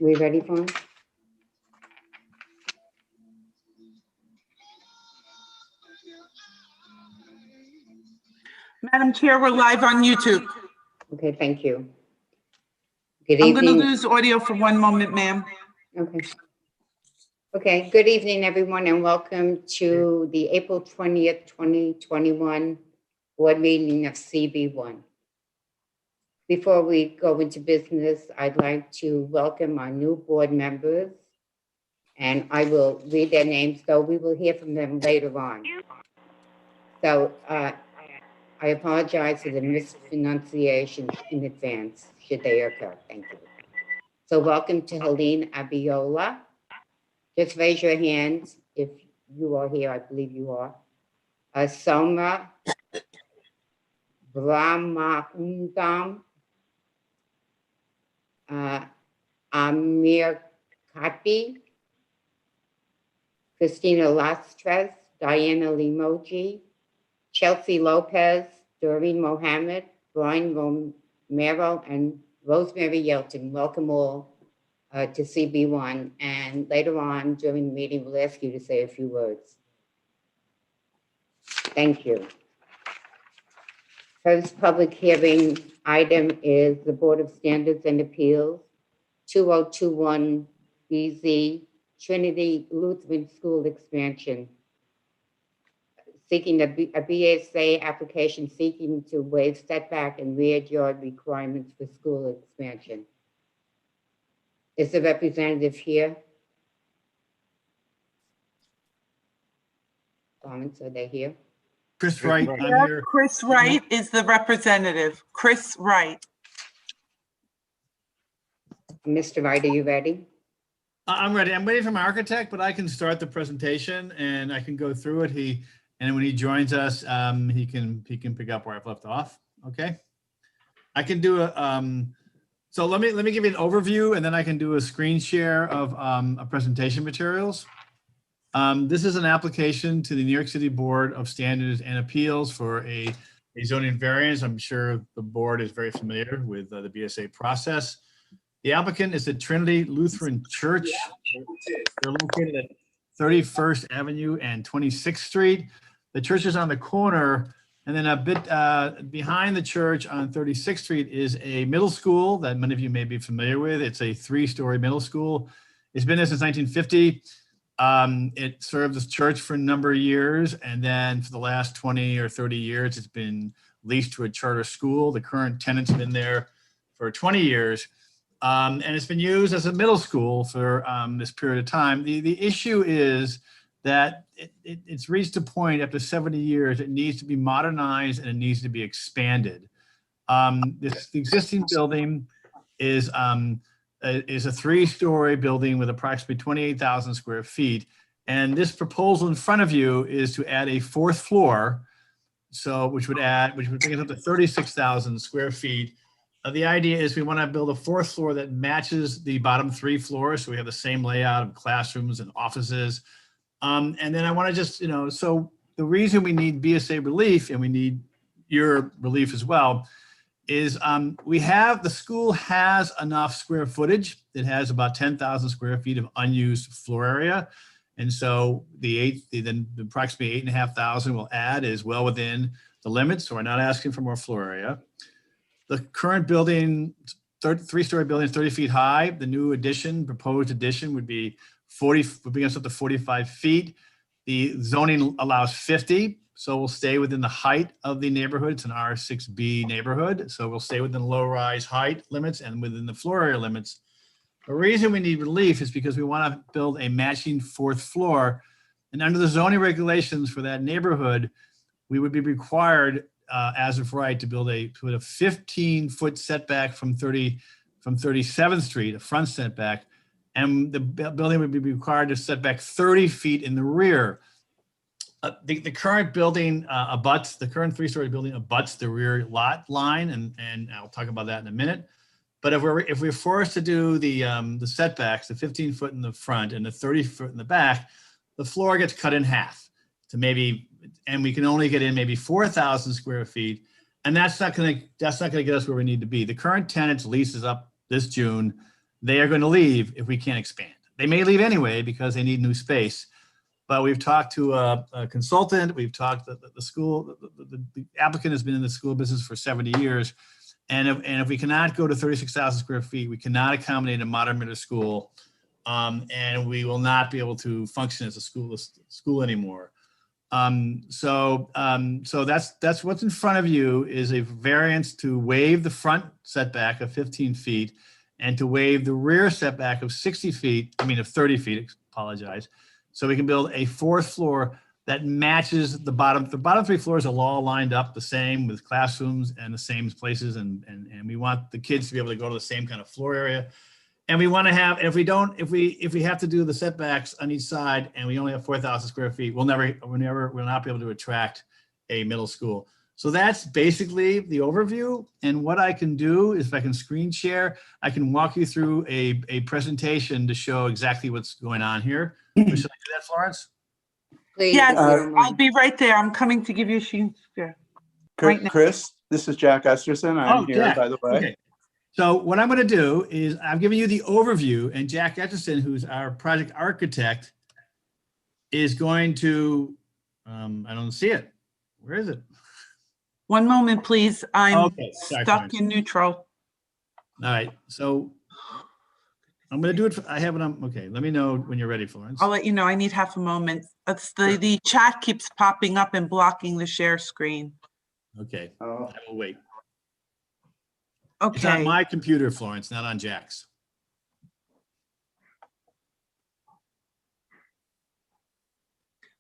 We ready for him? Madam Chair, we're live on YouTube. Okay, thank you. Good I'm going to evening. lose audio for one moment, ma'am. Okay. Okay, good evening, everyone, and welcome to the April 20th, 2021 board meeting of CB1. Before we go into business, I'd like to welcome our new board members, and I will read their names, though we will hear from them later on. So I apologize for the mispronunciations in advance, should they occur. Thank you. So welcome to Helene Abiola. Just raise your hands if you are here. I believe you are. Soma Brahmaundam, Amir Kati, Christina Lastres, Diana Limoji, Chelsea Lopez, Doreen Mohammed, Brian Romero, and Rosemary Yelton. Welcome all to CB1. And later on during the meeting, we'll ask you to say a few words. Thank you. First public hearing item is the Board of Standards and Appeals, 2021 BZ, Trinity Lutheran School expansion. Seeking a BSA application seeking to waive setback and rear yard requirements for school expansion. Is the representative here? Comments, are they here? Chris Wright, I'm here. Chris Wright is the representative. Chris Wright. Mr. Wright, are you ready? I'm ready. I'm waiting for my architect, but I can start the presentation and I can go through it. And when he joins us, he can pick up where I've left off. Okay. I can do a so let me give you an overview, and then I can do a screen share of a presentation materials. This is an application to the New York City Board of Standards and Appeals for a zoning variance. I'm sure the board is very familiar with the BSA process. The applicant is the Trinity Lutheran Church. They're located at 31st Avenue and 26th Street. The church is on the corner, and then a bit behind the church on 36th Street is a middle school that many of you may be familiar with. It's a 3-story middle school. It's been there since 1950. It served as church for a number of years, and then for the last 20 or 30 years, it's been leased to a charter school. The current tenant's been there for 20 years, and it's been used as a middle school for this period of time. The issue is that it's reached a point after 70 years, it needs to be modernized and it needs to be expanded. The existing building is a 3-story building with approximately 28,000 square feet. And this proposal in front of you is to add a 4th floor, which would bring us up to 36,000 square feet. The idea is we want to build a 4th floor that matches the bottom 3 floors. So we have the same layout of classrooms and offices. And then I want to just, so the reason we need BSA relief, and we need your relief as well, is the school has enough square footage. It has about 10,000 square feet of unused floor area. And so the approximately 8,500 we'll add is well within the limits. So we're not asking for more floor area. The current building, 3-story building is 30 feet high. The new addition, proposed addition would be would bring us up to 45 feet. The zoning allows 50. So we'll stay within the height of the neighborhood. It's an R6B neighborhood. So we'll stay within low rise height limits and within the floor area limits. The reason we need relief is because we want to build a matching 4th floor. And under the zoning regulations for that neighborhood, we would be required as of right to build a 15-foot setback from 37th Street, a front setback. And the building would be required to set back 30 feet in the rear. The current building abuts, the current 3-story building abuts the rear lot line, and I'll talk about that in a minute. But if we're forced to do the setbacks, the 15 foot in the front and the 30 foot in the back, the floor gets cut in half to maybe, and we can only get in maybe 4,000 square feet. And that's not gonna get us where we need to be. The current tenant's lease is up this June. They are going to leave if we can't expand. They may leave anyway because they need new space. But we've talked to a consultant. We've talked to the school. The applicant has been in the school business for 70 years. And if we cannot go to 36,000 square feet, we cannot accommodate a modern middle school. And we will not be able to function as a school anymore. So that's what's in front of you is a variance to waive the front setback of 15 feet and to waive the rear setback of 60 feet, of 30 feet, apologize. So we can build a 4th floor that matches the bottom. The bottom 3 floors are all lined up the same with classrooms and the same places. And we want the kids to be able to go to the same kind of floor area. And we want to have, if we have to do the setbacks on each side and we only have 4,000 square feet, we'll not be able to attract a middle school. So that's basically the overview. And what I can do is if I can screen share, I can walk you through a presentation to show exactly what's going on here. Should I do that, Florence? Please, Yes, if you don't I'll mind. be right there. I'm coming to give you a sheet. Right now. Chris, this is Jack Esterson. I'm here, Jack. by the way. Okay. So what I'm going to do is I'm giving you the overview, and Jack Etchison, who's our project architect, is going to, I don't see it. Where is it? One moment, please. I'm Okay, sorry, stuck Florence. in neutral. All right. So I'm going to do it. I have it on. Okay. Let me know when you're ready, Florence. I'll let you know. I need half a moment. It's the chat keeps popping up and blocking the share screen. Okay. Oh, I will wait. It's on Okay. my computer, Florence, not on Jack's.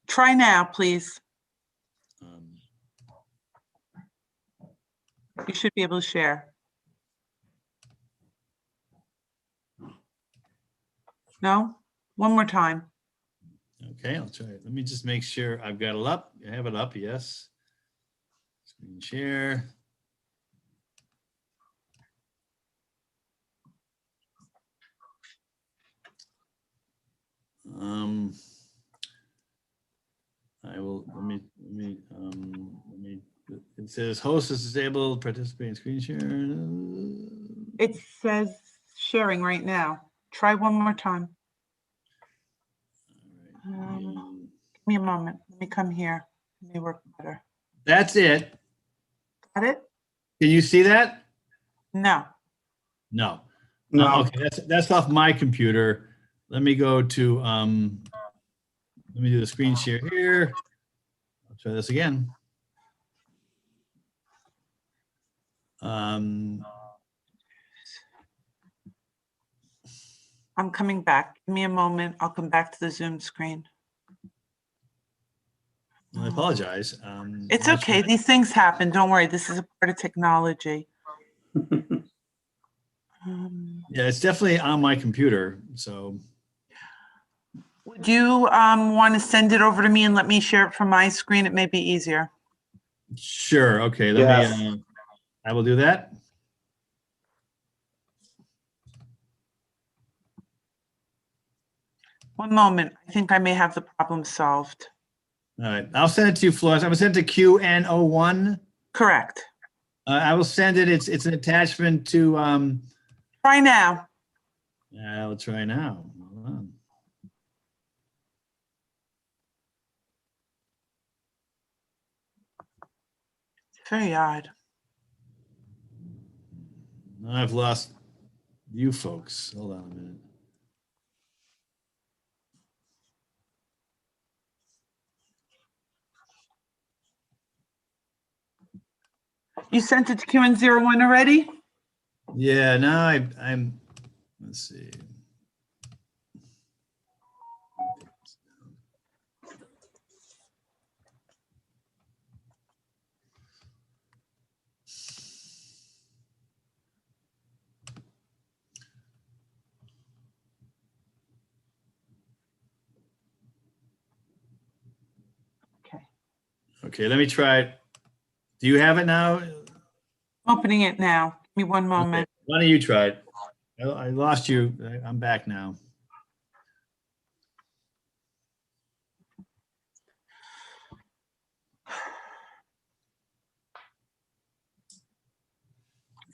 Try now, please. You should be able to share. No? One more time. Okay, I'll try it. Let me just make sure I've got it up. I have it up, yes. Screen share. I will, let me, it says host is disabled, participate in screen share. It says sharing right now. Try one more time. Give me a moment. Let me come here. It may work better. That's it. Got it? Can you see that? No. No. no. Okay, that's off my computer. Let me go to, let me do the screen share here. I'll try this again. I'm coming back. Give me a moment. I'll come back to the Zoom screen. I apologize. It's I'm not okay. sure. These things happen. Don't worry. This is a part of technology. Yeah, it's definitely on my computer. So Would you want to send it over to me and let me share it from my screen? It may be easier. sure. Okay. Let Yes. me, I will do that. One moment. I think I may have the problem solved. All right. I'll send it to you, Florence. I'm gonna send it to QN01. Correct. I will send it. It's an attachment to, Try now. I'll try now. Hold on. It's very odd. I've lost you folks. Hold on a minute. You sent it to QN01 already? Yeah, now I'm, let's see. Okay. Okay, let me try it. Do you have it now? Opening it now. Give me one Okay, moment. why don't you try it? I lost you. I'm back now.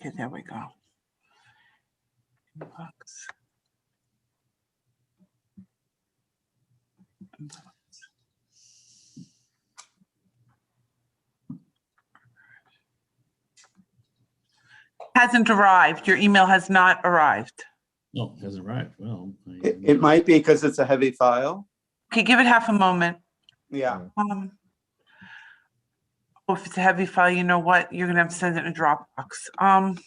Okay, there we go. Inbox. Hasn't arrived. Your email has not arrived. No, it hasn't arrived. Well, It might be because it's a heavy file. Okay, give it half a moment. Yeah. If it's a heavy file, you know what? You're gonna have to send it in a Dropbox.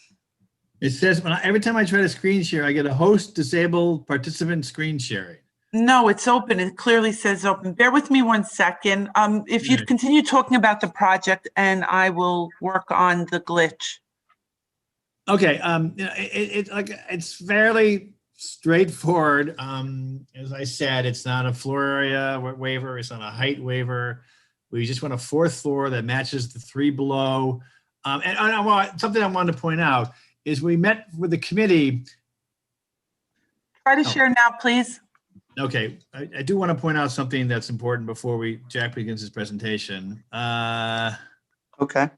it says every time I try to screen share, I get a host disabled participant screen sharing. No, it's open. It clearly says open. Bear with me 1 second. If you'd Right. continue talking about the project and I will work on the glitch. Okay, it's fairly straightforward. As I said, it's not a floor area waiver, it's not a height waiver. We just want a fourth floor that matches the three below. Something I wanted to point out is we met with the committee. Try to share now, please. Okay, I do want to point out something that's important before Jack begins his presentation. Okay.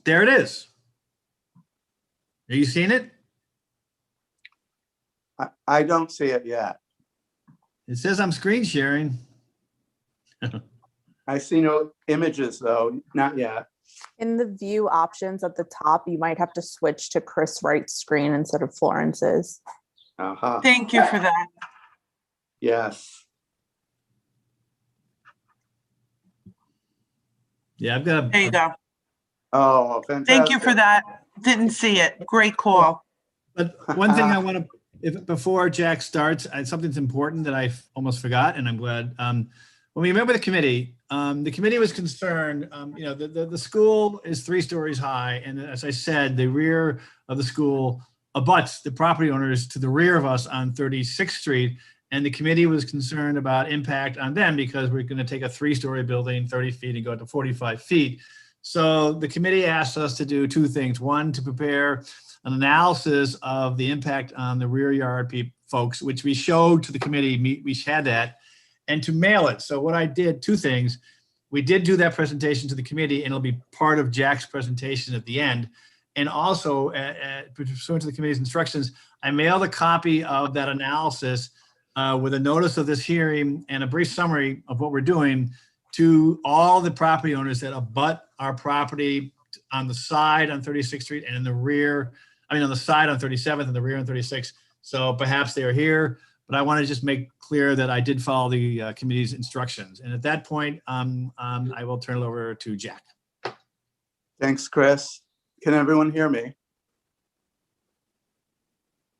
There it is. Are you seeing it? I don't see it yet. It says I'm screen sharing. I see no images though, not yet. In the view options at the top, you might have to switch to Chris Wright's screen instead of Florence's. Uh-huh. Thank you for that. Yes. Yeah, I've got There you go. Oh, fantastic. Thank you for that. Didn't see it. Great call. But one thing I want to, before Jack starts, something's important that I almost forgot, and I'm glad. When we met with the committee was concerned. The school is 3 stories high, and as I said, the rear of the school abuts the property owners to the rear of us on 36th Street, and the committee was concerned about impact on them because we're going to take a 3-story building 30 feet and go to 45 feet. So the committee asked us to do 2 things. One, to prepare an analysis of the impact on the rear yard folks, which we showed to the committee. We had that, and to mail it. So what I did, 2 things. We did do that presentation to the committee, and it'll be part of Jack's presentation at the end. And also, pursuant to the committee's instructions, I mailed a copy of that analysis with a notice of this hearing and a brief summary of what we're doing to all the property owners that abut our property on the side on 36th Street and in the rear, on the side on 37th and the rear on 36th. So perhaps they are here, but I want to just make clear that I did follow the committee's instructions. And at that point, I will turn it over to Jack. Thanks, Chris. Can everyone hear me?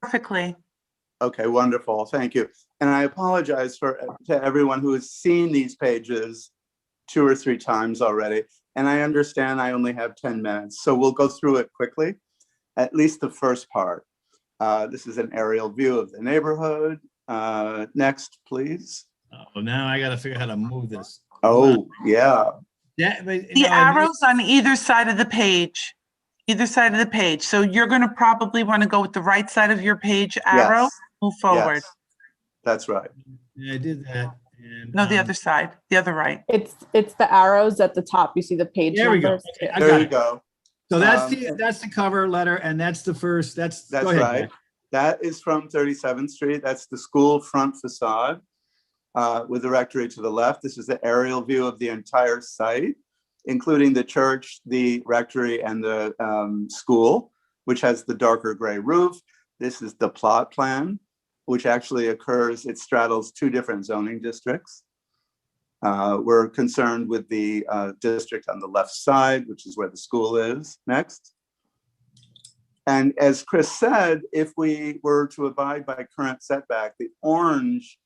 Perfectly. Okay, wonderful. Thank you. And I apologize to everyone who has seen these pages 2 or 3 times already. And I understand I only have 10 minutes, so we'll go through it quickly, at least the first part. This is an aerial view of the neighborhood. Next, please. Oh, now I got to figure out how to move this. Oh, yeah. Yeah, but, The arrows on either side of the page. Either side of the page. So you're going to probably want to go with the right side of your page arrow. Yes. Move forward. Yes, that's right. Yeah, I did that. And, No, the other side. The other right. It's the arrows at the top. You see the page There we go. numbers? Okay, I There got you it. go. So that's the cover letter, and that's the first. That's That's go ahead, right. Jack. That is from 37th Street. That's the school front facade with the rectory to the left. This is the aerial view of the entire site, including the church, the rectory, and the school, which has the darker gray roof. This is the plot plan, which actually occurs, it straddles 2 different zoning districts. We're concerned with the district on the left side, which is where the school is. Next. And as Chris said, if we were to abide by current setback, the orange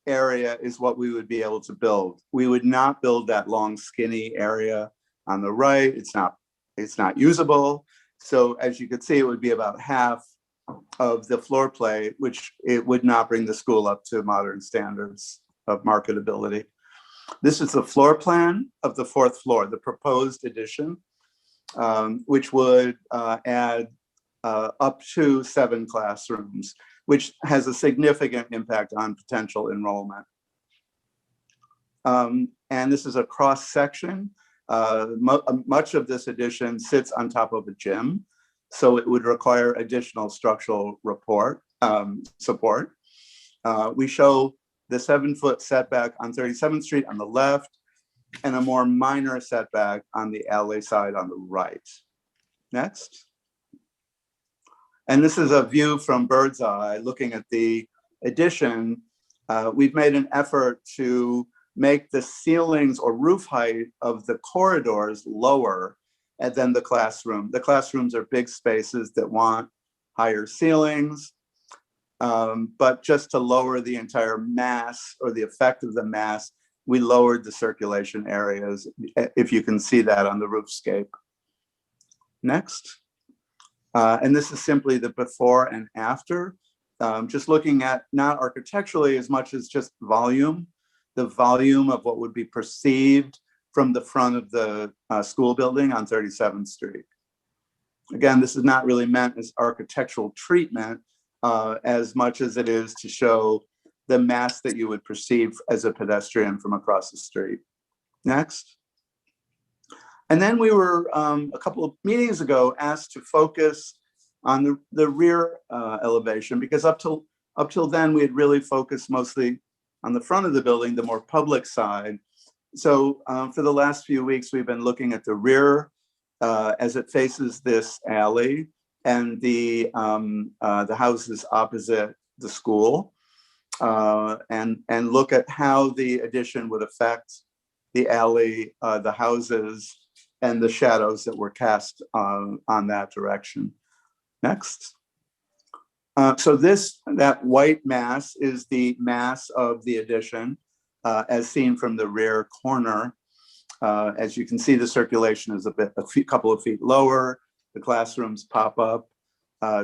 area is what we would be able to build. We would not build that long skinny area on the right. It's not usable. So as you could see, it would be about half of the floor plate, which it would not bring the school up to modern standards of marketability. This is the floor plan of the 4th floor, the proposed addition, which would add up to 7 classrooms, which has a significant impact on potential enrollment. And this is a cross section. Much of this addition sits on top of a gym, so it would require additional structural support. We show the 7-foot setback on 37th Street on the left and a more minor setback on the alley side on the right. Next. And this is a view from bird's eye looking at the addition. We've made an effort to make the ceilings or roof height of the corridors lower than the classroom. The classrooms are big spaces that want higher ceilings, but just to lower the entire mass or the effect of the mass, we lowered the circulation areas, if you can see that on the roofscape. Next. And this is simply the before and after, just looking at not architecturally as much as just volume, the volume of what would be perceived from the front of the school building on 37th Street. Again, this is not really meant as architectural treatment as much as it is to show the mass that you would perceive as a pedestrian from across the street. Next. And then we were, a couple of meetings ago, asked to focus on the rear elevation, because up till then, we had really focused mostly on the front of the building, the more public side. So for the last few weeks, we've been looking at the rear as it faces this alley and the houses opposite the school, and look at how the addition would affect the alley, the houses, and the shadows that were cast on that direction. Next. So that white mass is the mass of the addition as seen from the rear corner. As you can see, the circulation is a couple of feet lower. The classrooms pop up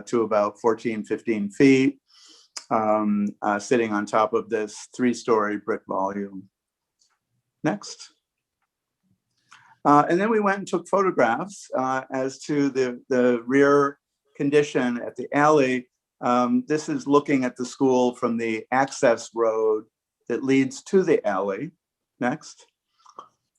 to about 14, 15 feet, sitting on top of this 3-story brick volume. Next. And then we went and took photographs as to the rear condition at the alley. This is looking at the school from the access road that leads to the alley. Next.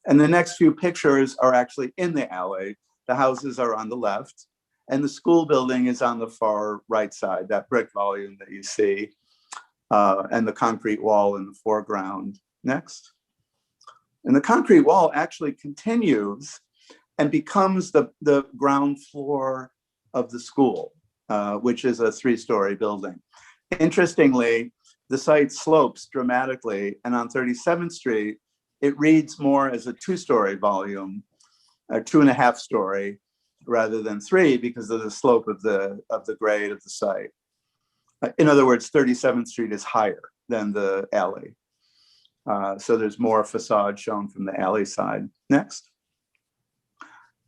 And the next few pictures are actually in the alley. The houses are on the left, and the school building is on the far right side, that brick volume that you see, and the concrete wall in the foreground. Next. And the concrete wall actually continues and becomes the ground floor of the school, which is a 3-story building. Interestingly, the site slopes dramatically, and on 37th Street, it reads more as a 2-story volume, a 2.5-story, rather than 3, because of the slope of the grade of the site. In other words, 37th Street is higher than the alley. So there's more facade shown from the alley side. Next.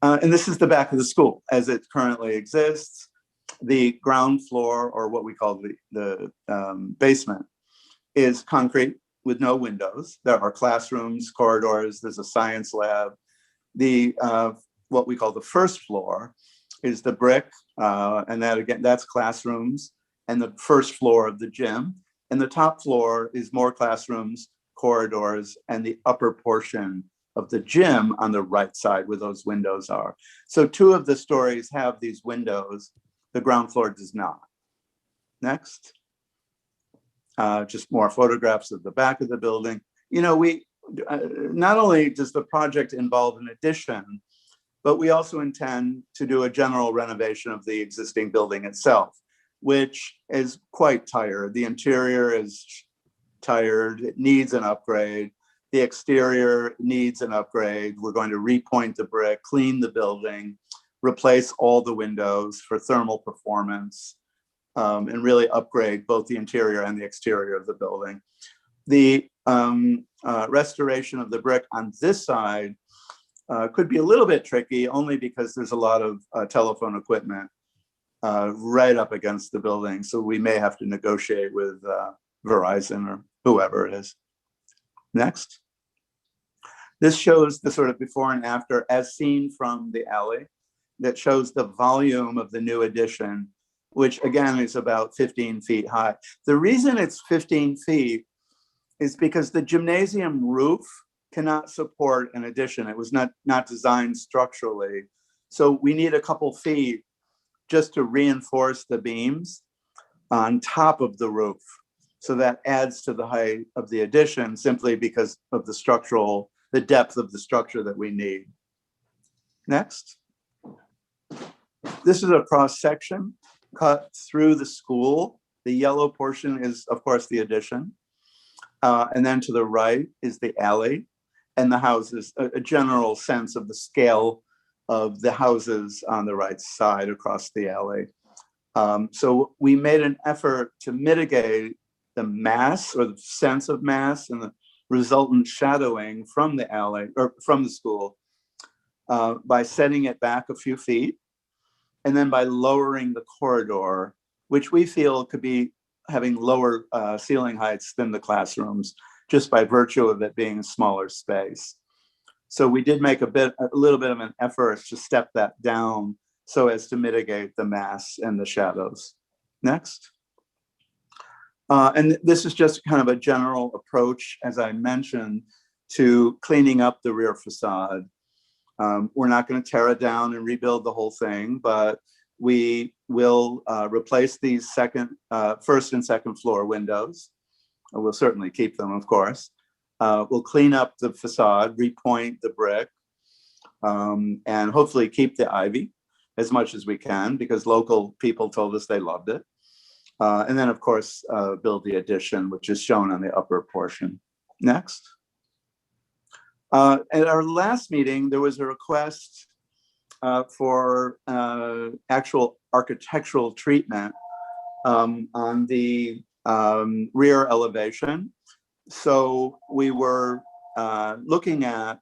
And this is the back of the school as it currently exists. The ground floor, or what we call the basement, is concrete with no windows. There are classrooms, corridors, there's a science lab. The what we call the first floor is the brick, and that again, that's classrooms, and the first floor of the gym. And the top floor is more classrooms, corridors, and the upper portion of the gym on the right side where those windows are. So 2 of the stories have these windows. The ground floor does not. Next. Just more photographs of the back of the building. You know, we not only does the project involve an addition, but we also intend to do a general renovation of the existing building itself, which is quite tired. The interior is tired, it needs an upgrade. The exterior needs an upgrade. We're going to repoint the brick, clean the building, replace all the windows for thermal performance, and really upgrade both the interior and the exterior of the building. The restoration of the brick on this side could be a little bit tricky, only because there's a lot of telephone equipment right up against the building. So we may have to negotiate with Verizon or whoever it is. Next. This shows the sort of before and after as seen from the alley. That shows the volume of the new addition, which again is about 15 feet high. The reason it's 15 feet is because the gymnasium roof cannot support an addition. It was not designed structurally. So we need a couple feet just to reinforce the beams on top of the roof. So that adds to the height of the addition simply because of the depth of the structure that we need. Next. This is a cross section cut through the school. The yellow portion is, of course, the addition. And then to the right is the alley and the houses, a general sense of the scale of the houses on the right side across the alley. So we made an effort to mitigate the mass or the sense of mass and the resultant shadowing from the alley or from the school by setting it back a few feet and then by lowering the corridor, which we feel could be having lower ceiling heights than the classrooms just by virtue of it being a smaller space. So we did make a little bit of an effort to step that down so as to mitigate the mass and the shadows. Next. And this is just kind of a general approach, as I mentioned, to cleaning up the rear facade. We're not going to tear it down and rebuild the whole thing, but we will replace these first and second floor windows. We'll certainly keep them, of course. We'll clean up the facade, repoint the brick, and hopefully keep the ivy as much as we can because local people told us they loved it. And then, of course, build the addition, which is shown on the upper portion. Next. At our last meeting, there was a request for actual architectural treatment on the rear elevation. So we were looking at,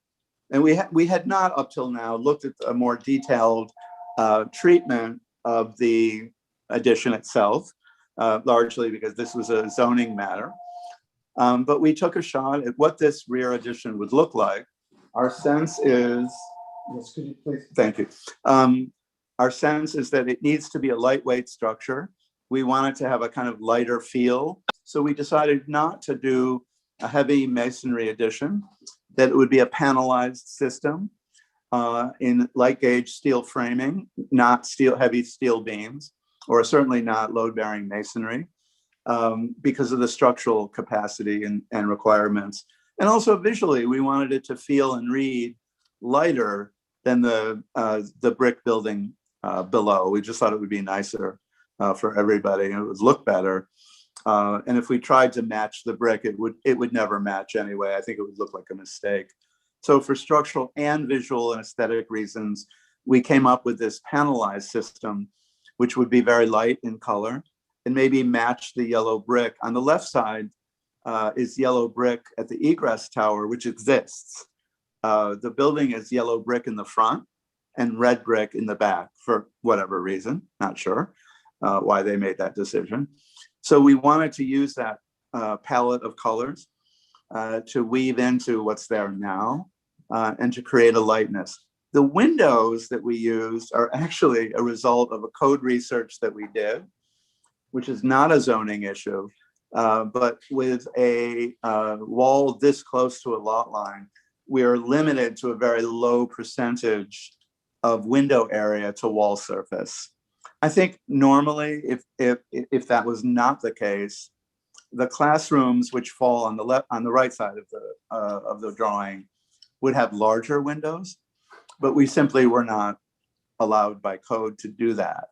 and we had not up till now looked at a more detailed treatment of the addition itself, largely because this was a zoning matter. But we took a shot at what this rear addition would look like. Our sense is, yes, could you please? Thank you. Our sense is that it needs to be a lightweight structure. We want it to have a kind of lighter feel. So we decided not to do a heavy masonry addition, that it would be a panelized system in light gauge steel framing, not heavy steel beams, or certainly not load-bearing masonry. Because of the structural capacity and requirements. And also visually, we wanted it to feel and read lighter than the brick building below. We just thought it would be nicer for everybody and it would look better. And if we tried to match the brick, it would never match anyway. I think it would look like a mistake. So for structural and visual and aesthetic reasons, we came up with this panelized system, which would be very light in color and maybe match the yellow brick. On the left side is yellow brick at the egress tower, which exists. The building is yellow brick in the front and red brick in the back for whatever reason, not sure why they made that decision. So we wanted to use that palette of colors to weave into what's there now and to create a lightness. The windows that we used are actually a result of a code research that we did, which is not a zoning issue, but with a wall this close to a lot line, we are limited to a very low percentage of window area to wall surface. I think normally, if that was not the case, the classrooms which fall on the right side of the drawing would have larger windows, but we simply were not allowed by code to do that.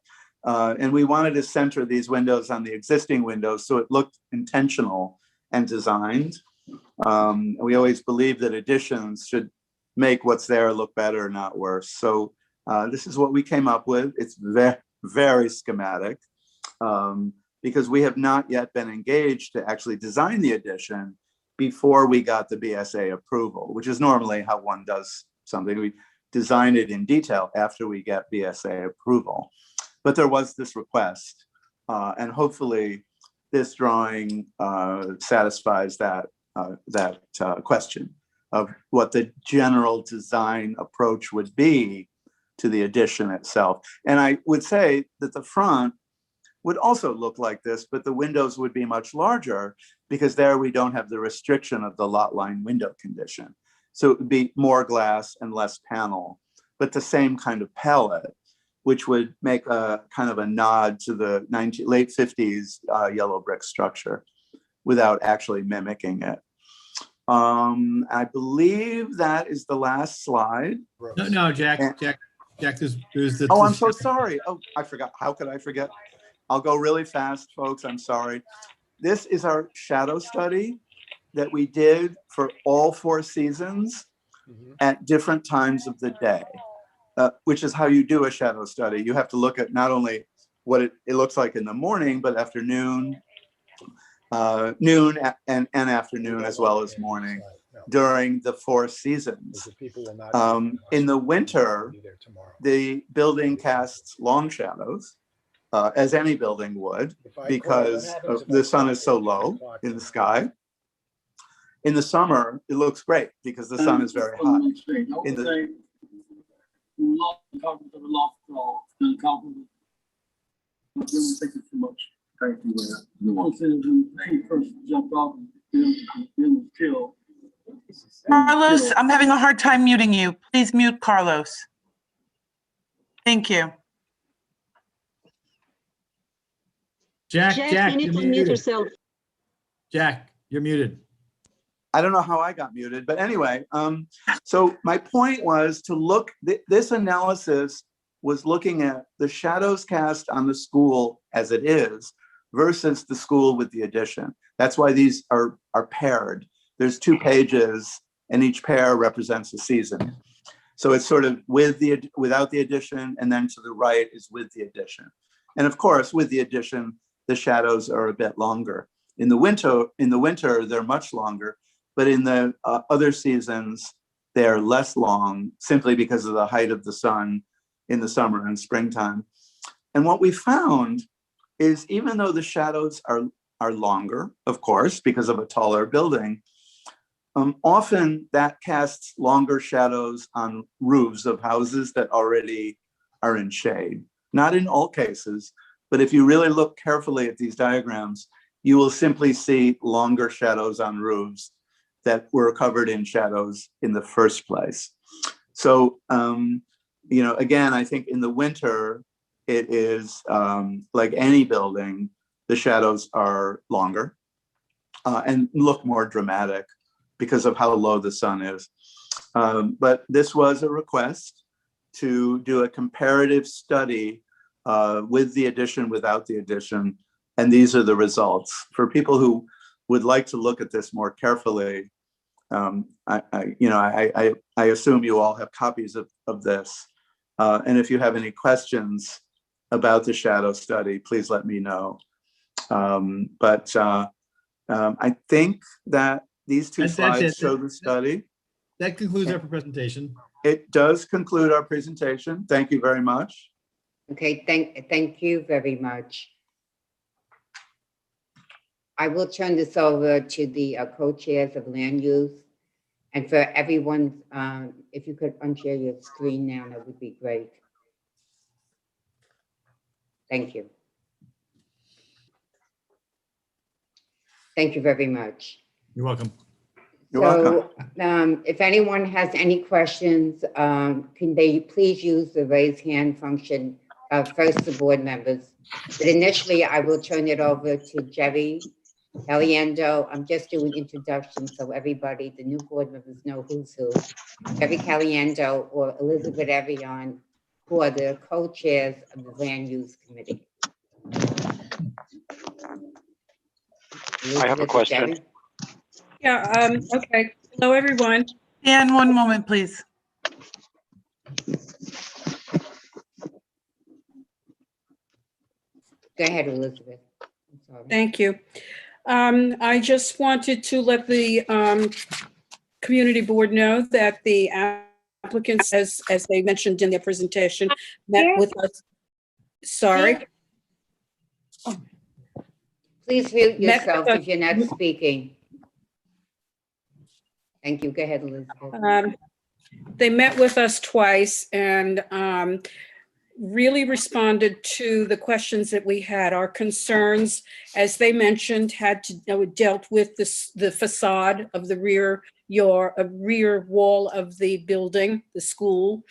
And we wanted to center these windows on the existing windows so it looked intentional and designed. We always believe that additions should make what's there look better, not worse. So this is what we came up with. It's very, very schematic because we have not yet been engaged to actually design the addition before we got the BSA approval, which is normally how one does something. We design it in detail after we get BSA approval. But there was this request, and hopefully this drawing satisfies that question. of what the general design approach would be to the addition itself. And I would say that the front would also look like this, but the windows would be much larger because there we don't have the restriction of the lot line window condition. So it would be more glass and less panel, but the same kind of palette, which would make a kind of a nod to the late 50s yellow brick structure without actually mimicking it. I believe that is the last slide. No, Jack, there's the. Oh, I'm so sorry. Oh, I forgot. How could I forget? I'll go really fast, folks. I'm sorry. This is our shadow study that we did for all 4 seasons at different times of the day, which is how you do a shadow study. You have to look at not only what it looks like in the morning, but afternoon, noon and afternoon, as well as morning during the 4 seasons. In the winter, the building casts long shadows, as any building would, because the sun is so low in the sky. In the summer, it looks great because the sun is very high. In the Thank you. The one thing when they first jumped off and was killed. Carlos, I'm having a hard time muting you. Please mute Carlos. Thank you. Jack, You need you're to mute muted. yourself. Jack, you're muted. I don't know how I got muted, but anyway, so my point was to look, this analysis was looking at the shadows cast on the school as it is versus the school with the addition. That's why these are paired. There's 2 pages and each pair represents a season. So it's sort of without the addition, and then to the right is with the addition. And of course, with the addition, the shadows are a bit longer. In the winter, they're much longer, but in the other seasons, they're less long simply because of the height of the sun in the summer and springtime. And what we found is even though the shadows are longer, of course, because of a taller building, often that casts longer shadows on roofs of houses that already are in shade. Not in all cases, but if you really look carefully at these diagrams, you will simply see longer shadows on roofs that were covered in shadows in the first place. So, again, I think in the winter, it is like any building, the shadows are longer and look more dramatic because of how low the sun is. But this was a request to do a comparative study with the addition, without the addition, and these are the results. For people who would like to look at this more carefully, I assume you all have copies of this. And if you have any questions about the shadow study, please let me know. I think that these 2 slides show the study. That concludes our presentation. It does conclude our presentation. Thank you very much. Okay, thank you very much. I will turn this over to the co-chairs of land use. And for everyone, if you could unshare your screen now, that would be great. Thank you. Thank you very much. You're welcome. You're welcome. If anyone has any questions, can they please use the raise hand function, first the board members. But initially, I will turn it over to Jerry Caliendo. I'm just doing introductions so everybody, the new board members know who's who. Jerry Caliendo or Elizabeth Evian, who are the co-chairs of the Land Use Committee. I have a question. Jerry? Yeah, okay. Hello, everyone. Dan, one moment, please. Go ahead, Elizabeth. I'm sorry. Thank you. I just wanted to let the community board know that the applicants, as they mentioned in their presentation, met with us. Sorry. Please mute Met yourself with if you're not speaking. Thank you. Go ahead, Elizabeth. They met with us twice and really responded to the questions that we had. Our concerns, as they mentioned, had to dealt with the facade of the rear wall of the building, the school,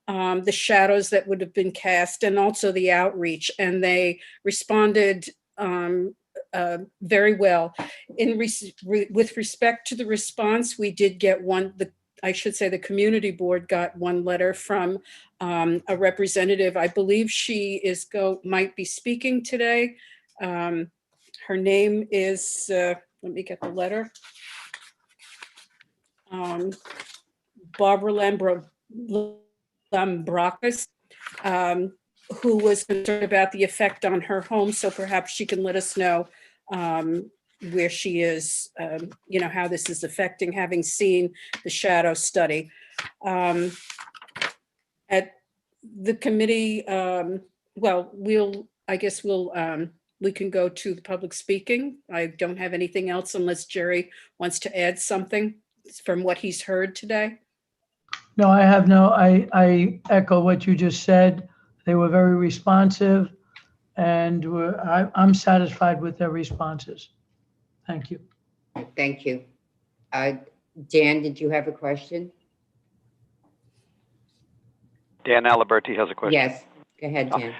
the shadows that would have been cast, and also the outreach. And they responded very well. With respect to the response, we did get the community board got one letter from a representative. I believe she might be speaking today. Her name is, let me get the letter. Barbara Lambrakis, who was concerned about the effect on her home. So perhaps she can let us know where she is, how this is affecting, having seen the shadow study. At the committee, we can go to the public speaking. I don't have anything else unless Jerry wants to add something from what he's heard today. No, I echo what you just said. They were very responsive, and I'm satisfied with their responses. Thank you. Thank you. Dan, did you have a question? Dan Aliberti has a question. Yes, go ahead, Dan.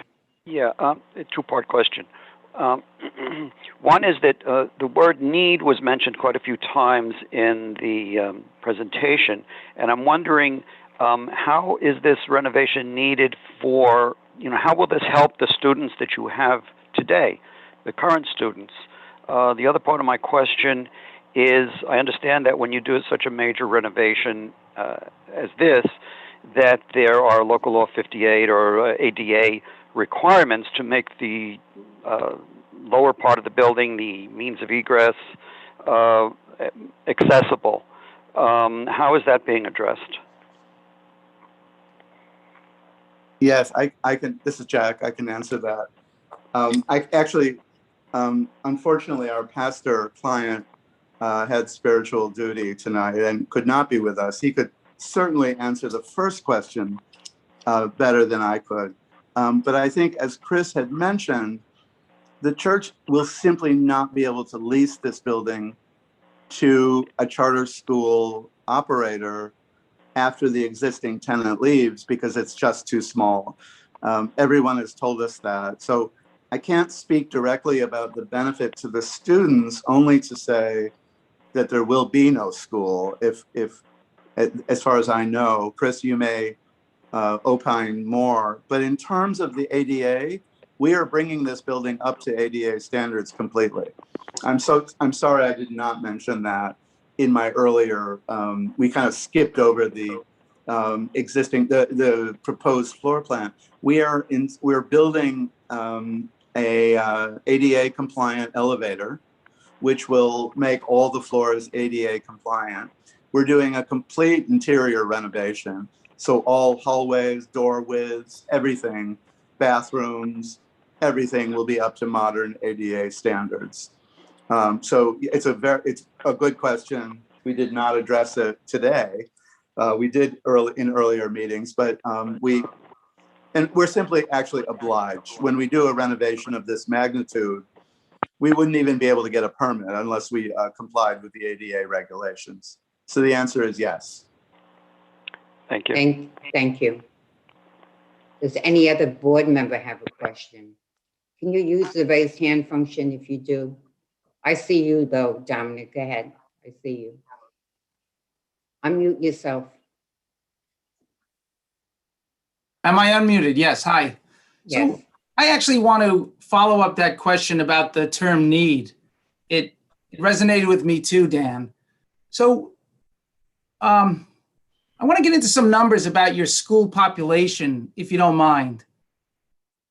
A two-part question. One is that the word need was mentioned quite a few times in the presentation, and I'm wondering how is this renovation needed for, how will this help the students that you have today, the current students? The other part of my question is, I understand that when you do such a major renovation as this, that there are local law 58 or ADA requirements to make the lower part of the building, the means of egress, accessible. How is that being addressed? Yes, I can. This is Jack. I can answer that. Unfortunately, our pastor client had spiritual duty tonight and could not be with us. He could certainly answer the first question better than I could. But I think, as Chris had mentioned, the church will simply not be able to lease this building to a charter school operator after the existing tenant leaves because it's just too small. Everyone has told us that. So I can't speak directly about the benefit to the students, only to say that there will be no school if as far as I know. Chris, you may opine more, but in terms of the ADA, we are bringing this building up to ADA standards completely. I'm sorry I did not mention that in my earlier, we kind of skipped over the the proposed floor plan. We're building a ADA compliant elevator, which will make all the floors ADA compliant. We're doing a complete interior renovation. So all hallways, door widths, everything, bathrooms, everything will be up to modern ADA standards. So it's a good question. We did not address it today. We did in earlier meetings, but we're simply actually obliged. When we do a renovation of this magnitude, we wouldn't even be able to get a permit unless we complied with the ADA regulations. So the answer is yes. Thank you. Thank you. Does any other board member have a question? Can you use the raise hand function if you do? I see you though, Dominic. Go ahead. I see you. Unmute yourself. Am I unmuted? Yes. Hi. Yes. So I actually want to follow up that question about the term need. It resonated with me too, Dan. So I want to get into some numbers about your school population, if you don't mind.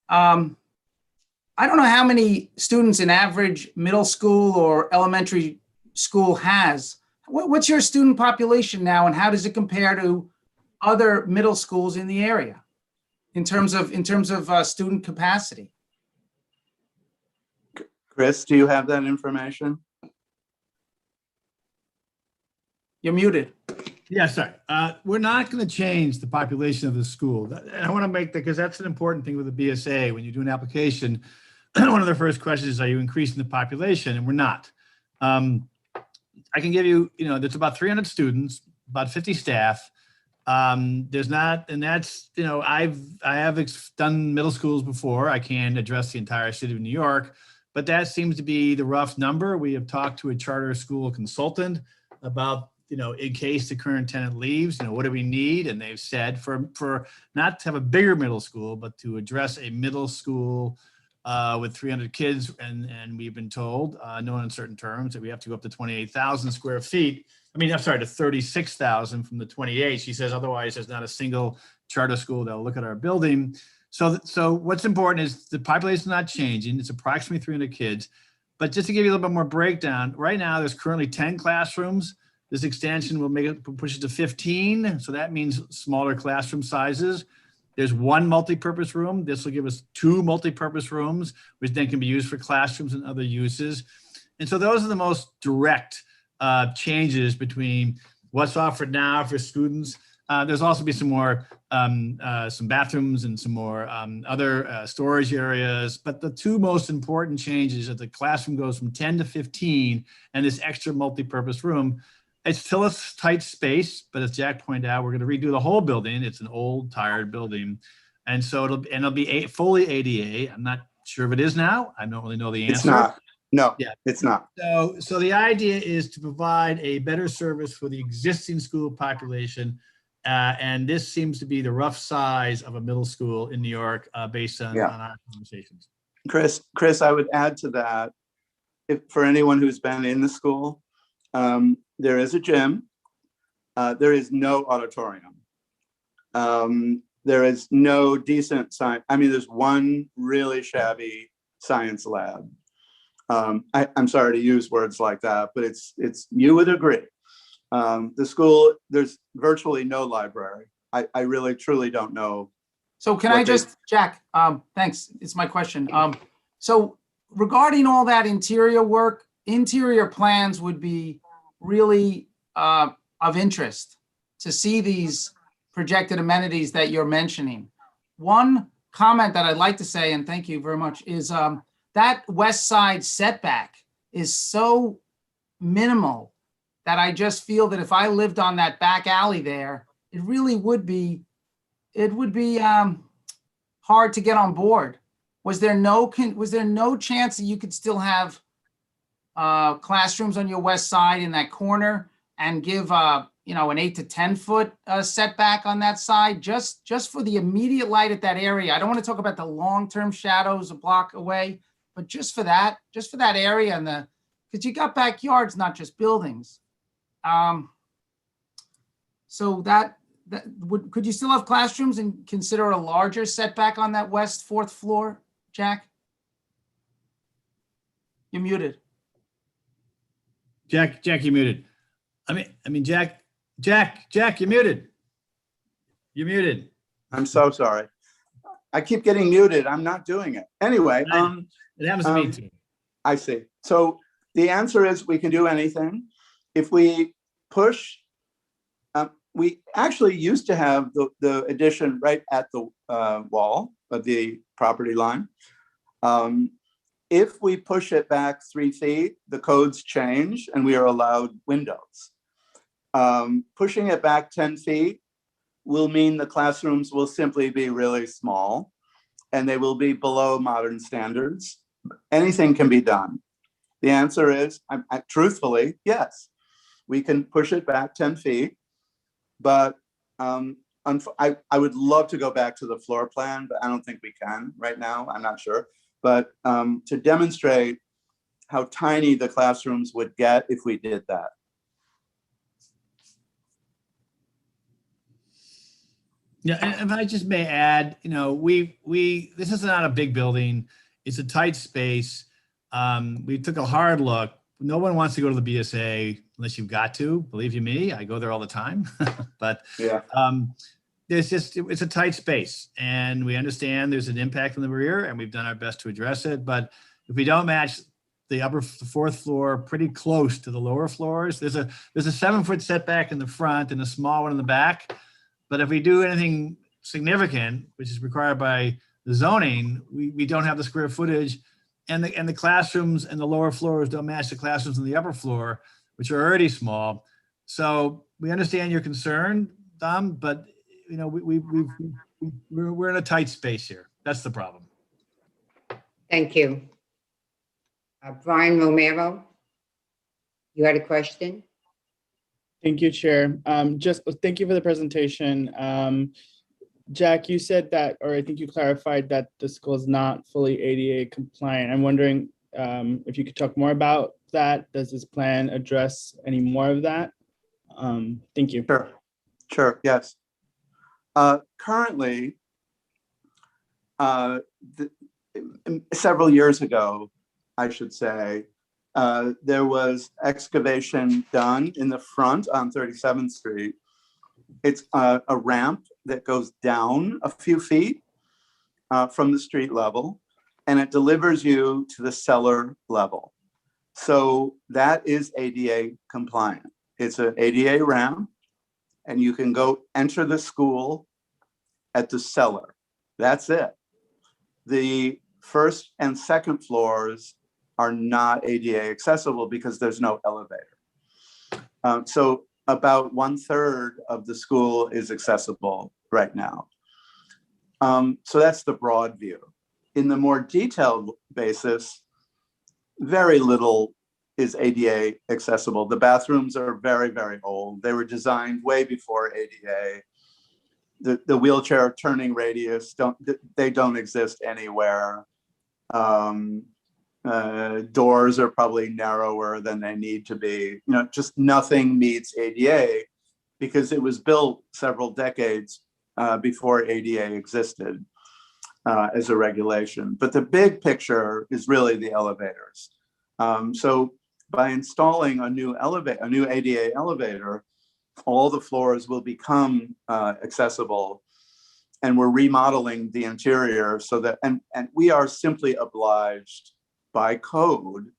I don't know how many students an average middle school or elementary school has. What's your student population now, and how does it compare to other middle schools in the area in terms of student capacity? Chris, do you have that information? You're muted. Yeah, sorry. We're not going to change the population of the school. And I want to make that, because that's an important thing with the BSA. When you do an application, one of the first questions is, are you increasing the population? And we're not. I can give you, there's about 300 students, about 50 staff. There's not, and that's, I have done middle schools before. I can't address the entire city of New York, but that seems to be the rough number. We have talked to a charter school consultant about, in case the current tenant leaves, what do we need? And they've said for not to have a bigger middle school, but to address a middle school with 300 kids. And we've been told, no uncertain terms, that we have to go up to 28,000 square feet. I'm sorry, to 36,000 from the 28. She says, otherwise there's not a single charter school that'll look at our building. So what's important is the population is not changing. It's approximately 300 kids. But just to give you a little bit more breakdown, right now there's currently 10 classrooms. This extension will push it to 15. So that means smaller classroom sizes. There's one multi-purpose room. This will give us 2 multi-purpose rooms, which then can be used for classrooms and other uses. And so those are the most direct changes between what's offered now for students. There's also be some more, some bathrooms and some more other storage areas. But the 2 most important changes are the classroom goes from 10 to 15 and this extra multi-purpose room. It's still a tight space, but as Jack pointed out, we're going to redo the whole building. It's an old, tired building. And so it'll be fully ADA. I'm not sure if it is now. I don't really know the answer. It's not. No, yeah, it's not. So the idea is to provide a better service for the existing school population. And this seems to be the rough size of a middle school in New York based on our conversations. Chris, I would add to that, for anyone who's been in the school, there is a gym. There is no auditorium. There is no decent science. There's one really shabby science lab. I'm sorry to use words like that, but it's you would agree. The school, there's virtually no library. I really, truly don't know. So can I just, Jack, thanks. It's my question. So regarding all that interior work, interior plans would be really of interest to see these projected amenities that you're mentioning. One comment that I'd like to say, and thank you very much, is that west side setback is so minimal that I just feel that if I lived on that back alley there, it really would be, hard to get on board. Was there no chance that you could still have classrooms on your west side in that corner and give an 8 to 10 foot setback on that side, just for the immediate light at that area? I don't want to talk about the long-term shadows a block away, but just for that area and because you got backyards, not just buildings. So could you still have classrooms and consider a larger setback on that west 4th floor, Jack? You're muted. Jack, you're muted. Jack, you're muted. You're muted. I'm so sorry. I keep getting muted. I'm not doing it. Anyway, it happens to me too. I see. So the answer is we can do anything. If we push, we actually used to have the addition right at the wall of the property line. If we push it back 3 feet, the codes change and we are allowed windows. Pushing it back 10 feet will mean the classrooms will simply be really small and they will be below modern standards. Anything can be done. The answer is, truthfully, yes, we can push it back 10 feet, but I would love to go back to the floor plan, but I don't think we can right now. I'm not sure. But to demonstrate how tiny the classrooms would get if we did that. Yeah, and if I just may add, this is not a big building. It's a tight space. We took a hard look. No one wants to go to the BSA unless you've got to. Believe you me, I go there all the time. But yeah, it's a tight space, and we understand there's an impact on the rear, and we've done our best to address it. But if we don't match the fourth floor pretty close to the lower floors. There's a 7-foot setback in the front and a small one in the back. But if we do anything significant, which is required by the zoning, we don't have the square footage, and the classrooms and the lower floors don't match the classrooms in the upper floor, which are already small. So we understand your concern, Dom, but you know, we're in a tight space here. That's the problem. Thank you. Brian Romero, you had a question? Thank you, Chair. Just thank you for the presentation. Jack, you said that, or I think you clarified that the school is not fully ADA compliant. I'm wondering if you could talk more about that. Does this plan address any more of that? Thank you. Sure, yes. Currently, several years ago, I should say, there was excavation done in the front on 37th Street. It's a ramp that goes down a few feet from the street level, and it delivers you to the cellar level. So that is ADA compliant. It's an ADA ramp, and you can go enter the school at the cellar. That's it. The first and second floors are not ADA accessible because there's no elevator. So about 1/3 of the school is accessible right now. So that's the broad view. In the more detailed basis, very little is ADA accessible. The bathrooms are very, very old. They were designed way before ADA. The wheelchair turning radius, they don't exist anywhere. Doors are probably narrower than they need to be. You know, just nothing meets ADA because it was built several decades before ADA existed as a regulation. But the big picture is really the elevators. So by installing a new ADA elevator, all the floors will become accessible, and we're remodeling the interior so that, and we are simply obliged by code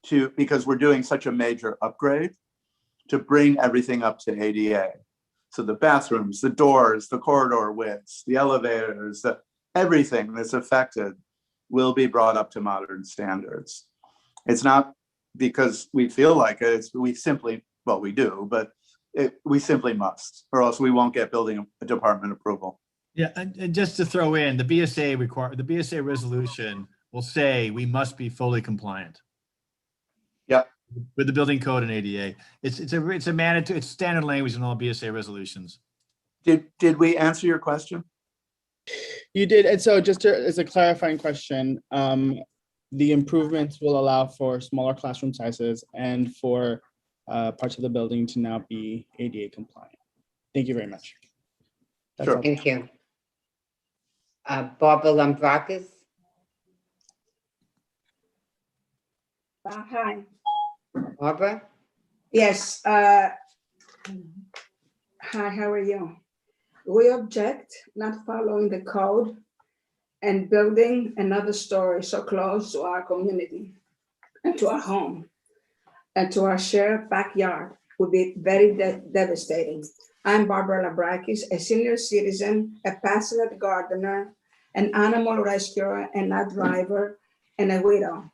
to, because we're doing such a major upgrade, to bring everything up to ADA. So the bathrooms, the doors, the corridor widths, the elevators, everything that's affected will be brought up to modern standards. It's not because we feel like it, it's we simply, well, we do, but we simply must, or else we won't get building department approval. Yeah, and just to throw in, the BSA resolution will say we must be fully compliant. Yeah. With the building code and ADA. It's a mandatory, it's standard language in all BSA resolutions. Did we answer your question? You did, and so just as a clarifying question, the improvements will allow for smaller classroom sizes and for parts of the building to now be ADA compliant. Thank you very much. That's Sure. all. Thank you. Barbara Lambrakis. Hi. Barbara? Yes. Hi, how are you? We object not following the code and building another story so close to our community and to our home and to our shared backyard would be very devastating. I'm Barbara Labrakis, a senior citizen, a passionate gardener, an animal rescuer, and a driver, and a widow.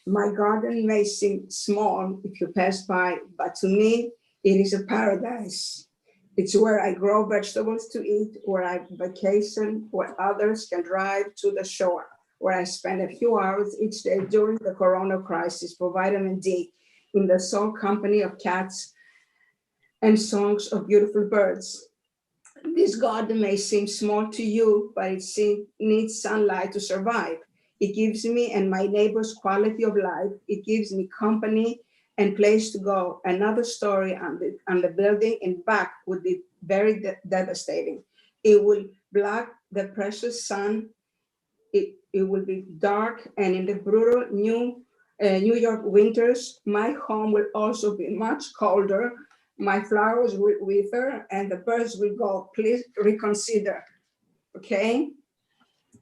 My garden may seem small if you pass by, but to me, it is a paradise. It's where I grow vegetables to eat, where I vacation, where others can drive to the shore, where I spend a few hours each day during the corona crisis for vitamin D in the sole company of cats and songs of beautiful birds. This garden may seem small to you, but it needs sunlight to survive. It gives me and my neighbors quality of life. It gives me company and place to go. Another story on the building in back would be very devastating. It will block the precious sun. It will be dark, and in the brutal New York winters, my home will also be much colder. My flowers will wither and the birds will go. Please reconsider, okay?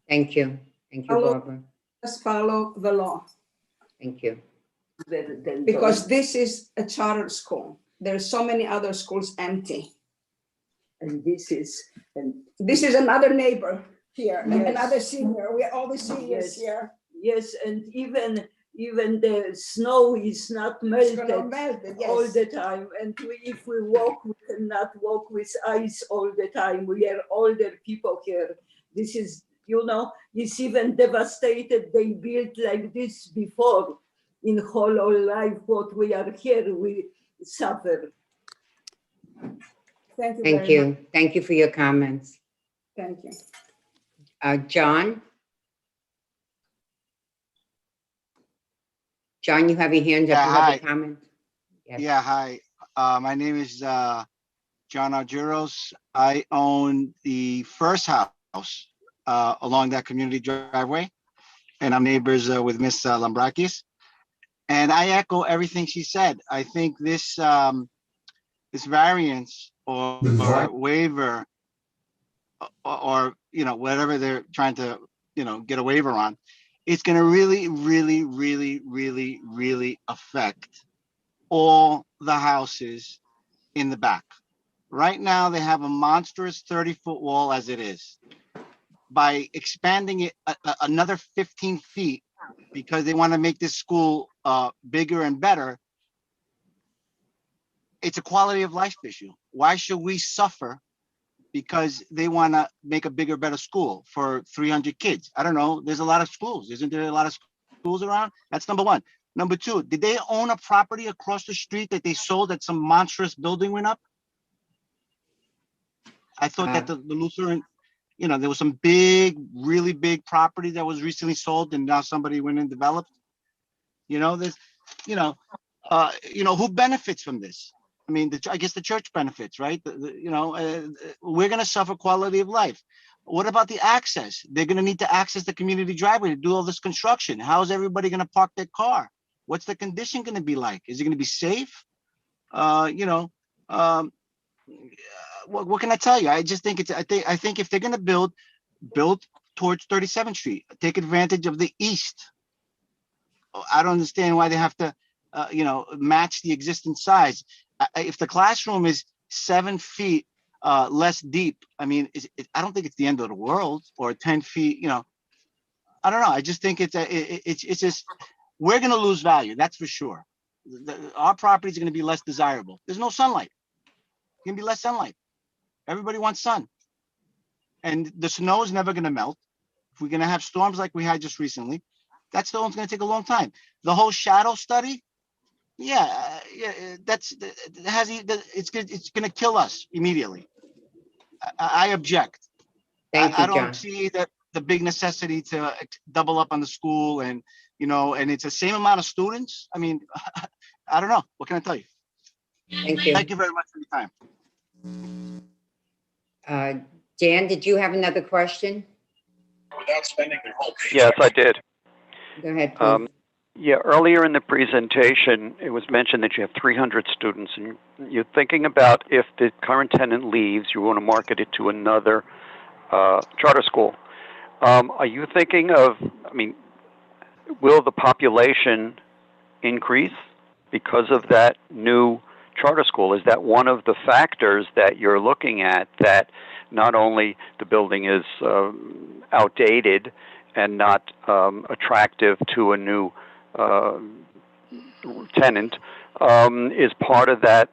Thank you. Thank you, Barbara. Just follow the law. Thank you. Because this is a charter school. There's so many other schools empty. And this is Another neighbor here, Yes. another senior. We're all the seniors Yes. here. yes, and even the snow is not It's gonna melted melt it, all yes. the time. And if we walk, we cannot walk with ice all the time. We are older people here. This is, it's even devastated. They built like this before. In whole life, what we are here, we suffer. Thank you Thank very much. you. Thank you for your comments. Thank you. John? John, you have your hand up. Yeah, You have hi. a comment? Yes. Yeah, hi. My name is John Argyros. I own the first house along that community driveway, and I'm neighbors with Miss Lambrakis. And I echo everything she said. I think this this variance or waiver or whatever they're trying to get a waiver on, it's going to really, really, really, really, really affect all the houses in the back. Right now, they have a monstrous 30-foot wall as it is. By expanding it another 15 feet, because they want to make this school bigger and better, it's a quality of life issue. Why should we suffer because they want to make a bigger, better school for 300 kids? I don't know. There's a lot of schools. Isn't there a lot of schools around? That's number one. Number two, did they own a property across the street that they sold that some monstrous building went up? I thought that the Lutheran, there was some big, really big property that was recently sold and now somebody went and developed. There's, who benefits from this? I mean, I guess the church benefits, right? We're going to suffer quality of life. What about the access? They're going to need to access the community driveway to do all this construction. How is everybody going to park their car? What's the condition going to be like? Is it going to be safe? What can I tell you? I just think I think if they're going to build towards 37th Street, take advantage of the east. I don't understand why they have to, match the existing size. If the classroom is 7 feet less deep, I mean, I don't think it's the end of the world, or 10 feet. I don't know. I just think it's just, we're going to lose value. That's for sure. Our property is going to be less desirable. There's no sunlight. It's going to be less sunlight. Everybody wants sun. And the snow is never going to melt. If we're going to have storms like we had just recently, that storm's going to take a long time. The whole shadow study, it's going to kill us immediately. I object. Thank you, I don't John. see that the big necessity to double up on the school, and and it's the same amount of students. I mean, I don't know. What can I tell you? Thank you. Thank you very much for your time. Dan, did you have another question? Without spending their whole paycheck. Yes, I did. Go ahead, please. Yeah, earlier in the presentation, it was mentioned that you have 300 students, and you're thinking about if the current tenant leaves, you want to market it to another charter school. Are you thinking of, will the population increase because of that new charter school? Is that one of the factors that you're looking at, that not only the building is outdated and not attractive to a new tenant, is part of that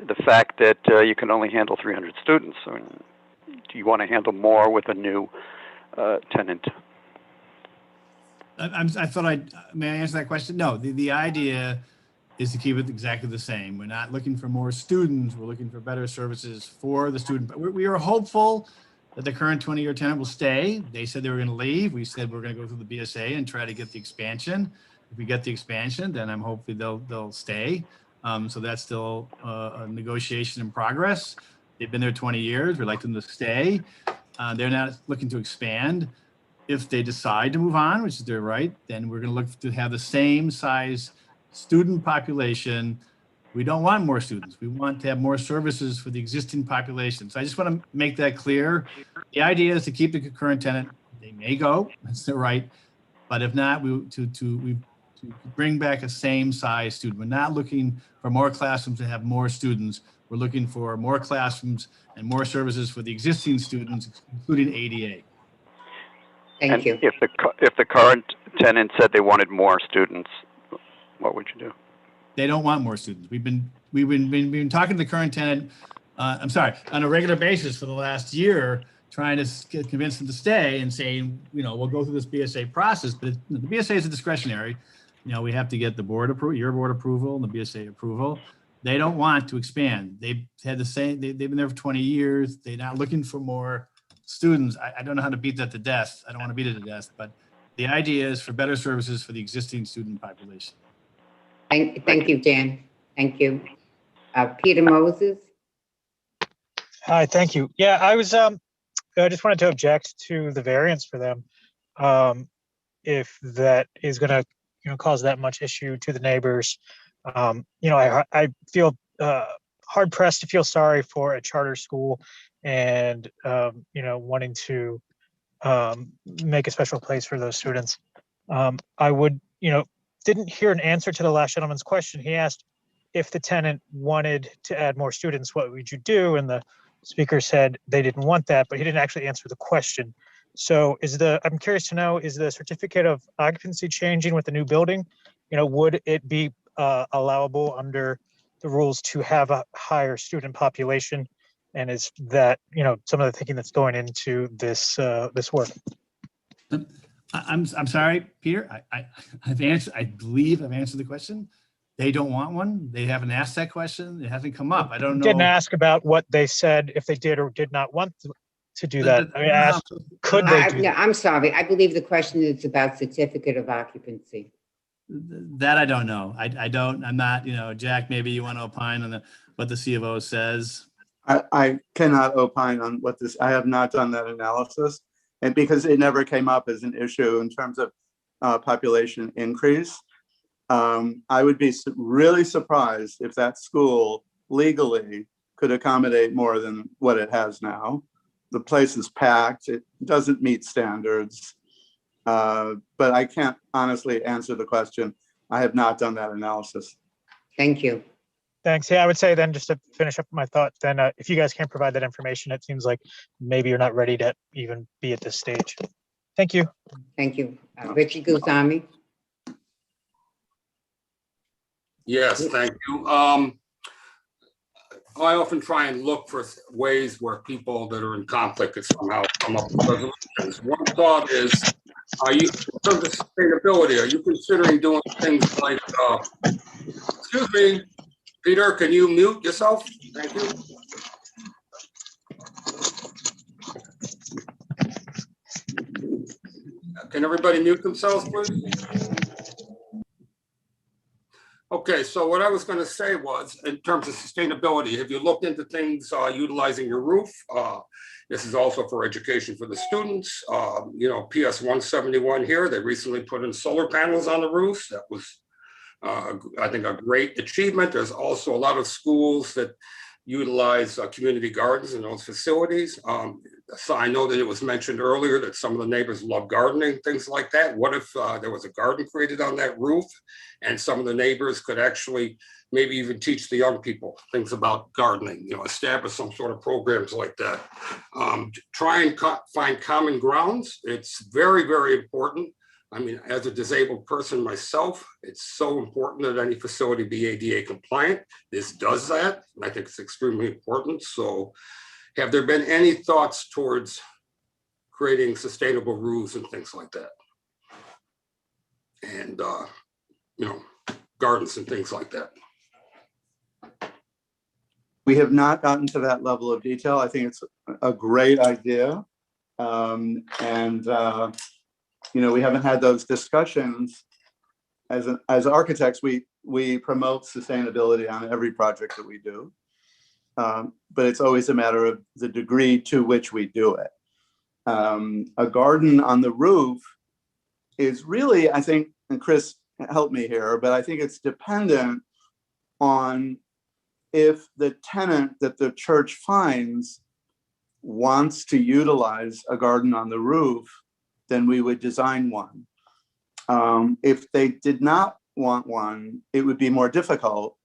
the fact that you can only handle 300 students? I mean, do you want to handle more with a new tenant? May I answer that question? No, the idea is to keep it exactly the same. We're not looking for more students. We're looking for better services for the student. But we are hopeful that the current 20-year tenant will stay. They said they were going to leave. We said we're going to go through the BSA and try to get the expansion. If we get the expansion, then I'm hopefully they'll stay. So that's still a negotiation in progress. They've been there 20 years. We'd like them to stay. They're not looking to expand. If they decide to move on, which is their right, then we're going to look to have the same size student population. We don't want more students. We want to have more services for the existing population. So I just want to make that clear. The idea is to keep the current tenant. They may go, that's their right. But if not, we bring back a same size student. We're not looking for more classrooms to have more students. We're looking for more classrooms and more services for the existing students, including ADA. Thank you. If the current tenant said they wanted more students, what would you do? They don't want more students. We've been talking to the current tenant, on a regular basis for the last year, trying to convince them to stay and saying, we'll go through this BSA process, but the BSA is a discretionary. We have to get the board approval, your board approval, and the BSA approval. They don't want to expand. They've had the same. They've been there for 20 years. They're not looking for more students. I don't know how to beat that to death. I don't want to beat it to death, but the idea is for better services for the existing student population. Thank you, Dan. Thank you. Peter Moses. Hi, thank you. Yeah, I just wanted to object to the variance for them. If that is going to, cause that much issue to the neighbors. I feel hard pressed to feel sorry for a charter school and, wanting to make a special place for those students. I would, didn't hear an answer to the last gentleman's question. He asked if the tenant wanted to add more students, what would you do? And the speaker said they didn't want that, but he didn't actually answer the question. So I'm curious to know, is the certificate of occupancy changing with the new building? Would it be allowable under the rules to have a higher student population? And is that, some of the thinking that's going into this work? I'm sorry, Peter. I've answered. I believe I've answered the question. They don't want one. They haven't asked that question. It hasn't come up. I don't know. Didn't ask about what they said, if they did or did not want to do that. I asked, could they do that? I'm sorry. I believe the question is about certificate of occupancy. That I don't know. I'm not, Jack, maybe you want to opine on what the C of O says. I cannot opine on I have not done that analysis. And because it never came up as an issue in terms of population increase, I would be really surprised if that school legally could accommodate more than what it has now. The place is packed. It doesn't meet standards. But I can't honestly answer the question. I have not done that analysis. Thank you. Thanks. Yeah, I would say then, just to finish up my thought, then if you guys can't provide that information, it seems like maybe you're not ready to even be at this stage. Thank you. Thank you. Richie Guzami. Yes, thank you. I often try and look for ways where people that are in conflict could somehow come up with resolutions. One thought is, in terms of sustainability, are you considering doing things like, excuse me, Peter, can you mute yourself? Thank you. Can everybody mute themselves, please? Okay, so what I was going to say was, in terms of sustainability, have you looked into things utilizing your roof? This is also for education for the students. PS 171 here, they recently put in solar panels on the roofs. That was, I think, a great achievement. There's also a lot of schools that utilize community gardens in those facilities. So I know that it was mentioned earlier that some of the neighbors love gardening, things like that. What if there was a garden created on that roof and some of the neighbors could actually maybe even teach the young people things about gardening, establish some sort of programs like that. Try and find common grounds. It's very, very important. I mean, as a disabled person myself, it's so important that any facility be ADA compliant. This does that, and I think it's extremely important. So have there been any thoughts towards creating sustainable roofs and things like that? And, gardens and things like that. We have not gotten to that level of detail. I think it's a great idea. We haven't had those discussions. As architects, we promote sustainability on every project that we do. But it's always a matter of the degree to which we do it. A garden on the roof is really, I think, and Chris, help me here, but I think it's dependent on if the tenant that the church finds wants to utilize a garden on the roof, then we would design one. If they did not want one, it would be more difficult,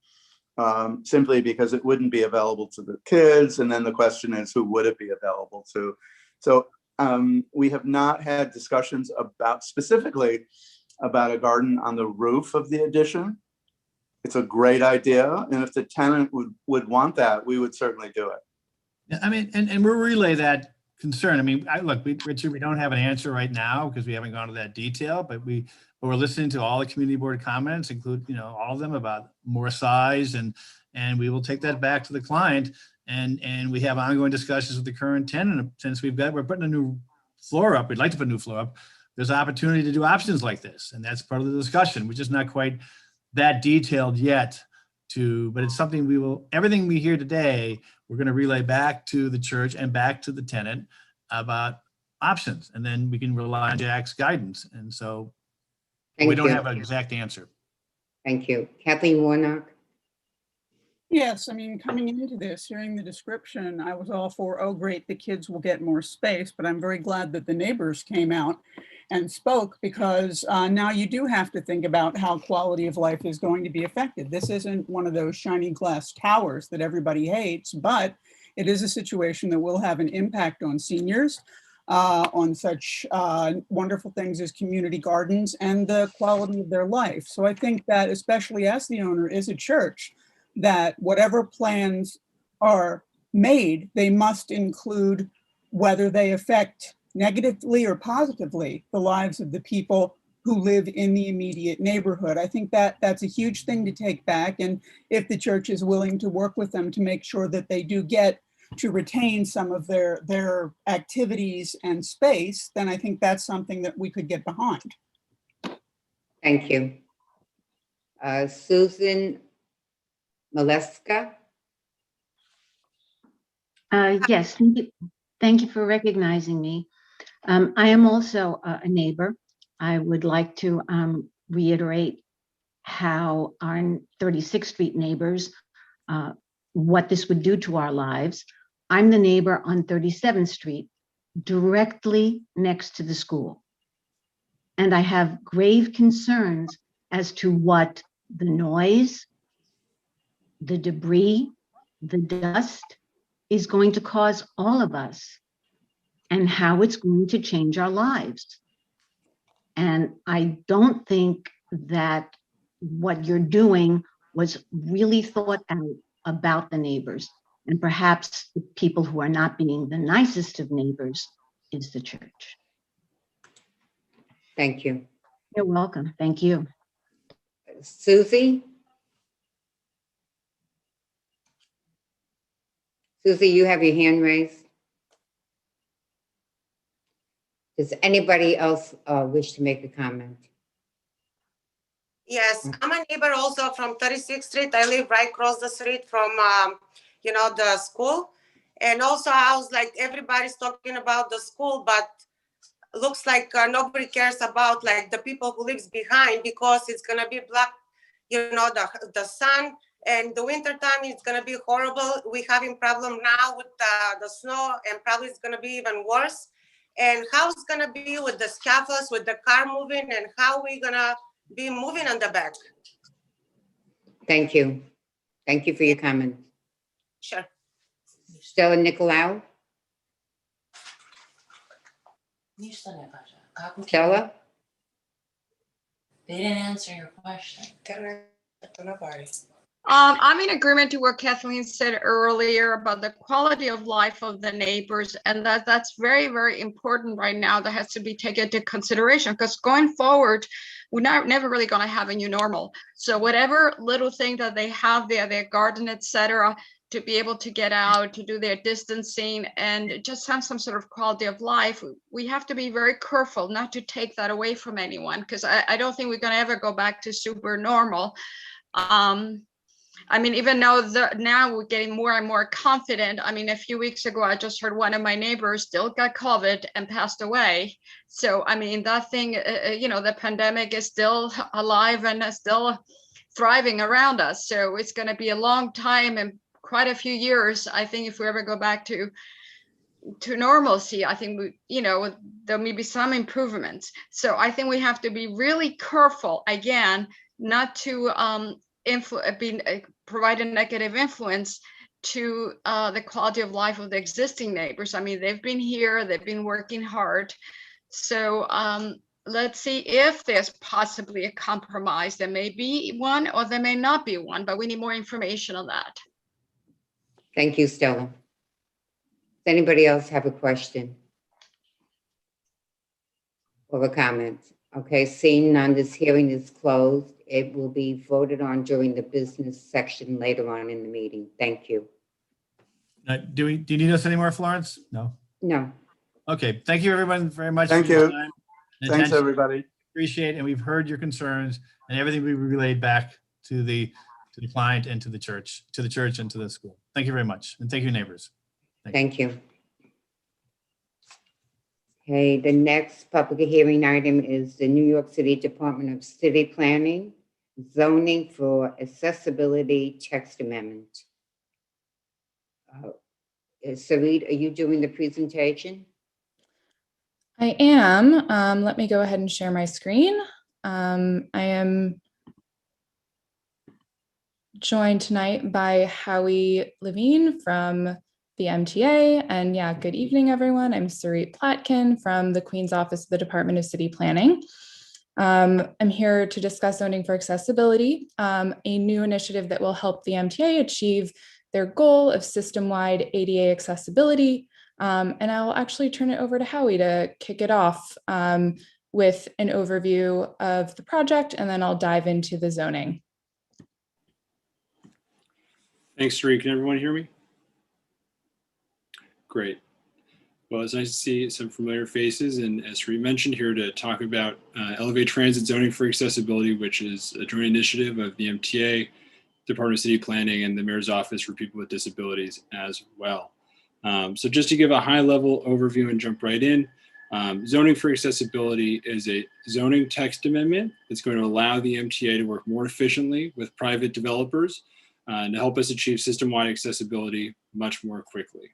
simply because it wouldn't be available to the kids. And then the question is, who would it be available to? So we have not had discussions specifically about a garden on the roof of the addition. It's a great idea. And if the tenant would want that, we would certainly do it. Yeah, I mean, and we'll relay that concern. I mean, Richard, we don't have an answer right now because we haven't gone to that detail, but we're listening to all the community board comments, include, all of them about more size, and we will take that back to the client, and we have ongoing discussions with the current tenant. Since we're putting a new floor up, we'd like to put a new floor up. There's opportunity to do options like this, and that's part of the discussion. We're just not quite that detailed yet but it's something everything we hear today, we're going to relay back to the church and back to the tenant about options, and then we can rely on Jack's guidance. And so we don't have an exact answer. Thank you. Kathleen Warnock. Yes, I mean, coming into this, hearing the description, I was all for, oh, great, the kids will get more space, but I'm very glad that the neighbors came out and spoke, because now you do have to think about how quality of life is going to be affected. This isn't one of those shiny glass towers that everybody hates, but it is a situation that will have an impact on seniors, on such wonderful things as community gardens and the quality of their life. So I think that, especially as the owner is a church, that whatever plans are made, they must include whether they affect negatively or positively the lives of the people who live in the immediate neighborhood. I think that that's a huge thing to take back. And if the church is willing to work with them to make sure that they do get to retain some of their activities and space, then I think that's something that we could get behind. Thank you. Susan Maleska. Yes, thank you for recognizing me. I am also a neighbor. I would like to reiterate how our 36th Street neighbors, what this would do to our lives. I'm the neighbor on 37th Street, directly next to the school. And I have grave concerns as to what the noise, the debris, the dust is going to cause all of us, and how it's going to change our lives. And I don't think that what you're doing was really thought out about the neighbors. And perhaps the people who are not being the nicest of neighbors is the church. Thank you. You're welcome. Thank you. Susie? Susie, you have your hand raised. Does anybody else wish to make a comment? Yes, I'm a neighbor also from 36th Street. I live right across the street from, the school. And also I was like, everybody's talking about the school, but looks like nobody cares about like the people who lives behind, because it's gonna be black, the sun, and the winter time it's gonna be horrible. We having problem now with the snow, and probably it's gonna be even worse. And how it's gonna be with the scaffolds, with the car moving, and how we gonna be moving on the back? Thank you. Thank you for your comment. Sure. Stella Nicolau? Stella? They didn't answer your question. I'm in agreement to what Kathleen said earlier about the quality of life of the neighbors, and that's very, very important right now. That has to be taken into consideration, because going forward, we're never really going to have a new normal. So whatever little thing that they have there, their garden, etc., to be able to get out, to do their distancing, and just have some sort of quality of life, we have to be very careful not to take that away from anyone, because I don't think we're going to ever go back to super normal. I mean, even though now we're getting more and more confident. I mean, a few weeks ago, I just heard one of my neighbors still got COVID and passed away. So, I mean, that thing, the pandemic is still alive and still thriving around us. So it's going to be a long time and quite a few years, I think, if we ever go back to, to normalcy, I think there may be some improvements. So I think we have to be really careful again, not to provide a negative influence to the quality of life of the existing neighbors. I mean, they've been here, they've been working hard. So let's see if there's possibly a compromise. There may be one or there may not be one, but we need more information on that. Thank you, Stella. Does anybody else have a question or a comment? Okay, seeing none, this hearing is closed. It will be voted on during the business section later on in the meeting. Thank you. Do you need us anymore, Florence? No. No. Okay, thank you everyone very much. Thank for your you. time and Thanks, attention. everybody. Appreciate it, and we've heard your concerns and everything we relayed back to the client and to the church and to the school. Thank you very much, and thank you, neighbors. Thank you. Okay, the next public hearing item is the New York City Department of City Planning zoning for accessibility text amendment. Sarit, are you doing the presentation? I am. Let me go ahead and share my screen. I am joined tonight by Howie Levine from the MTA. And yeah, good evening, everyone. I'm Sarit Platkin from the Queen's Office of the Department of City Planning. I'm here to discuss zoning for accessibility, a new initiative that will help the MTA achieve their goal of system-wide ADA accessibility. And I'll actually turn it over to Howie to kick it off with an overview of the project, and then I'll dive into the zoning. Thanks, Sarit. Can everyone hear me? Great. Well, it's nice to see some familiar faces, and as Sarit mentioned, here to talk about Elevate Transit Zoning for Accessibility, which is a joint initiative of the MTA, Department of City Planning, and the Mayor's Office for People with Disabilities as well. So just to give a high-level overview and jump right in, zoning for accessibility is a zoning text amendment that's going to allow the MTA to work more efficiently with private developers and to help us achieve system-wide accessibility much more quickly.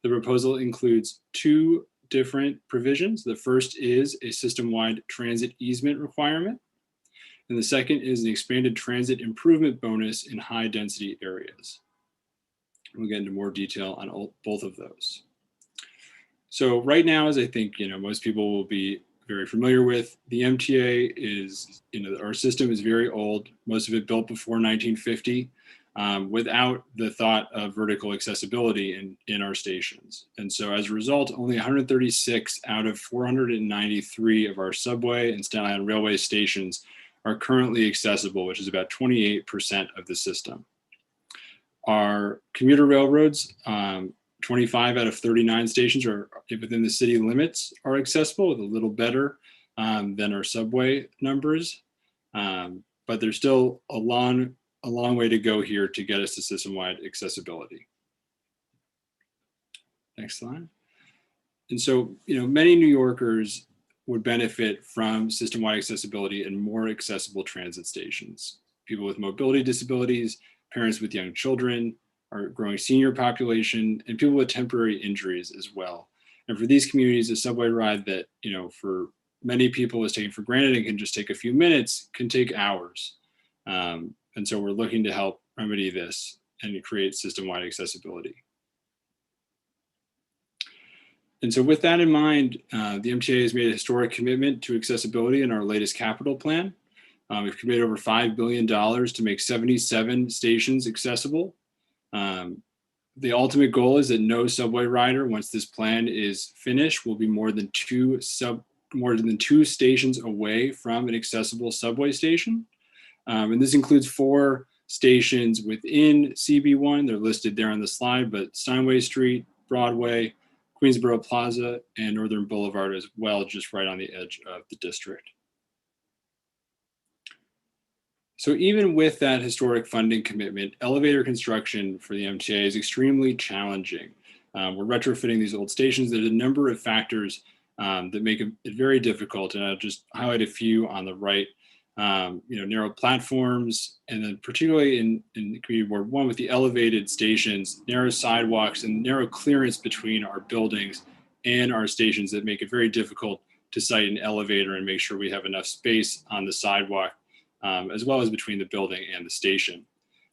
The proposal includes two different provisions. The first is a system-wide transit easement requirement, and the second is an expanded transit improvement bonus in high-density areas. We'll get into more detail on both of those. So right now, as I think most people will be very familiar with, the MTA is, our system is very old, most of it built before 1950. Without the thought of vertical accessibility in our stations. And so as a result, only 136 out of 493 of our subway and Staten Island Railway stations are currently accessible, which is about 28% of the system. Our commuter railroads, 25 out of 39 stations are within the city limits are accessible, with a little better than our subway numbers. But there's still a long way to go here to get us to system-wide accessibility. Next slide. And so, many New Yorkers would benefit from system-wide accessibility and more accessible transit stations. People with mobility disabilities, parents with young children, our growing senior population, and people with temporary injuries as well. And for these communities, a subway ride that, for many people is taken for granted and can just take a few minutes can take hours. And so we're looking to help remedy this and create system-wide accessibility. And so with that in mind, the MTA has made a historic commitment to accessibility in our latest capital plan. We've committed over $5 billion to make 77 stations accessible. The ultimate goal is that no subway rider, once this plan is finished, will be more than two stations away from an accessible subway station. And this includes 4 stations within CB1. They're listed there on the slide, but Steinway Street, Broadway, Queensboro Plaza, and Northern Boulevard as well, just right on the edge of the district. So even with that historic funding commitment, elevator construction for the MTA is extremely challenging. We're retrofitting these old stations. There's a number of factors that make it very difficult, and I'll just highlight a few on the right. narrow platforms, and then particularly in Community Board 1 with the elevated stations, narrow sidewalks and narrow clearance between our buildings and our stations that make it very difficult to site an elevator and make sure we have enough space on the sidewalk, as well as between the building and the station.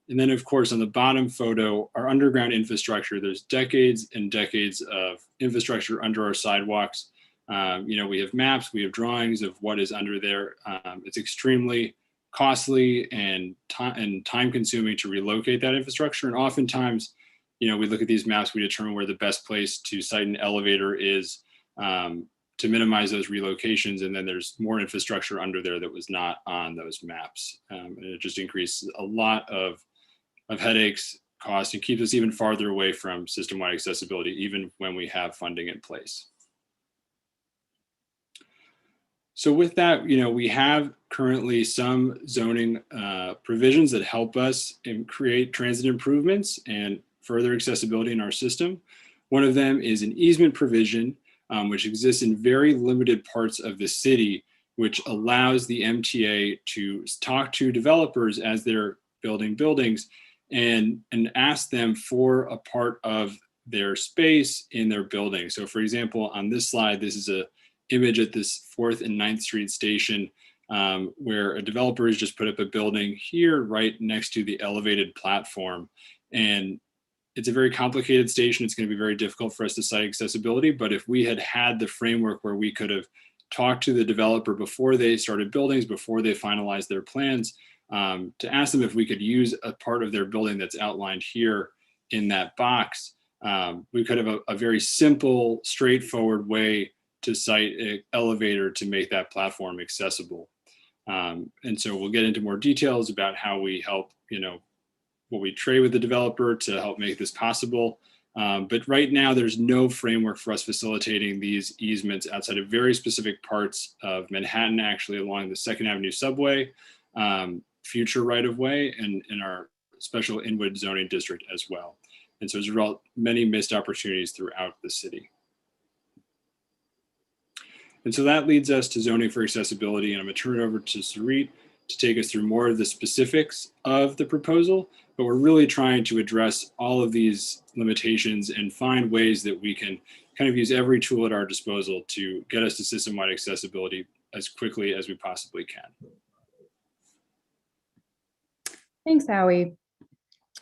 And then of course, on the bottom photo, our underground infrastructure, there's decades and decades of infrastructure under our sidewalks. We have maps, we have drawings of what is under there. It's extremely costly and time consuming to relocate that infrastructure. And oftentimes, we look at these maps, we determine where the best place to site an elevator is to minimize those relocations. And then there's more infrastructure under there that was not on those maps. And it just increases a lot of headaches, cost, and keeps us even farther away from system-wide accessibility, even when we have funding in place. So with that, we have currently some zoning provisions that help us create transit improvements and further accessibility in our system. One of them is an easement provision, which exists in very limited parts of the city, which allows the MTA to talk to developers as they're building buildings and ask them for a part of their space in their building. So for example, on this slide, this is a image at this 4th and 9th Street station where a developer has just put up a building here right next to the elevated platform. And it's a very complicated station. It's going to be very difficult for us to cite accessibility. But if we had had the framework where we could have talked to the developer before they started buildings, before they finalized their plans, to ask them if we could use a part of their building that's outlined here in that box, we could have a very simple, straightforward way to cite an elevator to make that platform accessible. And so we'll get into more details about how we help, what we trade with the developer to help make this possible. But right now there's no framework for us facilitating these easements outside of very specific parts of Manhattan, actually along the 2nd Avenue subway, future right-of-way, and in our special Inwood zoning district as well. And so as a result, many missed opportunities throughout the city. And so that leads us to zoning for accessibility. And I'm going to turn it over to Sarit to take us through more of the specifics of the proposal. But we're really trying to address all of these limitations and find ways that we can kind of use every tool at our disposal to get us to system-wide accessibility as quickly as we possibly can. Thanks, Howie.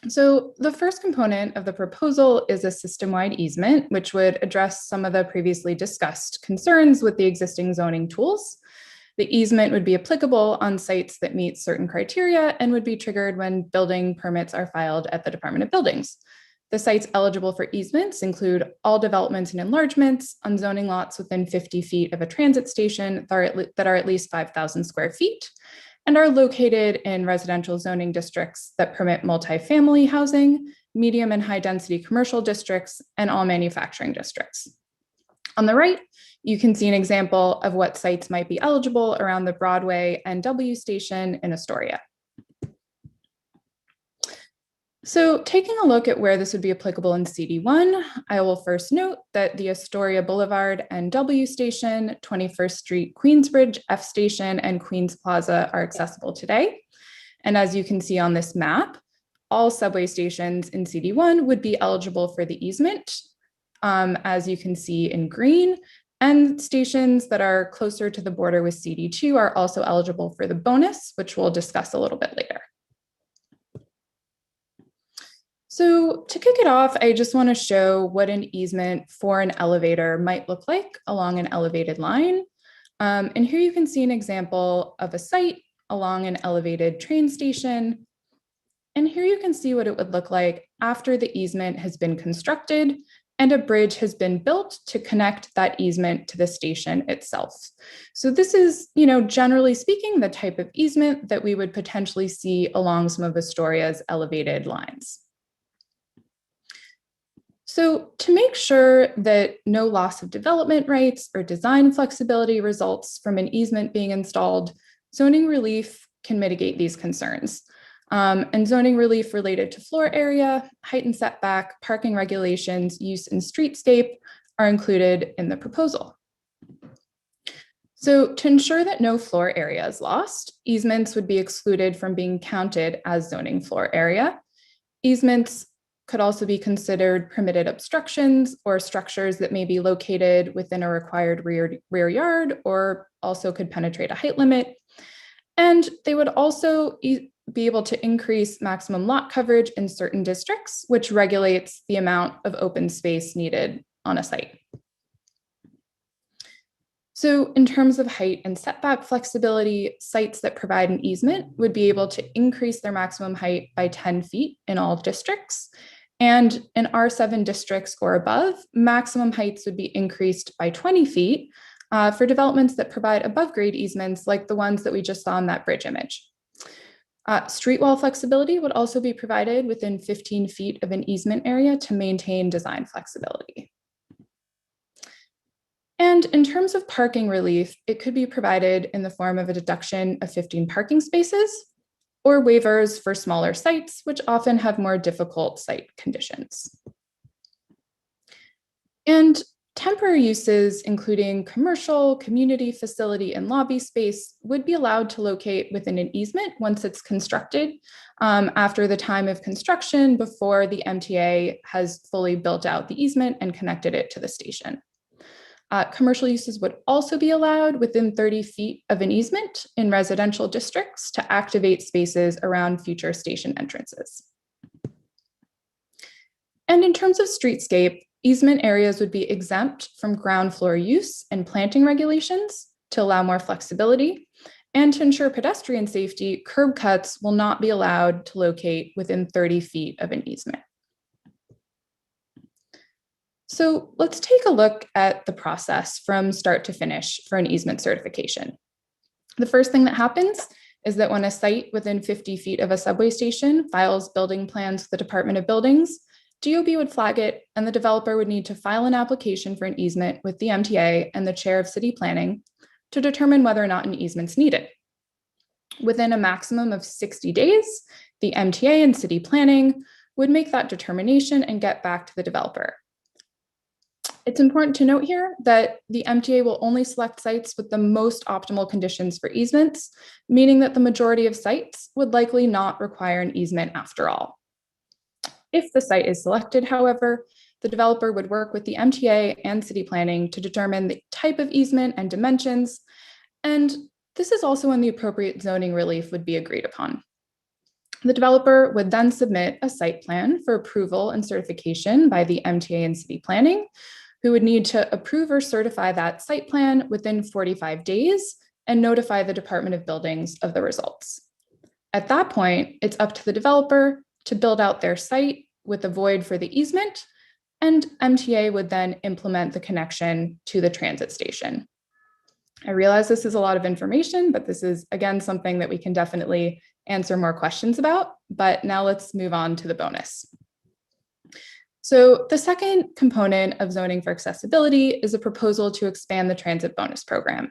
So the first component of the proposal is a system-wide easement, which would address some of the previously discussed concerns with the existing zoning tools. The easement would be applicable on sites that meet certain criteria and would be triggered when building permits are filed at the Department of Buildings. The sites eligible for easements include all developments and enlargements on zoning lots within 50 feet of a transit station that are at least 5,000 square feet, and are located in residential zoning districts that permit multifamily housing, medium and high density commercial districts, and all manufacturing districts. On the right, you can see an example of what sites might be eligible around the Broadway and W station in Astoria. So taking a look at where this would be applicable in CD1, I will first note that the Astoria Boulevard and W station, 21st Street, Queensbridge, F station, and Queens Plaza are accessible today. And as you can see on this map, all subway stations in CD1 would be eligible for the easement, as you can see in green, and stations that are closer to the border with CD2 are also eligible for the bonus, which we'll discuss a little bit later. So to kick it off, I just want to show what an easement for an elevator might look like along an elevated line. And here you can see an example of a site along an elevated train station. And here you can see what it would look like after the easement has been constructed and a bridge has been built to connect that easement to the station itself. So this is, generally speaking, the type of easement that we would potentially see along some of Astoria's elevated lines. So to make sure that no loss of development rights or design flexibility results from an easement being installed, zoning relief can mitigate these concerns. And zoning relief related to floor area, height and setback, parking regulations, use and streetscape are included in the proposal. So to ensure that no floor area is lost, easements would be excluded from being counted as zoning floor area. Easements could also be considered permitted obstructions or structures that may be located within a required rear yard, or also could penetrate a height limit. And they would also be able to increase maximum lot coverage in certain districts, which regulates the amount of open space needed on a site. So in terms of height and setback flexibility, sites that provide an easement would be able to increase their maximum height by 10 feet in all districts. And in R7 districts or above, maximum heights would be increased by 20 feet for developments that provide above grade easements like the ones that we just saw in that bridge image. Street wall flexibility would also be provided within 15 feet of an easement area to maintain design flexibility. And in terms of parking relief, it could be provided in the form of a deduction of 15 parking spaces or waivers for smaller sites, which often have more difficult site conditions. And temporary uses, including commercial, community facility, and lobby space, would be allowed to locate within an easement once it's constructed after the time of construction, before the MTA has fully built out the easement and connected it to the station. Commercial uses would also be allowed within 30 feet of an easement in residential districts to activate spaces around future station entrances. And in terms of streetscape, easement areas would be exempt from ground floor use and planting regulations to allow more flexibility. And to ensure pedestrian safety, curb cuts will not be allowed to locate within 30 feet of an easement. So let's take a look at the process from start to finish for an easement certification. The first thing that happens is that when a site within 50 feet of a subway station files building plans with the Department of Buildings, DOB would flag it, and the developer would need to file an application for an easement with the MTA and the chair of city planning to determine whether or not an easement's needed. Within a maximum of 60 days, the MTA and city planning would make that determination and get back to the developer. It's important to note here that the MTA will only select sites with the most optimal conditions for easements, meaning that the majority of sites would likely not require an easement after all. If the site is selected, however, the developer would work with the MTA and city planning to determine the type of easement and dimensions, and this is also when the appropriate zoning relief would be agreed upon. The developer would then submit a site plan for approval and certification by the MTA and city planning, who would need to approve or certify that site plan within 45 days and notify the Department of Buildings of the results. At that point, it's up to the developer to build out their site with a void for the easement, and MTA would then implement the connection to the transit station. I realize this is a lot of information, but this is, again, something that we can definitely answer more questions about. But now let's move on to the bonus. So the second component of zoning for accessibility is a proposal to expand the transit bonus program.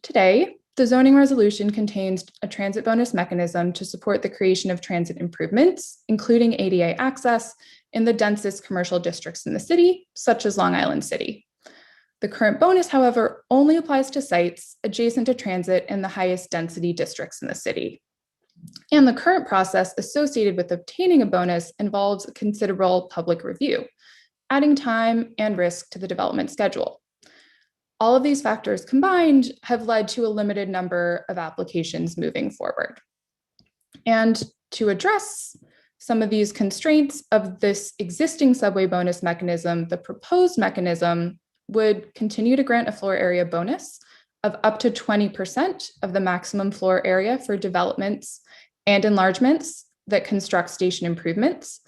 Today, the zoning resolution contains a transit bonus mechanism to support the creation of transit improvements, including ADA access in the densest commercial districts in the city, such as Long Island City. The current bonus, however, only applies to sites adjacent to transit in the highest density districts in the city. And the current process associated with obtaining a bonus involves considerable public review, adding time and risk to the development schedule. All of these factors combined have led to a limited number of applications moving forward. And to address some of these constraints of this existing subway bonus mechanism, the proposed mechanism would continue to grant a floor area bonus of up to 20% of the maximum floor area for developments and enlargements that construct station improvements,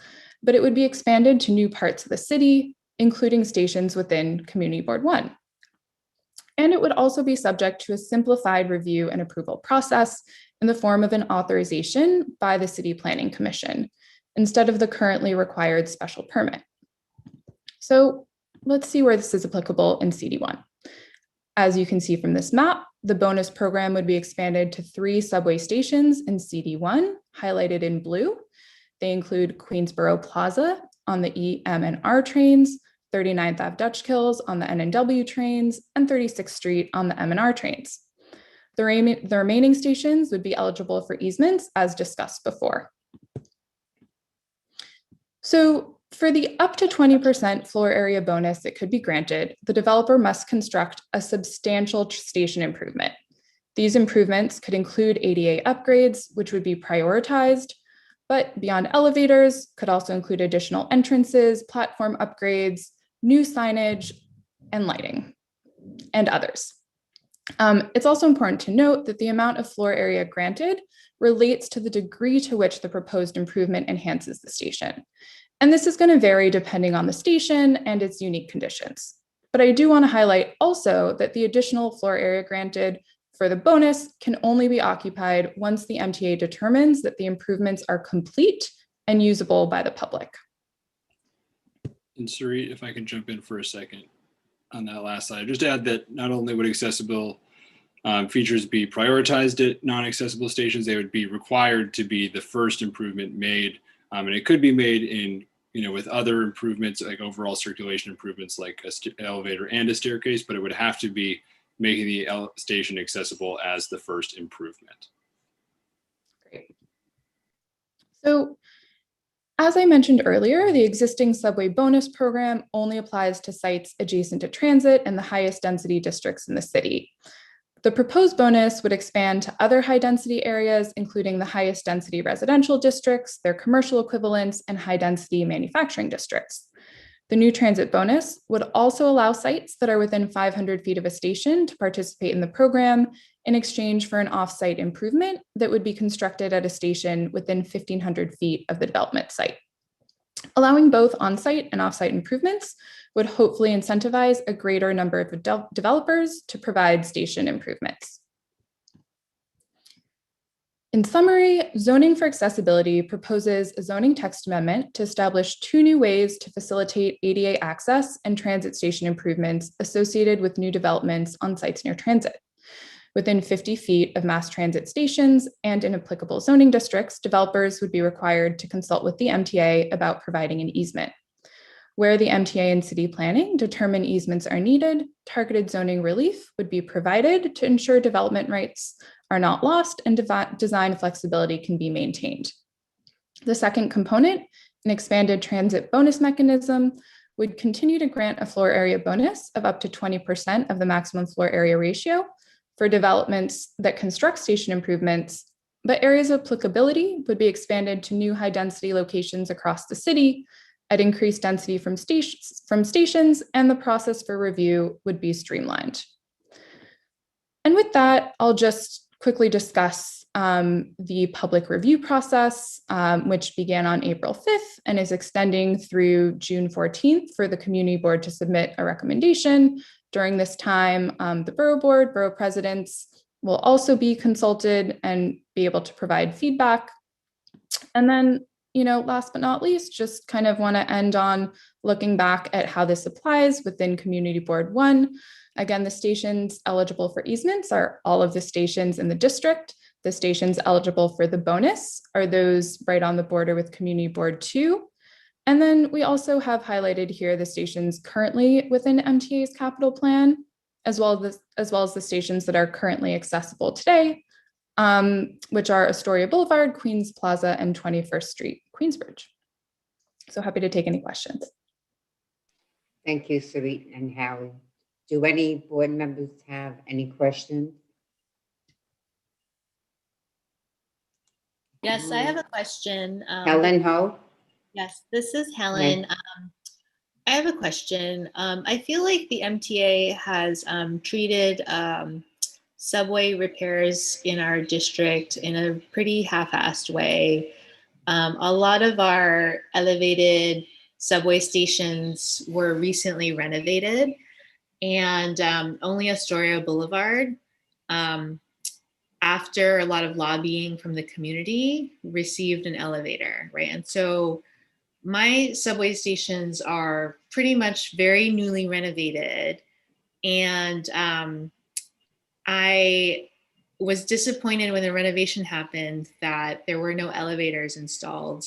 but it would be expanded to new parts of the city, including stations within Community Board 1. And it would also be subject to a simplified review and approval process in the form of an authorization by the City Planning Commission, instead of the currently required special permit. So let's see where this is applicable in CD1. As you can see from this map, the bonus program would be expanded to 3 subway stations in CD1, highlighted in blue. They include Queensboro Plaza on the E, M, and R trains, 39th Ave Dutch Kills on the N&W trains, and 36th Street on the M&R trains. The remaining stations would be eligible for easements as discussed before. So for the up to 20% floor area bonus that could be granted, the developer must construct a substantial station improvement. These improvements could include ADA upgrades, which would be prioritized, but beyond elevators could also include additional entrances, platform upgrades, new signage, and lighting, and others. It's also important to note that the amount of floor area granted relates to the degree to which the proposed improvement enhances the station. And this is going to vary depending on the station and its unique conditions. But I do want to highlight also that the additional floor area granted for the bonus can only be occupied once the MTA determines that the improvements are complete and usable by the public. And Sarit, if I can jump in for a second on that last slide, just to add that not only would accessible features be prioritized at non-accessible stations, they would be required to be the first improvement made. And it could be made in, with other improvements like overall circulation improvements like an elevator and a staircase, but it would have to be making the station accessible as the first improvement. Great. So as I mentioned earlier, the existing subway bonus program only applies to sites adjacent to transit and the highest density districts in the city. The proposed bonus would expand to other high density areas, including the highest density residential districts, their commercial equivalents, and high density manufacturing districts. The new transit bonus would also allow sites that are within 500 feet of a station to participate in the program in exchange for an off-site improvement that would be constructed at a station within 1,500 feet of the development site. Allowing both on-site and off-site improvements would hopefully incentivize a greater number of developers to provide station improvements. In summary, Zoning for Accessibility proposes a zoning text amendment to establish 2 new ways to facilitate ADA access and transit station improvements associated with new developments on sites near transit. Within 50 feet of mass transit stations and in applicable zoning districts, developers would be required to consult with the MTA about providing an easement. Where the MTA and city planning determine easements are needed, targeted zoning relief would be provided to ensure development rights are not lost and design flexibility can be maintained. The second component, an expanded transit bonus mechanism, would continue to grant a floor area bonus of up to 20% of the maximum floor area ratio for developments that construct station improvements, but areas of applicability would be expanded to new high density locations across the city at increased density from stations, and the process for review would be streamlined. And with that, I'll just quickly discuss the public review process, which began on April 5th and is extending through June 14th for the community board to submit a recommendation. During this time, the borough board, borough presidents will also be consulted and be able to provide feedback. And then, last but not least, just kind of want to end on looking back at how this applies within Community Board 1. Again, the stations eligible for easements are all of the stations in the district. The stations eligible for the bonus are those right on the border with Community Board 2. And then we also have highlighted here the stations currently within MTA's capital plan, as well as the stations that are currently accessible today, which are Astoria Boulevard, Queens Plaza, and 21st Street, Queensbridge. So happy to take any questions. Thank you, Sarit and Howie. Do any board members have any questions? Yes, I have a question. Helen Ho? Yes, this is Helen. I have a question. I feel like the MTA has treated subway repairs in our district in a pretty half-assed way. A lot of our elevated subway stations were recently renovated, and only Astoria Boulevard, after a lot of lobbying from the community, received an elevator, right? And so my subway stations are pretty much very newly renovated, and I was disappointed when the renovation happened that there were no elevators installed.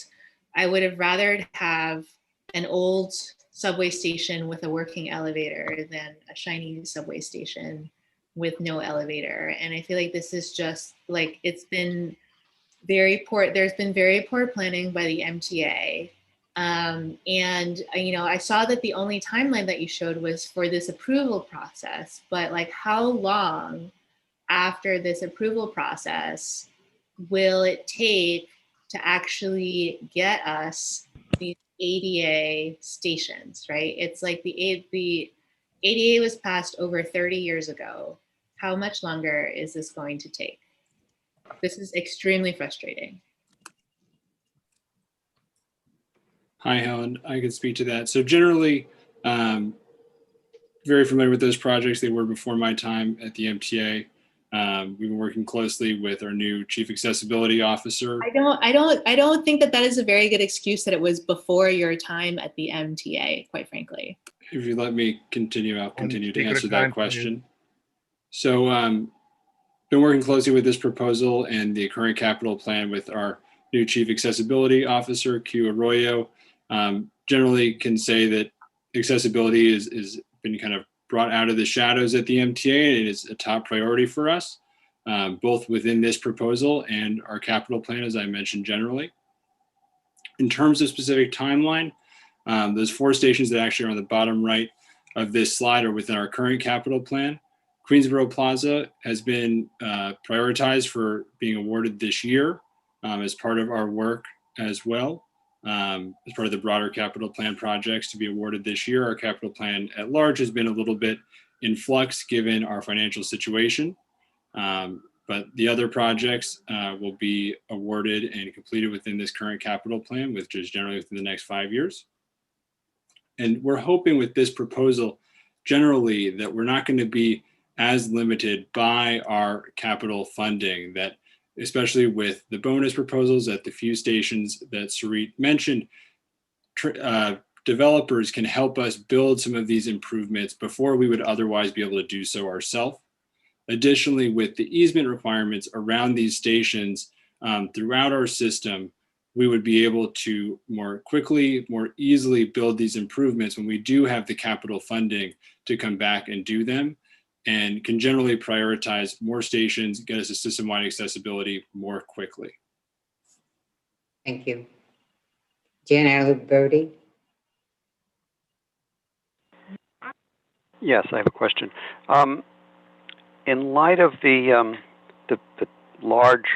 I would have rather have an old subway station with a working elevator than a shiny subway station with no elevator. And I feel like this is just like, it's been very poor. There's been very poor planning by the MTA. And, you know, I saw that the only timeline that you showed was for this approval process, but like how long after this approval process will it take to actually get us these ADA stations, right? It's like the ADA was passed over 30 years ago. How much longer is this going to take? This is extremely frustrating. Hi, Helen. I can speak to that. So generally, very familiar with those projects. They were before my time at the MTA. We've been working closely with our new Chief Accessibility Officer. I don't think that that is a very good excuse that it was before your time at the MTA, quite frankly. If you let me continue, I'll continue to take your answer time, that question. So, been working closely with this proposal and the current capital plan with our new Chief Accessibility Officer, Q Arroyo. Generally can say that accessibility is been kind of brought out of the shadows at the MTA, and it is a top priority for us, both within this proposal and our capital plan, as I mentioned generally. In terms of specific timeline, those 4 stations that actually are on the bottom right of this slide are within our current capital plan. Queensboro Plaza has been prioritized for being awarded this year as part of our work as well. As part of the broader capital plan projects to be awarded this year. Our capital plan at large has been a little bit in flux given our financial situation. But the other projects will be awarded and completed within this current capital plan, which is generally within the next 5 years. And we're hoping with this proposal, generally, that we're not going to be as limited by our capital funding, that especially with the bonus proposals at the few stations that Sarit mentioned, developers can help us build some of these improvements before we would otherwise be able to do so ourselves. Additionally, with the easement requirements around these stations throughout our system, we would be able to more quickly, more easily build these improvements when we do have the capital funding to come back and do them, and can generally prioritize more stations, get us a system-wide accessibility more quickly. Thank you. Jan Alberti. Yes, I have a question. In light of the large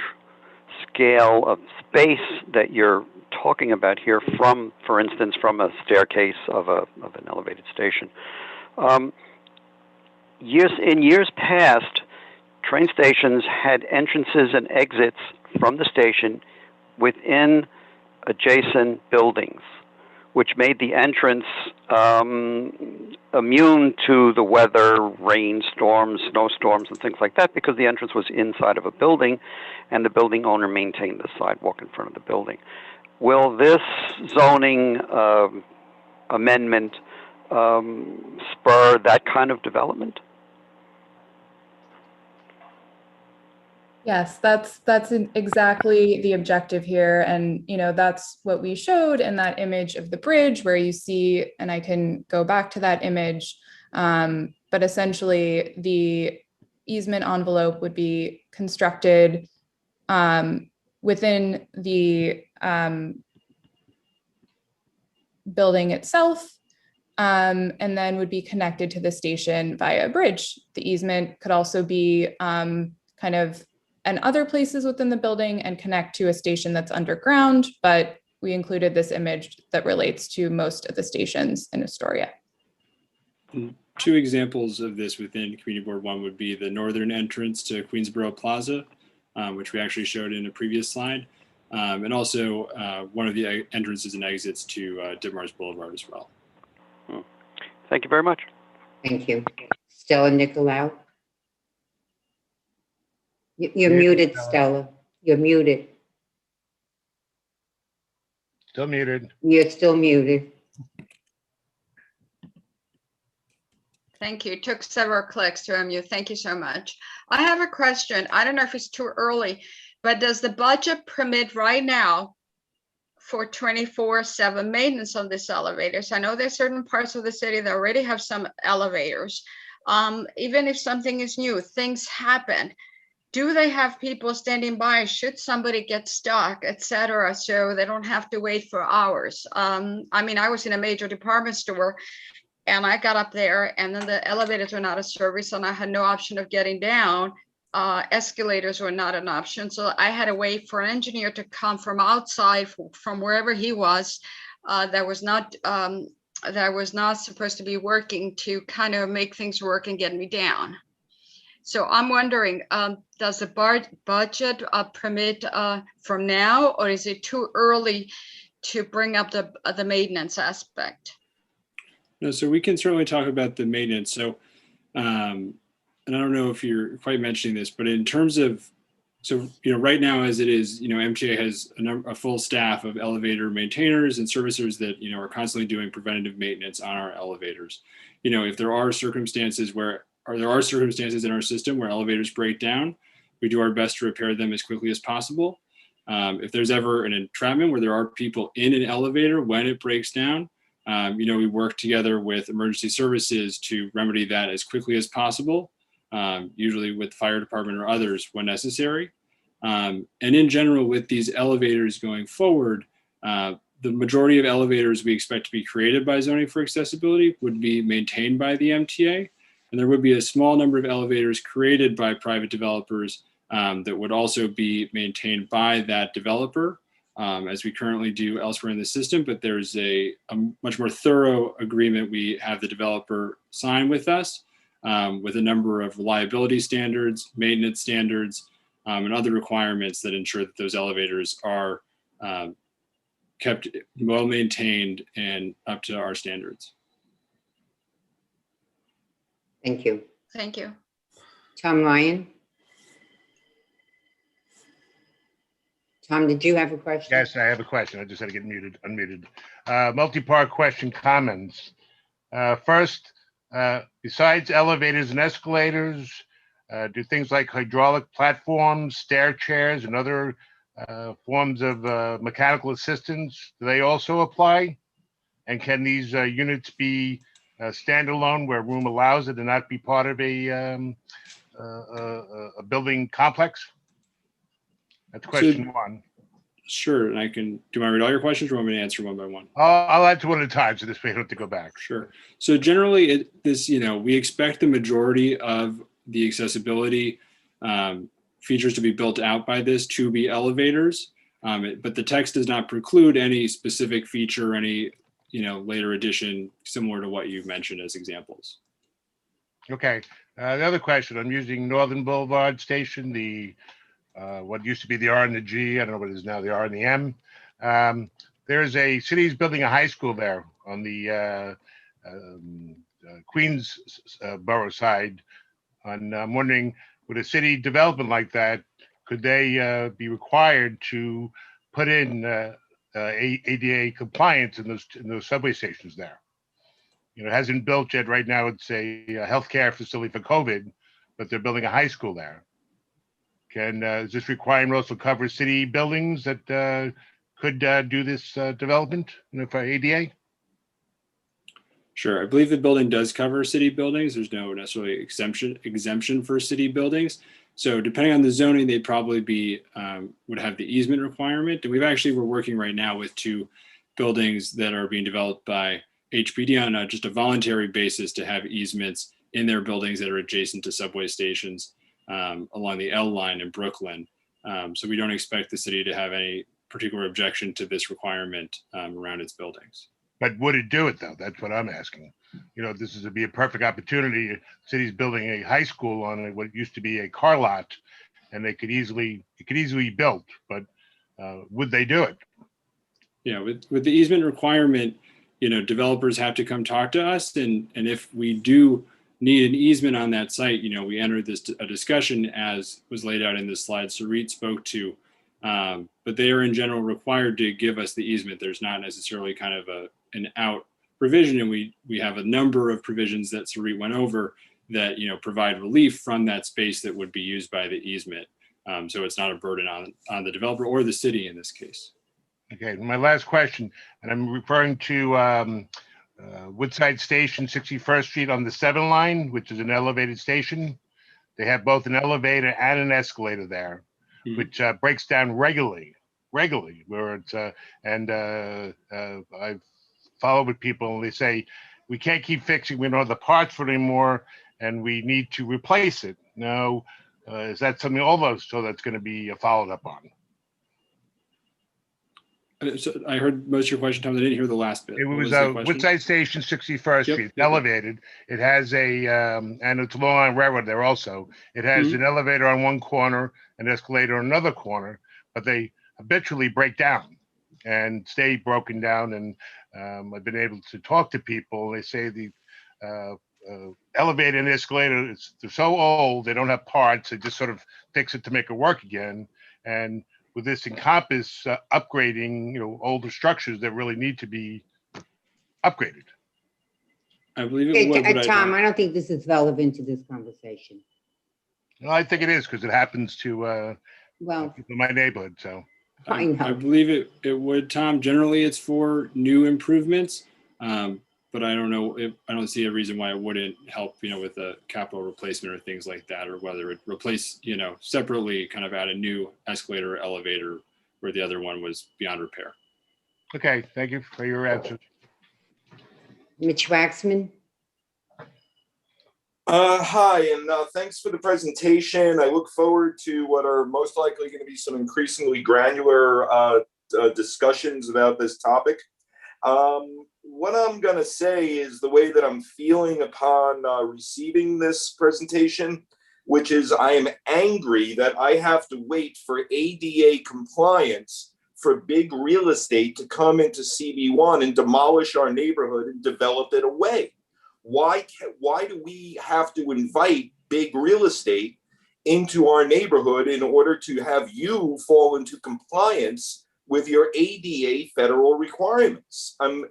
scale of space that you're talking about here, from, for instance, from a staircase of an elevated station, in years past, train stations had entrances and exits from the station within adjacent buildings, which made the entrance immune to the weather, rain, storms, snowstorms, and things like that, because the entrance was inside of a building and the building owner maintained the sidewalk in front of the building. Will this zoning amendment spur that kind of development? Yes, that's exactly the objective here. And, you know, that's what we showed in that image of the bridge where you see, and I can go back to that image, but essentially the easement envelope would be constructed within the building itself, and then would be connected to the station via a bridge. The easement could also be kind of and other places within the building and connect to a station that's underground, but we included this image that relates to most of the stations in Astoria. 2 examples of this within Community Board 1 would be the northern entrance to Queensboro Plaza, which we actually showed in a previous slide, and also one of the entrances and exits to Ditmars Boulevard as well. Thank you very much. Thank you. Stella Nicolau. You're muted, Stella. You're muted. Still muted. You're still muted. Thank you. It took several clicks to unmute. Thank you so much. I have a question. I don't know if it's too early, but does the budget permit right now for 24/7 maintenance on these elevators? I know there's certain parts of the city that already have some elevators. Even if something is new, things happen. Do they have people standing by should somebody get stuck, etc., so they don't have to wait for hours? I mean, I was in a major department store and I got up there and then the elevators were not a service and I had no option of getting down. Escalators were not an option. So I had to wait for an engineer to come from outside, from wherever he was, that was not supposed to be working, to kind of make things work and get me down. So I'm wondering, does the budget permit from now, or is it too early to bring up the maintenance aspect? No, so we can certainly talk about the maintenance. So, and I don't know if you're quite mentioning this, but in terms of, so, right now as it is, MTA has a full staff of elevator maintainers and servicers that, are constantly doing preventative maintenance on our elevators. If there are circumstances in our system where elevators break down, we do our best to repair them as quickly as possible. If there's ever an entrapment where there are people in an elevator when it breaks down, we work together with emergency services to remedy that as quickly as possible, usually with the fire department or others when necessary. And in general, with these elevators going forward, the majority of elevators we expect to be created by zoning for accessibility would be maintained by the MTA. And there would be a small number of elevators created by private developers that would also be maintained by that developer, as we currently do elsewhere in the system. But there's a much more thorough agreement we have the developer sign with us, with a number of reliability standards, maintenance standards, and other requirements that ensure that those elevators are kept well maintained and up to our standards. Thank you. Thank you. Tom Ryan? Tom, did you have a question? Yes, I have a question. I just had to get unmuted. Multi-part question, comments. First, besides elevators and escalators, do things like hydraulic platforms, stair chairs, and other forms of mechanical assistance, do they also apply? And can these units be standalone where room allows it and not be part of a building complex? That's question one. Sure, and I can, do I read all your questions or want me to answer one by one? I'll answer one at a time, so this way I don't have to go back. Sure. So generally, we expect the majority of the accessibility features to be built out by this to be elevators, but the text does not preclude any specific feature, any later addition similar to what you've mentioned as examples. Okay. The other question, I'm using Northern Boulevard Station, the what used to be the R and the G, I don't know what it is now, the R and the M. There's a city's building a high school there on the Queens borough side. And I'm wondering, with a city development like that, could they be required to put in ADA compliance in those subway stations there? It hasn't built yet. Right now, it's a healthcare facility for COVID, but they're building a high school there. Is this requirement also cover city buildings that could do this development for ADA? Sure, I believe the building does cover city buildings. There's no necessarily exemption for city buildings. So depending on the zoning, they'd probably be would have the easement requirement. And we're working right now with 2 buildings that are being developed by HPD on just a voluntary basis to have easements in their buildings that are adjacent to subway stations along the L line in Brooklyn. So we don't expect the city to have any particular objection to this requirement around its buildings. But would it do it though? That's what I'm asking. This is to be a perfect opportunity. The city's building a high school on what used to be a car lot, and it could easily be built. But would they do it? Yeah, with the easement requirement, developers have to come talk to us, and if we do need an easement on that site, we enter a discussion as was laid out in the slide Sarit spoke to. But they are in general required to give us the easement. There's not necessarily kind of an out provision, and we have a number of provisions that Sarit went over that provide relief from that space that would be used by the easement. So it's not a burden on the developer or the city in this case. Okay, my last question, and I'm referring to Woodside Station, 61st Street on the 7 line, which is an elevated station. They have both an elevator and an escalator there, which breaks down regularly, where it's, I've followed with people and they say, we can't keep fixing, we don't have the parts for it anymore, and we need to replace it. Now, is that something also that's going to be followed up on? So I heard most of your question, Tom. I didn't hear the last bit. It What was the question? Woodside Station, 61st Yep, Street, yep. elevated. It has a, and it's a Long Island Railroad there also. It has Mhm. an elevator on one corner, an escalator on another corner, but they habitually break down and stay broken down. And I've been able to talk to people. They say the elevator and escalator, they're so old, they don't have parts. They just sort of fix it to make it work again. And with this encompass upgrading, older structures that really need to be upgraded. I believe it Okay, would. but Tom, I don't think this is relevant to this conversation. Well, I think it is because it happens to Well, people in my neighborhood. So I know. I believe it would, Tom. Generally, it's for new improvements, but I don't know if I don't see a reason why it wouldn't help, with a capital replacement or things like that, or whether it replace, separately, kind of add a new escalator or elevator where the other one was beyond repair. okay, thank you for your answer. Mitch Waxman? Hi, and thanks for the presentation. I look forward to what are most likely going to be some increasingly granular discussions about this topic. What I'm going to say is the way that I'm feeling upon receiving this presentation, which is I am angry that I have to wait for ADA compliance for big real estate to come into CB1 and demolish our neighborhood and develop it away. Why do we have to invite big real estate into our neighborhood in order to have you fall into compliance with your ADA federal requirements? The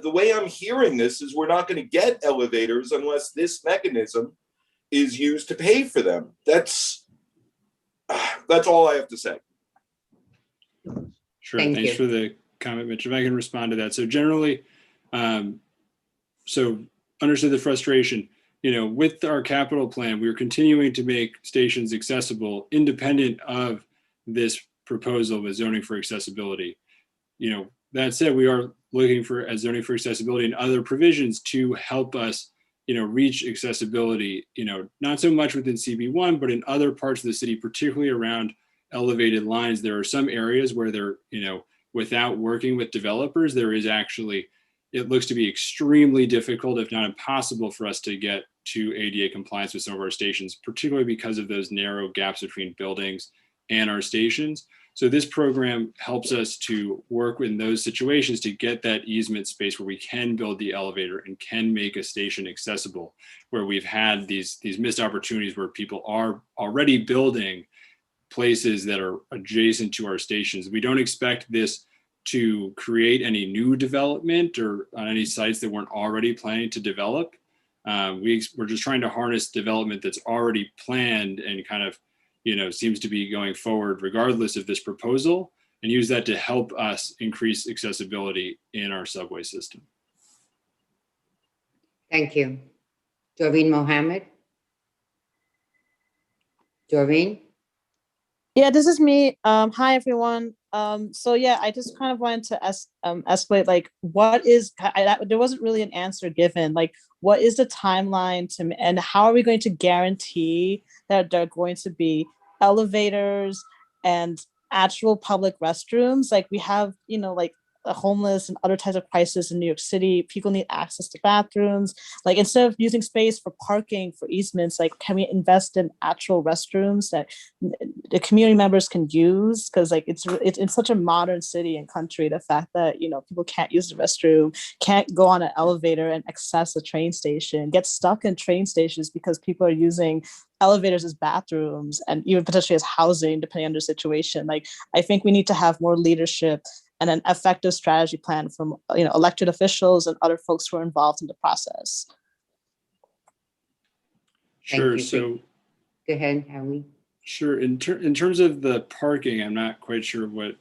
way I'm hearing this is we're not going to get elevators unless this mechanism is used to pay for them. That's all I have to say. Sure. Thank Thanks you. for the comment, Mitch. If I can respond to that. So generally, so understood the frustration. With our capital plan, we're continuing to make stations accessible independent of this proposal with zoning for accessibility. That said, we are looking for zoning for accessibility and other provisions to help us, reach accessibility, not so much within CB1, but in other parts of the city, particularly around elevated lines. There are some areas where they're, without working with developers, there is actually, it looks to be extremely difficult, if not impossible, for us to get to ADA compliance with some of our stations, particularly because of those narrow gaps between buildings and our stations. So this program helps us to work in those situations to get that easement space where we can build the elevator and can make a station accessible, where we've had these missed opportunities where people are already building places that are adjacent to our stations. We don't expect this to create any new development or on any sites that weren't already planning to develop. We're just trying to harness development that's already planned and kind of, seems to be going forward regardless of this proposal, and use that to help us increase accessibility in our subway system. Thank you. Doreen Mohammed? Doreen? Yeah, this is me. Hi, everyone. So yeah, I just kind of wanted to escalate, like, what is, there wasn't really an answer given, like, what is the timeline to, and how are we going to guarantee that there are going to be elevators and actual public restrooms? Like, we have, like, the homeless and other types of crisis in New York City. People need access to bathrooms. Like, instead of using space for parking, for easements, like, can we invest in actual restrooms that the community members can use? Because, like, it's in such a modern city and country, the fact that, people can't use the restroom, can't go on an elevator and access a train station, get stuck in train stations because people are using elevators as bathrooms and even potentially as housing, depending on the situation. Like, I think we need to have more leadership and an effective strategy plan from elected officials and other folks who are involved in the process. Sure. So go ahead, Howie. Sure. In terms of the parking, I'm not quite sure what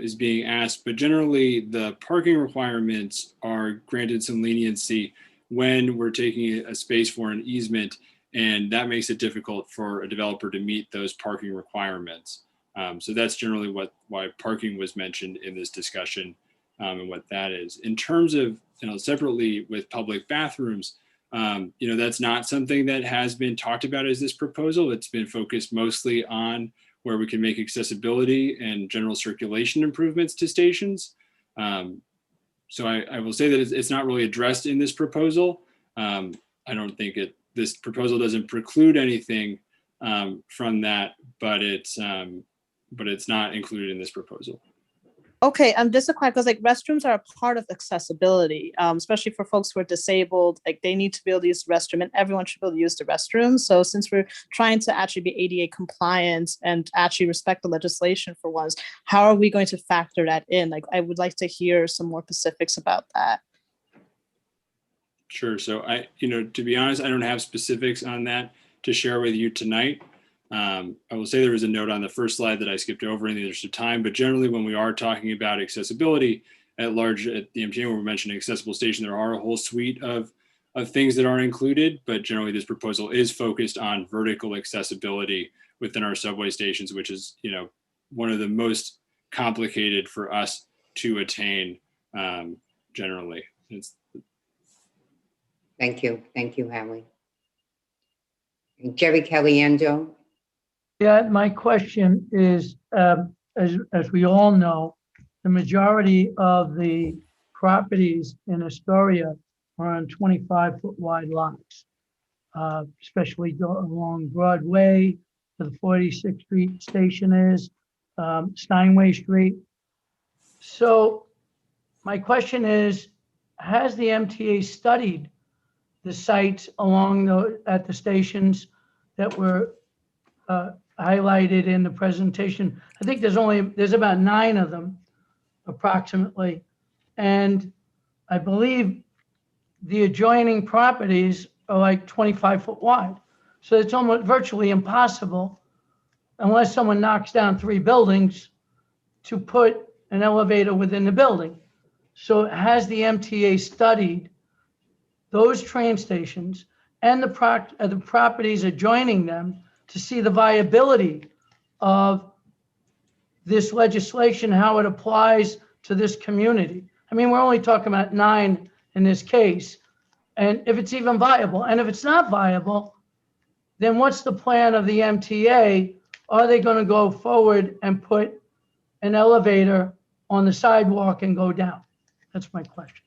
is being asked, but generally the parking requirements are granted some leniency when we're taking a space for an easement, and that makes it difficult for a developer to meet those parking requirements. So that's generally why parking was mentioned in this discussion, and what that is. In terms of, separately with public bathrooms, that's not something that has been talked about as this proposal. It's been focused mostly on where we can make accessibility and general circulation improvements to stations. So I will say that it's not really addressed in this proposal. I don't think this proposal doesn't preclude anything from that, but it's not included in this proposal. Okay, just a question, because like restrooms are a part of accessibility, especially for folks who are disabled. Like they need to be able to use the restroom, and everyone should be able to use the restroom. So since we're trying to actually be ADA compliant and actually respect the legislation for once, how are we going to factor that in? Like I would like to hear some more specifics about that. Sure. So to be honest, I don't have specifics on that to share with you tonight. I will say there was a note on the first slide that I skipped over in the interest of time, but generally when we are talking about accessibility at large at the MTA, when we're mentioning accessible station, there are a whole suite of things that are included, but generally this proposal is focused on vertical accessibility within our subway stations, which is, one of the most complicated for us to attain generally. Thank you, Howie. Jerry Caliendo. Yeah, my question is, as we all know, the majority of the properties in Astoria are on 25-foot wide lots, especially along Broadway, where the 46th Street station is, Steinway Street. So my question is, has the MTA studied the sites along at the stations that were highlighted in the presentation? I think there's about 9 of them approximately. And I believe the adjoining properties are like 25-foot wide. So it's almost virtually impossible, unless someone knocks down 3 buildings, to put an elevator within the building. So has the MTA studied those train stations and the properties adjoining them to see the viability of this legislation, how it applies to this community? I mean, we're only talking about 9 in this case, and if it's even viable. And if it's not viable, then what's the plan of the MTA? Are they going to go forward and put an elevator on the sidewalk and go down? That's my question.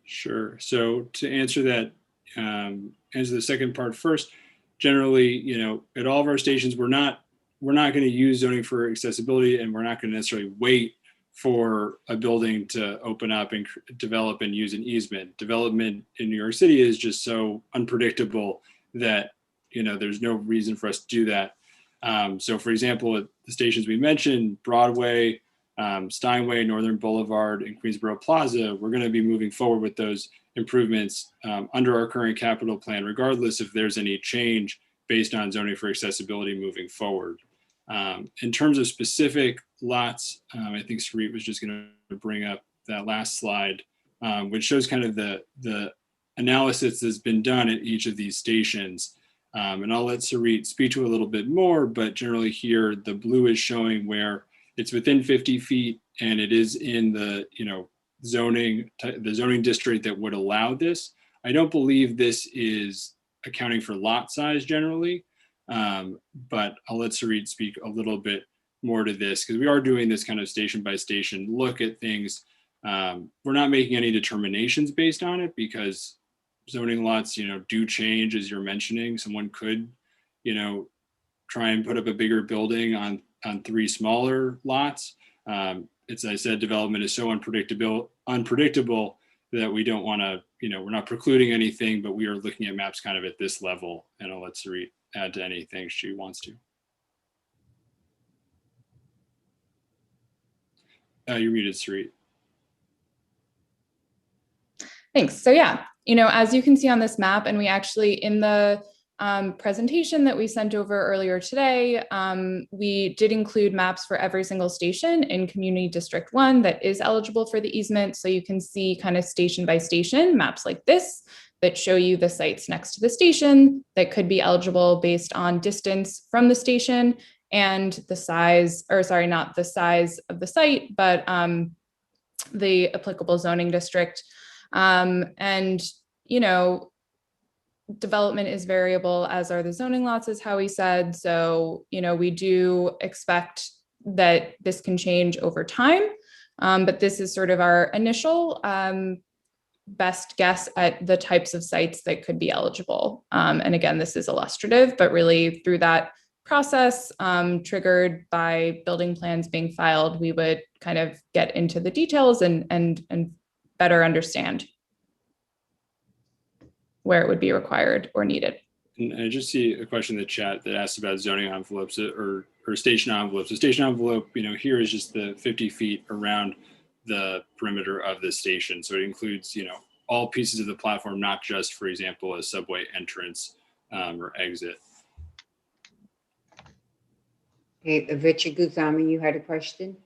Sure. So to answer that, answer the second part first, generally, at all of our stations, we're not going to use zoning for accessibility, and we're not going to necessarily wait for a building to open up and develop and use an easement. Development in New York City is just so unpredictable that, there's no reason for us to do that. So for example, at the stations we mentioned, Broadway, Steinway, Northern Boulevard, and Queensboro Plaza, we're going to be moving forward with those improvements under our current capital plan, regardless if there's any change based on zoning for accessibility moving forward. In terms of specific lots, I think Sarit was just going to bring up that last slide, which shows kind of the analysis that's been done at each of these stations. And I'll let Sarit speak to it a little bit more, but generally here, the blue is showing where it's within 50 feet and it is in the, zoning district that would allow this. I don't believe this is accounting for lot size generally, but I'll let Sarit speak a little bit more to this, because we are doing this kind of station by station look at things. We're not making any determinations based on it, because zoning lots, do change, as you're mentioning. Someone could, try and put up a bigger building on 3 smaller lots. As I said, development is so unpredictable that we don't want to, we're not precluding anything, but we are looking at maps kind of at this level. And I'll let Sarit add to anything she wants to. You're muted, Sarit. Thanks. So yeah, as you can see on this map, and we actually in the presentation that we sent over earlier today, we did include maps for every single station in Community District 1 that is eligible for the easement. So you can see kind of station by station maps like this that show you the sites next to the station that could be eligible based on distance from the station and the size, or sorry, not the size of the site, but the applicable zoning district. And, you know, development is variable, as are the zoning lots, as Howie said. So, you know, we do expect that this can change over time, but this is sort of our initial best guess at the types of sites that could be eligible. And again, this is illustrative, but really through that process triggered by building plans being filed, we would kind of get into the details and better understand where it would be required or needed. And I just see a question in the chat that asks about zoning envelopes or station envelopes. The station envelope, you know, here is just the 50 feet around the perimeter of the station. So it includes, you know, all pieces of the platform, not just, for example, a subway entrance or exit. Okay, Richard Guzami, you had a question?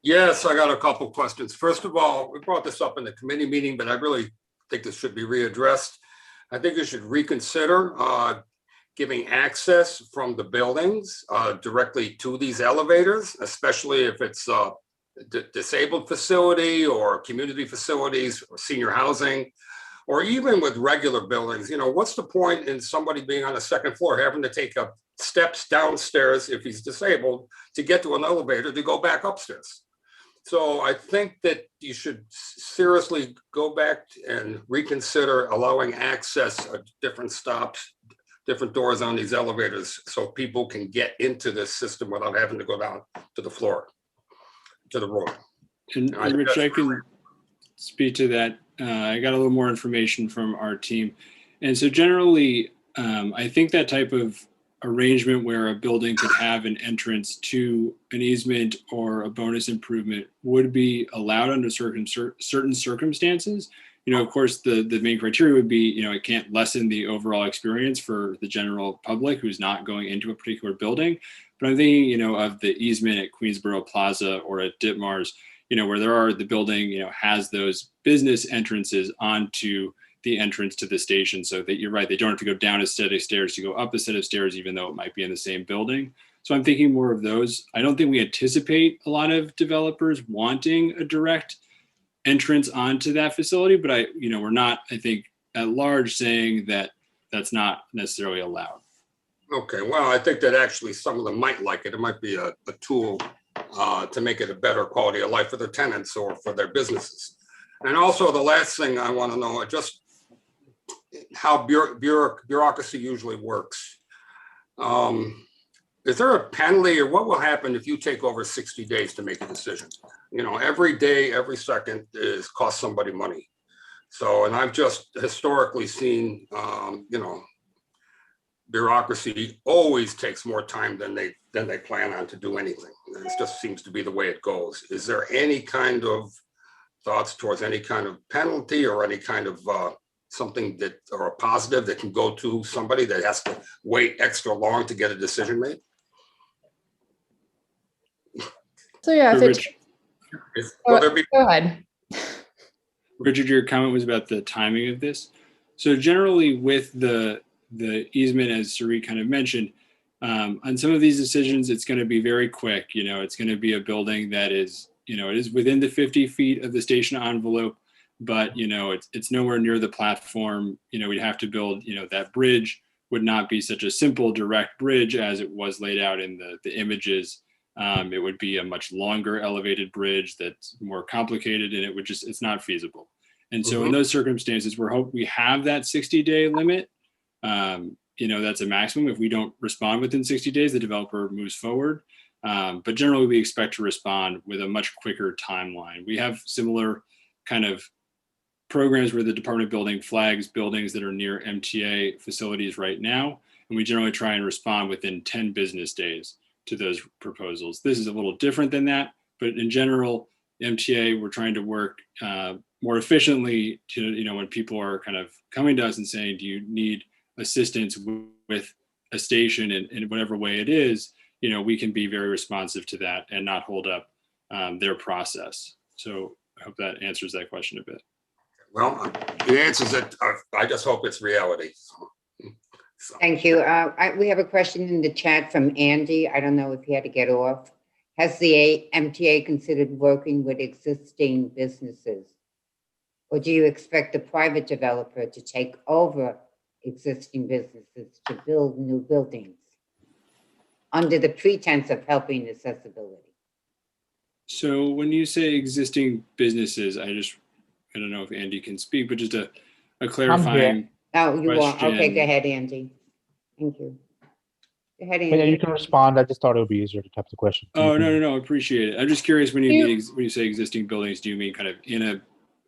Yes, I got a couple questions. First of all, we brought this up in the committee meeting, but I really think this should be readdressed. I think you should reconsider giving access from the buildings directly to these elevators, especially if it's a disabled facility or community facilities or senior housing, or even with regular buildings. You know, what's the point in somebody being on the second floor having to take up steps downstairs if he's disabled to get to an elevator to go back upstairs? So I think that you should seriously go back and reconsider allowing access at different stops, different doors on these elevators, so people can get into this system without having to go down to the floor, to the road. And Rich, I can speak to that. I got a little more information from our team. And so generally, I think that type of arrangement where a building could have an entrance to an easement or a bonus improvement would be allowed under certain circumstances. You know, of course, the main criteria would be, you know, it can't lessen the overall experience for the general public who's not going into a particular building. But I'm thinking, you know, of the easement at Queensboro Plaza or at Ditmars, you know, where the building, you know, has those business entrances onto the entrance to the station, so that you're right, they don't have to go down a set of stairs to go up a set of stairs, even though it might be in the same building. So I'm thinking more of those. I don't think we anticipate a lot of developers wanting a direct entrance onto that facility, but we're not, I think, at large saying that that's not necessarily allowed. Okay, well, I think that actually some of them might like it. It might be a tool to make it a better quality of life for their tenants or for their businesses. And also the last thing I want to know, just how bureaucracy usually works. Is there a penalty, or what will happen if you take over 60 days to make a decision? You know, every day, every second is cost somebody money. So, and I've just historically seen, you know, bureaucracy always takes more time than they plan on to do anything. It just seems to be the way it goes. Is there any kind of thoughts towards any kind of penalty or any kind of something that, or a positive that can go to somebody that has to wait extra long to get a decision made? So yeah, Go ahead. Richard, your comment was about the timing of this. So generally with the easement, as Sarit kind of mentioned, on some of these decisions, it's going to be very quick. You know, it's going to be a building that is, you know, it is within the 50 feet of the station envelope, but, you know, it's nowhere near the platform. You know, we'd have to build, you know, that bridge would not be such a simple direct bridge as it was laid out in the images. It would be a much longer elevated bridge that's more complicated, and it's not feasible. And so in those circumstances, we have that 60-day limit. You know, that's a maximum. If we don't respond within 60 days, the developer moves forward. But generally, we expect to respond with a much quicker timeline. We have similar kind of programs where the Department of Building flags buildings that are near MTA facilities right now, and we generally try and respond within 10 business days to those proposals. This is a little different than that, but in general, MTA, we're trying to work more efficiently to, you know, when people are kind of coming to us and saying, do you need assistance with a station in whatever way it is, we can be very responsive to that and not hold up their process. So I hope that answers that question a bit. Well, the answer is that I just hope it's reality. Thank you. We have a question in the chat from Andy. I don't know if he had to get off. Has the MTA considered working with existing businesses? Or do you expect a private developer to take over existing businesses to build new buildings under the pretense of helping accessibility? So when you say existing businesses, I don't know if Andy can speak, but just a clarifying Oh, you are. question. Okay, go ahead, Andy. Thank you. Go ahead, Yeah, Andy. you can respond. I just thought it would be easier to type the question. Oh, no, appreciate it. I'm just curious, when you say existing buildings, do you mean kind of in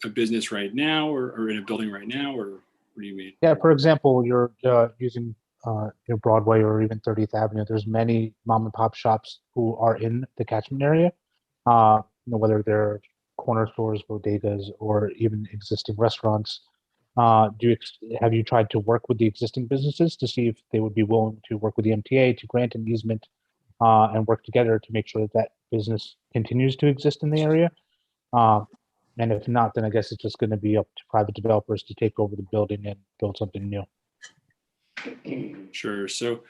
a business right now or in a building right now, or what do you mean? Yeah, for example, you're using Broadway or even 30th Avenue. There's many mom and pop shops who are in the catchment area, whether they're corner stores, bodegas, or even existing restaurants. Have you tried to work with the existing businesses to see if they would be willing to work with the MTA to grant an easement and work together to make sure that business continues to exist in the area? And if not, then I guess it's just going to be up to private developers to take over the building and build something new. Sure. So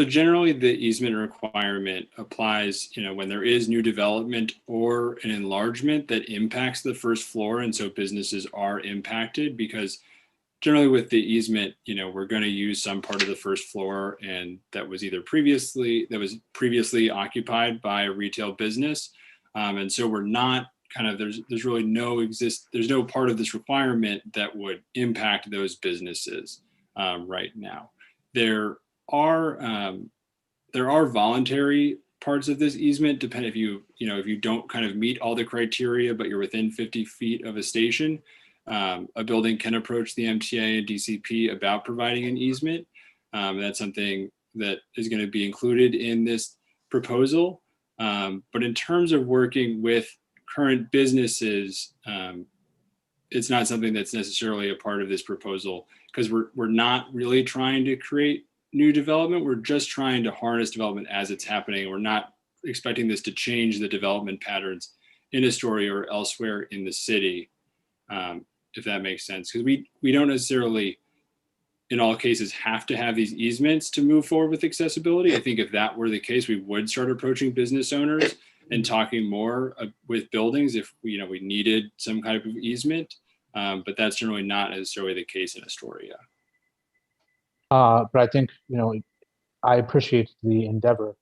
generally the easement requirement applies, when there is new development or an enlargement that impacts the first floor. And so businesses are impacted because generally with the easement, we're going to use some part of the first floor, and that was previously occupied by a retail business. And so we're not there's really there's no part of this requirement that would impact those businesses right now. There are voluntary parts of this easement, depending if you don't kind of meet all the criteria, but you're within 50 feet of a station, a building can approach the MTA and DCP about providing an easement. That's something that is going to be included in this proposal. But in terms of working with current businesses, it's not something that's necessarily a part of this proposal, because we're not really trying to create new development. We're just trying to harness development as it's happening. We're not expecting this to change the development patterns in Astoria or elsewhere in the city, if that makes sense. Because we don't necessarily, in all cases, have to have these easements to move forward with accessibility. I think if that were the case, we would start approaching business owners and talking more with buildings if we needed some type of easement. But that's generally not necessarily the case in Astoria. But I think, I appreciate the endeavor,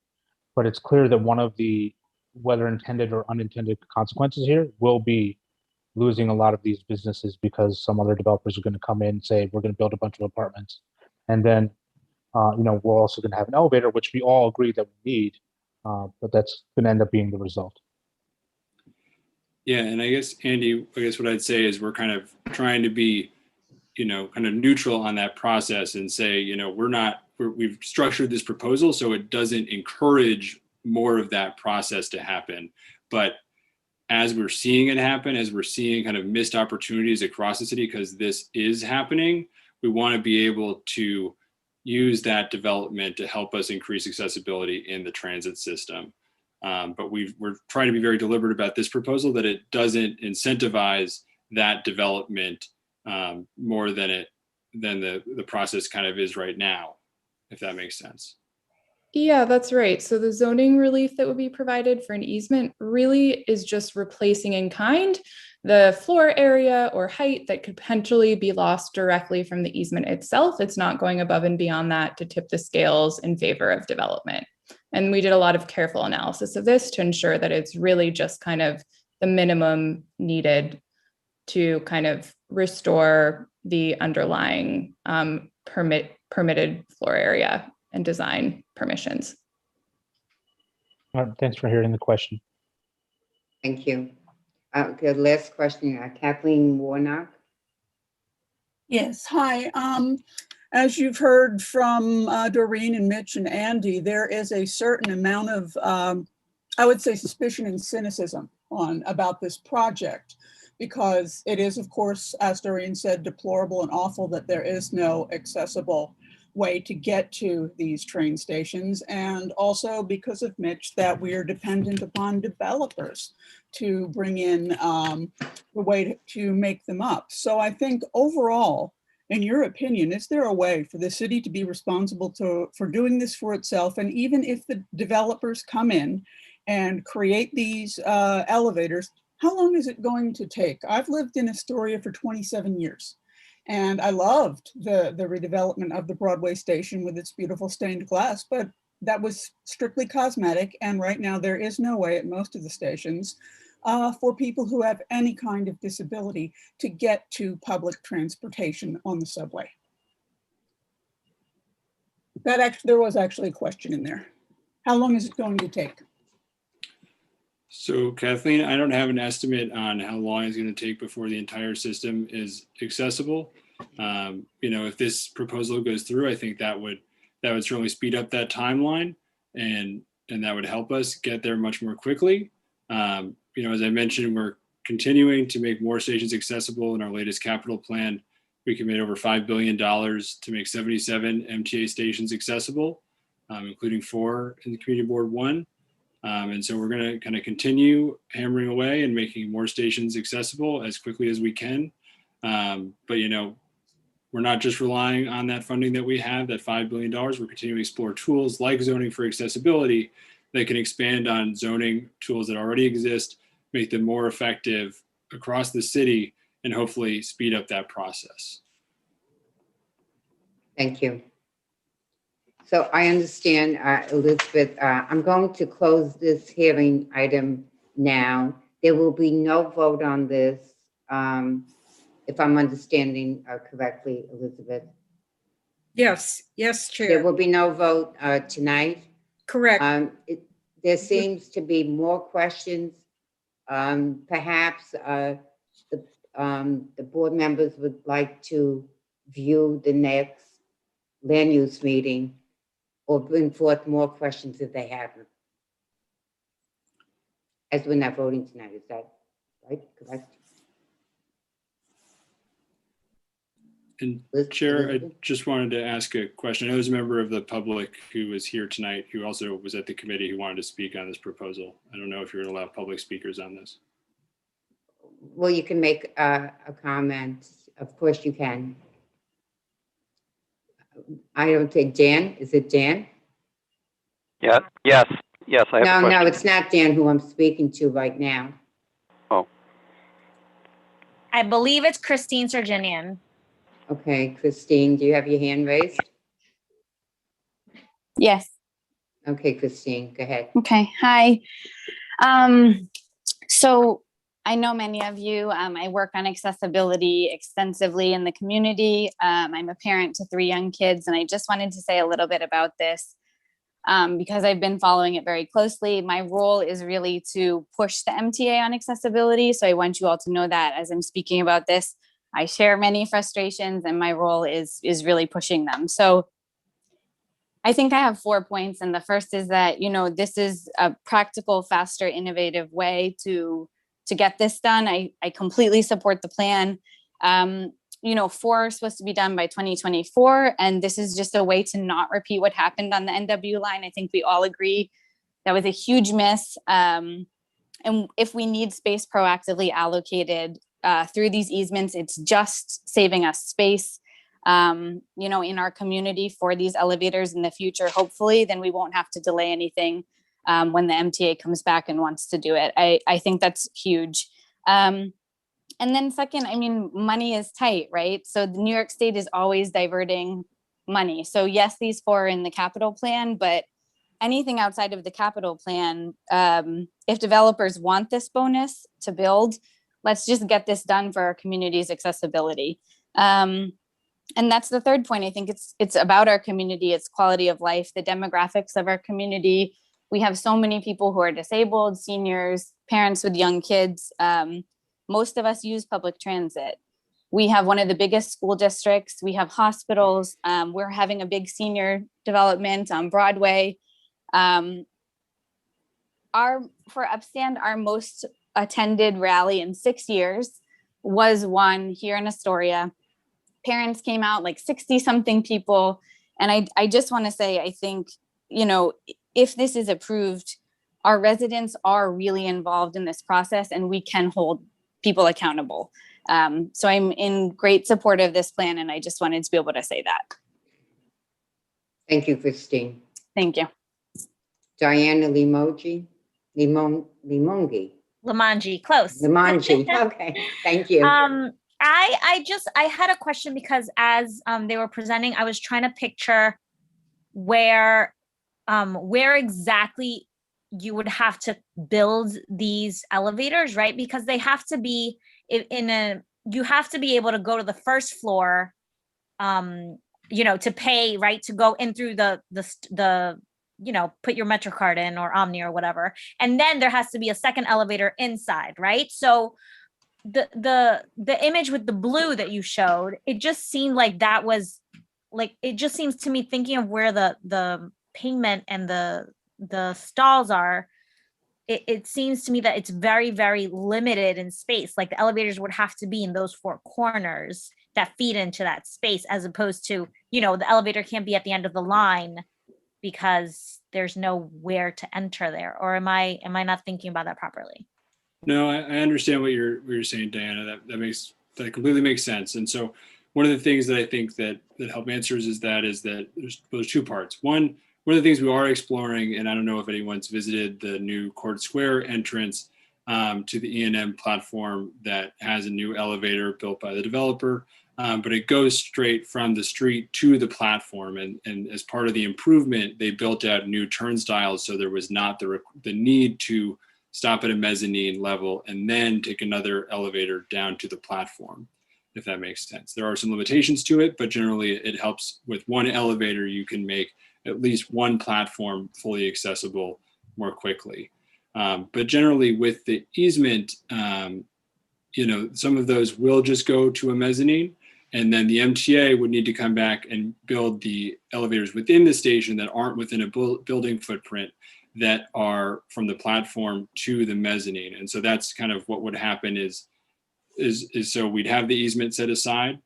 but it's clear that one of the whether intended or unintended consequences here will be losing a lot of these businesses, because some other developers are going to come in and say, we're going to build a bunch of apartments. And then, we're also going to have an elevator, which we all agree that we need, but that's going to end up being the result. Yeah, and I guess, Andy, what I'd say is we're kind of trying to be, kind of neutral on that process and say, we've structured this proposal so it doesn't encourage more of that process to happen. But as we're seeing it happen, as we're seeing kind of missed opportunities across the city, because this is happening, we want to be able to use that development to help us increase accessibility in the transit system. But we're trying to be very deliberate about this proposal, that it doesn't incentivize that development more than the process kind of is right now, if that makes sense. Yeah, that's right. So the zoning relief that would be provided for an easement really is just replacing in kind the floor area or height that could potentially be lost directly from the easement itself. It's not going above and beyond that to tip the scales in favor of development. And we did a lot of careful analysis of this to ensure that it's really just kind of the minimum needed to kind of restore the underlying permitted floor area and design permissions. All right, thanks for hearing the question. Thank you. The last question, Kathleen Warnock. Yes, hi. As you've heard from Doreen and Mitch and Andy, there is a certain amount of, I would say, suspicion and cynicism about this project, because it is, of course, as Doreen said, deplorable and awful that there is no accessible way to get to these train stations, and also because of Mitch, that we are dependent upon developers to bring in the way to make them up. So I think overall, in your opinion, is there a way for the city to be responsible for doing this for itself? And even if the developers come in and create these elevators, how long is it going to take? I've lived in Astoria for 27 years. And I loved the redevelopment of the Broadway station with its beautiful stained glass, but that was strictly cosmetic. And right now there is no way at most of the stations for people who have any kind of disability to get to public transportation on the subway. There was actually a question in there. How long is it going to take? So Kathleen, I don't have an estimate on how long it's going to take before the entire system is accessible. If this proposal goes through, I think that would certainly speed up that timeline, and that would help us get there much more quickly. As I mentioned, we're continuing to make more stations accessible. In our latest capital plan, we committed over $5 billion to make 77 MTA stations accessible, including 4 in the Community Board 1. And so we're going to kind of continue hammering away and making more stations accessible as quickly as we can. But we're not just relying on that funding that we have, that $5 billion. We're continuing to explore tools like zoning for accessibility that can expand on zoning tools that already exist, make them more effective across the city, and hopefully speed up that process. Thank you. So I understand, Elizabeth, I'm going to close this hearing item now. There will be no vote on this, if I'm understanding correctly, Elizabeth. Yes, Chair. There will be no vote tonight. Correct. There seems to be more questions. Perhaps the board members would like to view the next land use meeting or bring forth more questions if they have them. As we're not voting tonight, is that right? Correct? And Chair, I just wanted to ask a question. I know there's a member of the public who was here tonight who also was at the committee who wanted to speak on this proposal. I don't know if you're going to allow public speakers on this. Well, you can make a comment. Of course you can. I don't think Dan, is it Dan? Yeah, yes, I have a question. No, it's not Dan who I'm speaking to right now. Oh. I believe it's Christine Serginian. Okay, Christine, do you have your hand raised? Yes. Okay, Christine, go ahead. Okay, hi. So I know many of you, I work on accessibility extensively in the community. I'm a parent to 3 young kids, and I just wanted to say a little bit about this because I've been following it very closely. My role is really to push the MTA on accessibility. So I want you all to know that as I'm speaking about this, I share many frustrations and my role is really pushing them. So I think I have 4 points. And the first is that, this is a practical, faster, innovative way to get this done. I completely support the plan. 4 are supposed to be done by 2024. And this is just a way to not repeat what happened on the NW line. I think we all agree that was a huge miss. And if we need space proactively allocated through these easements, it's just saving us space, in our community for these elevators in the future. Hopefully, then we won't have to delay anything when the MTA comes back and wants to do it. I think that's huge. And then second, money is tight, right? So the New York State is always diverting money. So yes, these 4 are in the capital plan, but anything outside of the capital plan, if developers want this bonus to build, let's just get this done for our community's accessibility. And that's the third point. I think it's about our community, it's quality of life, the demographics of our community. We have so many people who are disabled, seniors, parents with young kids. Most of us use public transit. We have one of the biggest school districts. We have hospitals. We're having a big senior development on Broadway. For Upstand, our most attended rally in 6 years was one here in Astoria. Parents came out, like 60 something people, And I just want to say, I think, you know, if this is approved, our residents are really involved in this process and we can hold people accountable. So I'm in great support of this plan, and I just wanted to be able to say that. Thank you, Christine. Thank you. Diana Limongi. Limongi, close. Limongi, okay, thank you. I had a question because as they were presenting, I was trying to picture where exactly you would have to build these elevators, right? Because they have to be you have to be able to go to the first floor, you know, to pay, right? To go in through the you know, put your MetroCard in or Omni or whatever. And then there has to be a second elevator inside, right? So the image with the blue that you showed, it just seemed like that was like, it just seems to me, thinking of where the pavement and the stalls are, it seems to me that it's very, very limited in space. Like the elevators would have to be in those four corners that feed into that space, as opposed to, you know, the elevator can't be at the end of the line because there's nowhere to enter there. Or am I not thinking about that properly? No, I understand what you're saying, Diana. That completely makes sense. And so one of the things that I think that help answers is that there's two parts. One of the things we are exploring, and I don't know if anyone's visited the new Court Square entrance to the E&M platform that has a new elevator built by the developer, but it goes straight from the street to the platform. And as part of the improvement, they built out new turnstiles, so there was not the need to stop at a mezzanine level and then take another elevator down to the platform, if that makes sense. There are some limitations to it, but generally it helps. With one elevator, you can make at least one platform fully accessible more quickly. But generally with the easement, you know, some of those will just go to a mezzanine, and then the MTA would need to come back and build the elevators within the station that aren't within a building footprint, that are from the platform to the mezzanine. And so that's kind of what would happen is so we'd have the easement set aside,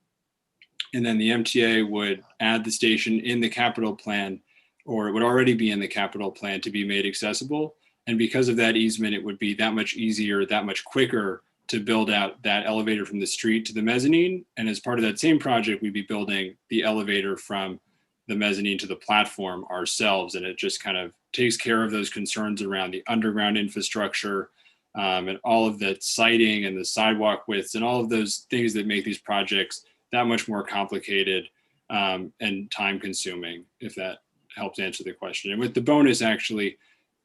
and then the MTA would add the station in the capital plan, or it would already be in the capital plan to be made accessible. And because of that easement, it would be that much easier, that much quicker to build out that elevator from the street to the mezzanine. And as part of that same project, we'd be building the elevator from the mezzanine to the platform ourselves. And it just kind of takes care of those concerns around the underground infrastructure, and all of the siting and the sidewalk widths and all of those things that make these projects that much more complicated and time consuming, if that helps answer the question. And with the bonus, actually,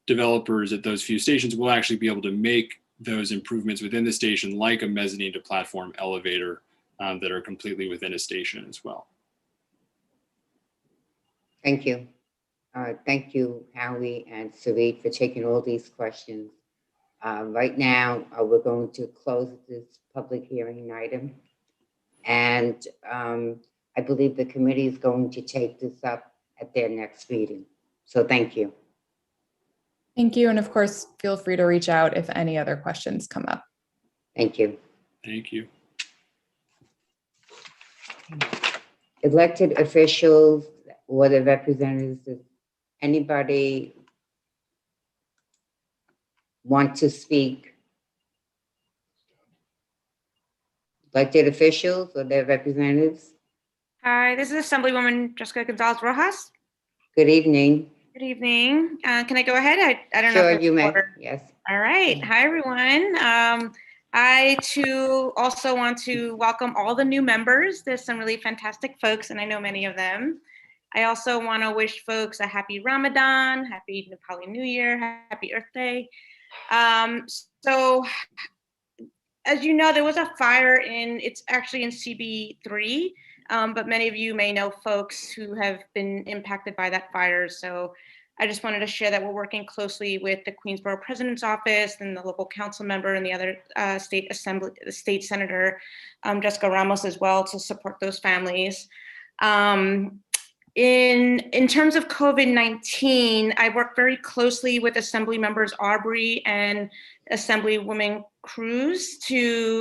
developers at those few stations will actually be able to make those improvements within the station, like a mezzanine to platform elevator, that are completely within a station as well. Thank you. Thank you, Howie and Sarit, for taking all these questions. Right now, we're going to close this public hearing item. And I believe the committee is going to take this up at their next meeting. So thank you. Thank you. And of course, feel free to reach out if any other questions come up. Thank you. Thank you. Elected officials or the representatives, does anybody want to speak? Elected officials or their representatives? Hi, this is Assemblywoman Jessica Gonzalez Rojas. Good evening. Good evening. Can I go ahead? I don't know. Sure, if there's you may. order. Yes. All right. Hi, everyone. I too also want to welcome all the new members. There's some really fantastic folks, and I know many of them. I also want to wish folks a happy Ramadan, happy Nepali New Year, happy Earth Day. So, as you know, there was a fire it's actually in CB3, but many of you may know folks who have been impacted by that fire. So I just wanted to share that we're working closely with the Queensborough President's Office and the local council member and the other state assembly, the state senator, Jessica Ramos as well, to support those families. In terms of COVID-19, I work very closely with Assembly members Aubrey and Assemblywoman Cruz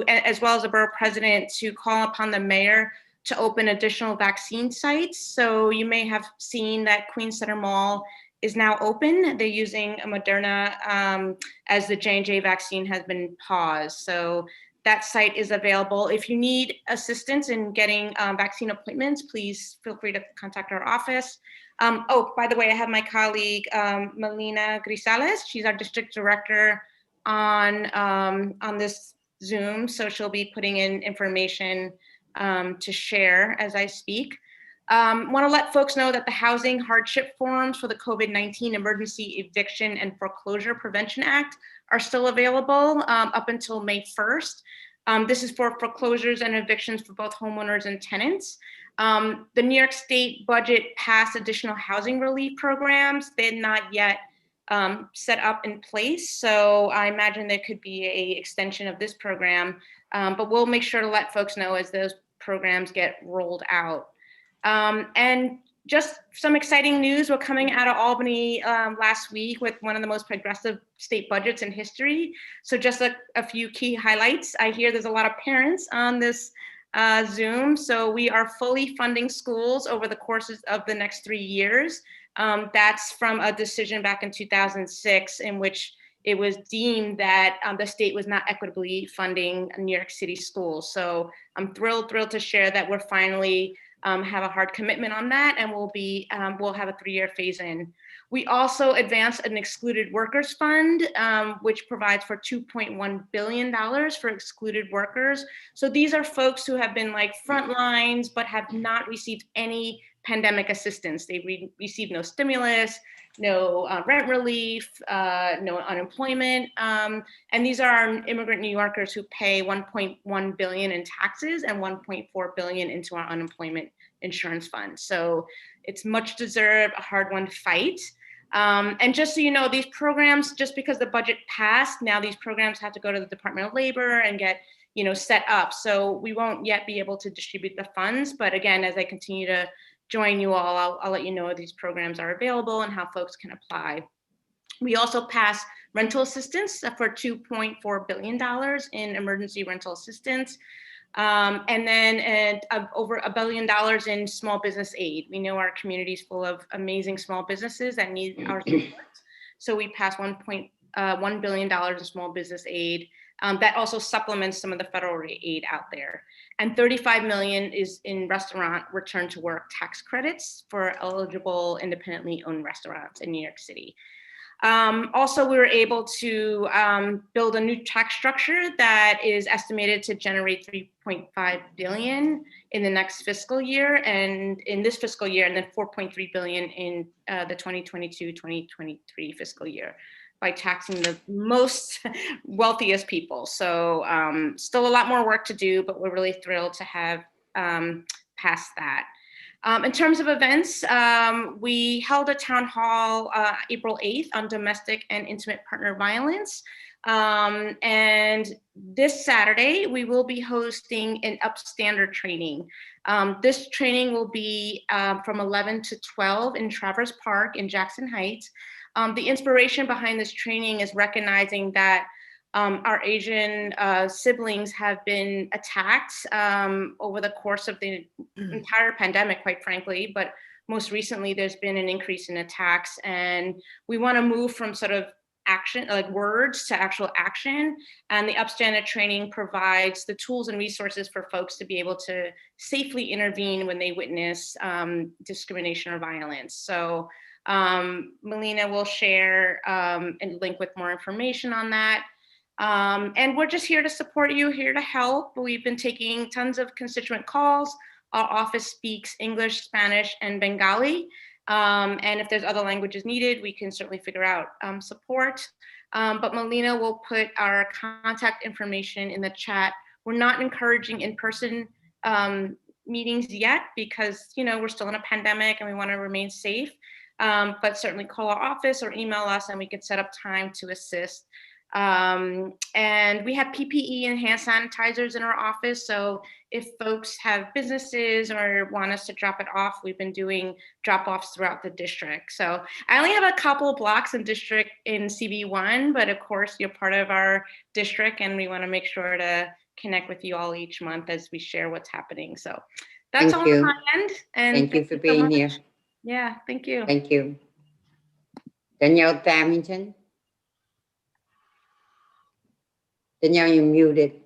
as well as the borough president, to call upon the mayor to open additional vaccine sites. So you may have seen that Queens Center Mall is now open. They're using a Moderna as the J&J vaccine has been paused. So that site is available. If you need assistance in getting vaccine appointments, please feel free to contact our office. Oh, by the way, I have my colleague, Melina Grisales. She's our district director on this Zoom. So she'll be putting in information to share as I speak. Want to let folks know that the Housing Hardship Forms for the COVID-19 Emergency Eviction and Foreclosure Prevention Act are still available up until May 1st. This is for foreclosures and evictions for both homeowners and tenants. The New York State budget passed additional housing relief programs. They're not yet set up in place. So I imagine there could be an extension of this program, but we'll make sure to let folks know as those programs get rolled out. And just some exciting news. We're coming out of Albany last week with one of the most progressive state budgets in history. So just a few key highlights. I hear there's a lot of parents on this Zoom. So we are fully funding schools over the courses of the next 3 years. That's from a decision back in 2006 in which it was deemed that the state was not equitably funding New York City schools. So I'm thrilled to share that we're finally have a hard commitment on that, and we'll have a 3-year phase in. We also advanced an excluded workers fund, which provides for $2.1 billion for excluded workers. So these are folks who have been like front lines, but have not received any pandemic assistance. They received no stimulus, no rent relief, no unemployment. And these are our immigrant New Yorkers who pay $1.1 billion in taxes and $1.4 billion into our unemployment insurance fund. So it's much deserved, a hard one to fight. And just so you know, these programs, just because the budget passed, now these programs have to go to the Department of Labor and get, set up. So we won't yet be able to distribute the funds. But again, as I continue to join you all, I'll let you know these programs are available and how folks can apply. We also passed rental assistance for $2.4 billion in emergency rental assistance. And then over $1 billion in small business aid. We know our community is full of amazing small businesses that need our support. So we passed $1 billion in small business aid. That also supplements some of the federal aid out there. And $35 million is in restaurant return to work tax credits for eligible independently owned restaurants in New York City. Also, we were able to build a new tax structure that is estimated to generate $3.5 billion in the next fiscal year, and in this fiscal year, and then $4.3 billion in the 2022-2023 fiscal year, by taxing the most wealthiest people. So still a lot more work to do, but we're really thrilled to have passed that. In terms of events, we held a town hall April 8th on domestic and intimate partner violence. And this Saturday, we will be hosting an upstander training. This training will be from 11 to 12 in Traverse Park in Jackson Heights. The inspiration behind this training is recognizing that our Asian siblings have been attacked over the course of the entire pandemic, quite frankly, but most recently there's been an increase in attacks, and we want to move from sort of action, like words, to actual action. And the upstander training provides the tools and resources for folks to be able to safely intervene when they witness discrimination or violence. So Melina will share a link with more information on that. And we're just here to support you, here to help. We've been taking tons of constituent calls. Our office speaks English, Spanish, and Bengali. And if there's other languages needed, we can certainly figure out support. But Melina will put our contact information in the chat. We're not encouraging in-person meetings yet because, we're still in a pandemic and we want to remain safe. But certainly call our office or email us and we can set up time to assist. And we have PPE and hand sanitizers in our office. So if folks have businesses or want us to drop it off, we've been doing drop-offs throughout the district. So I only have a couple of blocks in CB1, but of course you're part of our district and we want to make sure to connect with you all each month as we share what's happening. So That's Thank all you. on my end. And Thank you for so being much. here. Yeah, thank you. Thank you. Danielle Damington. Danielle, you're muted.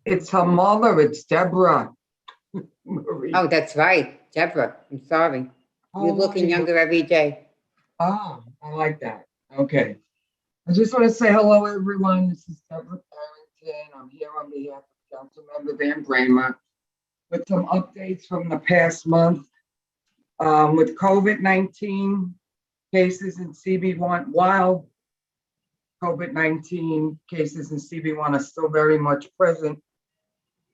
It's her mother, it's Deborah. Marie. Oh, that's right, Deborah. I'm sorry. You're Oh, looking my younger every day. Ah, I like that. Okay. I just want to say hello, everyone. This is Deborah Barrington. I'm here on behalf of Councilmember Van Bramer with some updates from the past month. With COVID-19 cases in CB1, while COVID-19 cases in CB1 are still very much present,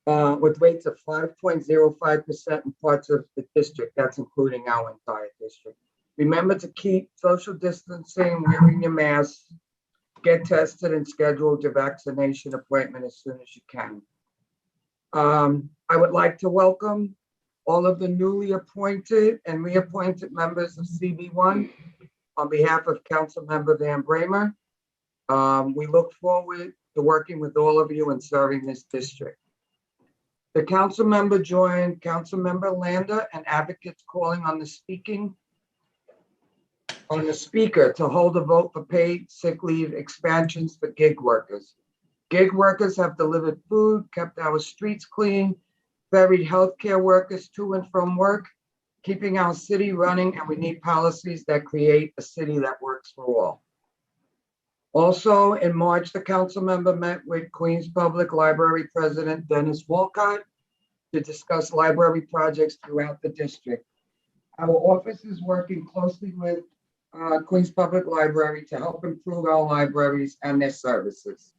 with rates of 5.05% in parts of the district. That's including our entire district. Remember to keep social distancing, wearing your mask, get tested, and schedule your vaccination appointment as soon as you can. I would like to welcome all of the newly appointed and reappointed members of CB1 on behalf of Councilmember Van Bramer. We look forward to working with all of you and serving this district. The council member joined Councilmember Landa and advocates calling on the speaker to hold a vote for paid sick leave expansions for gig workers. Gig workers have delivered food, kept our streets clean, ferried healthcare workers to and from work, keeping our city running, and we need policies that create a city that works for all. Also, in March, the council member met with Queens Public Library President Dennis Walcott to discuss library projects throughout the district. Our office is working closely with Queens Public Library to help improve our libraries and their services.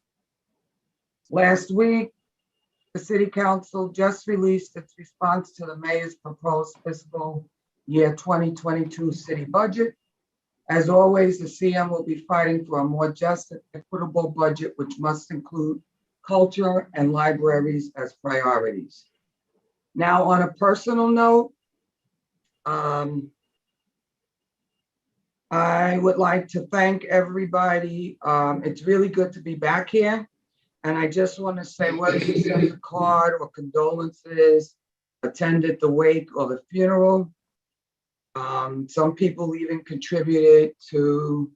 Last week, the City Council just released its response to the mayor's proposed fiscal year 2022 city budget. As always, the CM will be fighting for a more just and equitable budget, which must include culture and libraries as priorities. Now, on a personal note, I would like to thank everybody. It's really good to be back here. And I just want to say, whether you sent a card or condolences, attended the wake or the funeral, some people even contributed to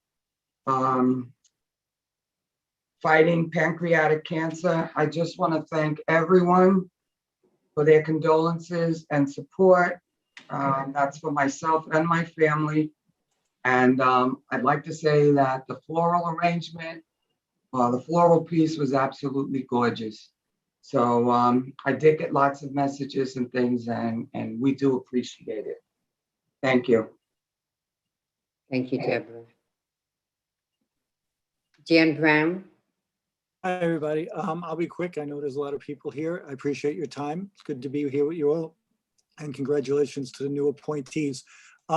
fighting pancreatic cancer. I just want to thank everyone for their condolences and support. That's for myself and my family. And I'd like to say that the floral arrangement, the floral piece was absolutely gorgeous. So I did get lots of messages and things, and we do appreciate it. Thank you. Thank you, Deborah. Jan Brown. Hi, everybody. I'll be quick. I know there's a lot of people here. I appreciate your time. It's good to be here with you all. And congratulations to the new appointees.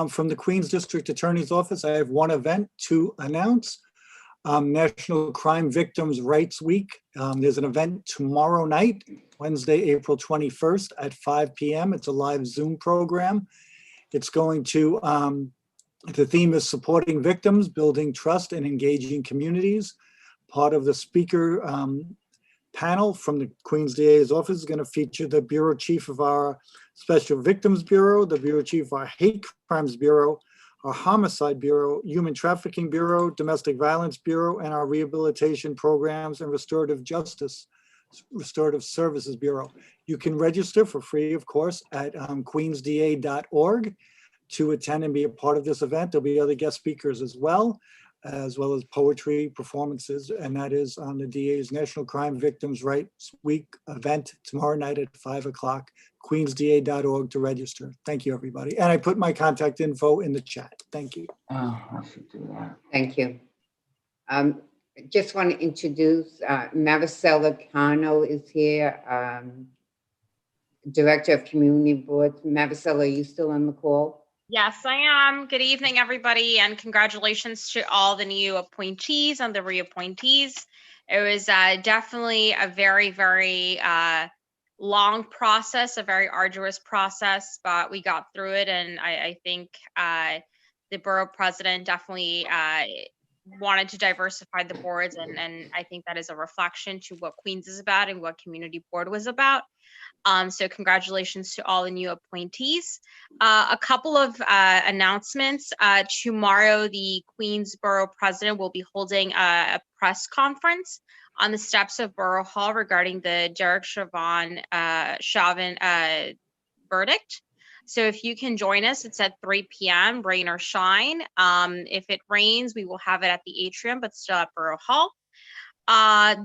From the Queens District Attorney's Office, I have one event to announce. National Crime Victims' Rights Week. There's an event tomorrow night, Wednesday, April 21st at 5 p.m. It's a live Zoom program. It's going to, the theme is supporting victims, building trust and engaging communities. Part of the speaker panel from the Queens DA's office is going to feature the Bureau Chief of our Special Victims Bureau, the Bureau Chief of our Hate Crimes Bureau, our Homicide Bureau, Human Trafficking Bureau, Domestic Violence Bureau, and our Rehabilitation Programs and Restorative Services Bureau. You can register for free, of course, at queensda.org to attend and be a part of this event. There'll be other guest speakers as well as poetry performances, and that is on the DA's National Crime Victims' Rights Week event tomorrow night at 5 o'clock, queensda.org to register. Thank you, everybody. And I put my contact info in the chat. Thank you. Oh, I should do that. Thank you. Just want to introduce Maricela Cano is here, Director of Community Boards. Maricela, are you still on the call? Yes, I am. Good evening, everybody, and congratulations to all the new appointees and the reappointees. It was definitely a very, very long process, a very arduous process, but we got through it, and I think the borough president definitely wanted to diversify the boards, and I think that is a reflection to what Queens is about and what community board was about. So congratulations to all the new appointees. A couple of announcements. Tomorrow, the Queens Borough President will be holding a press conference on the steps of Borough Hall regarding the Derek Chauvin verdict. So if you can join us, it's at 3 p.m., rain or shine. If it rains, we will have it at the atrium, but still at Borough Hall.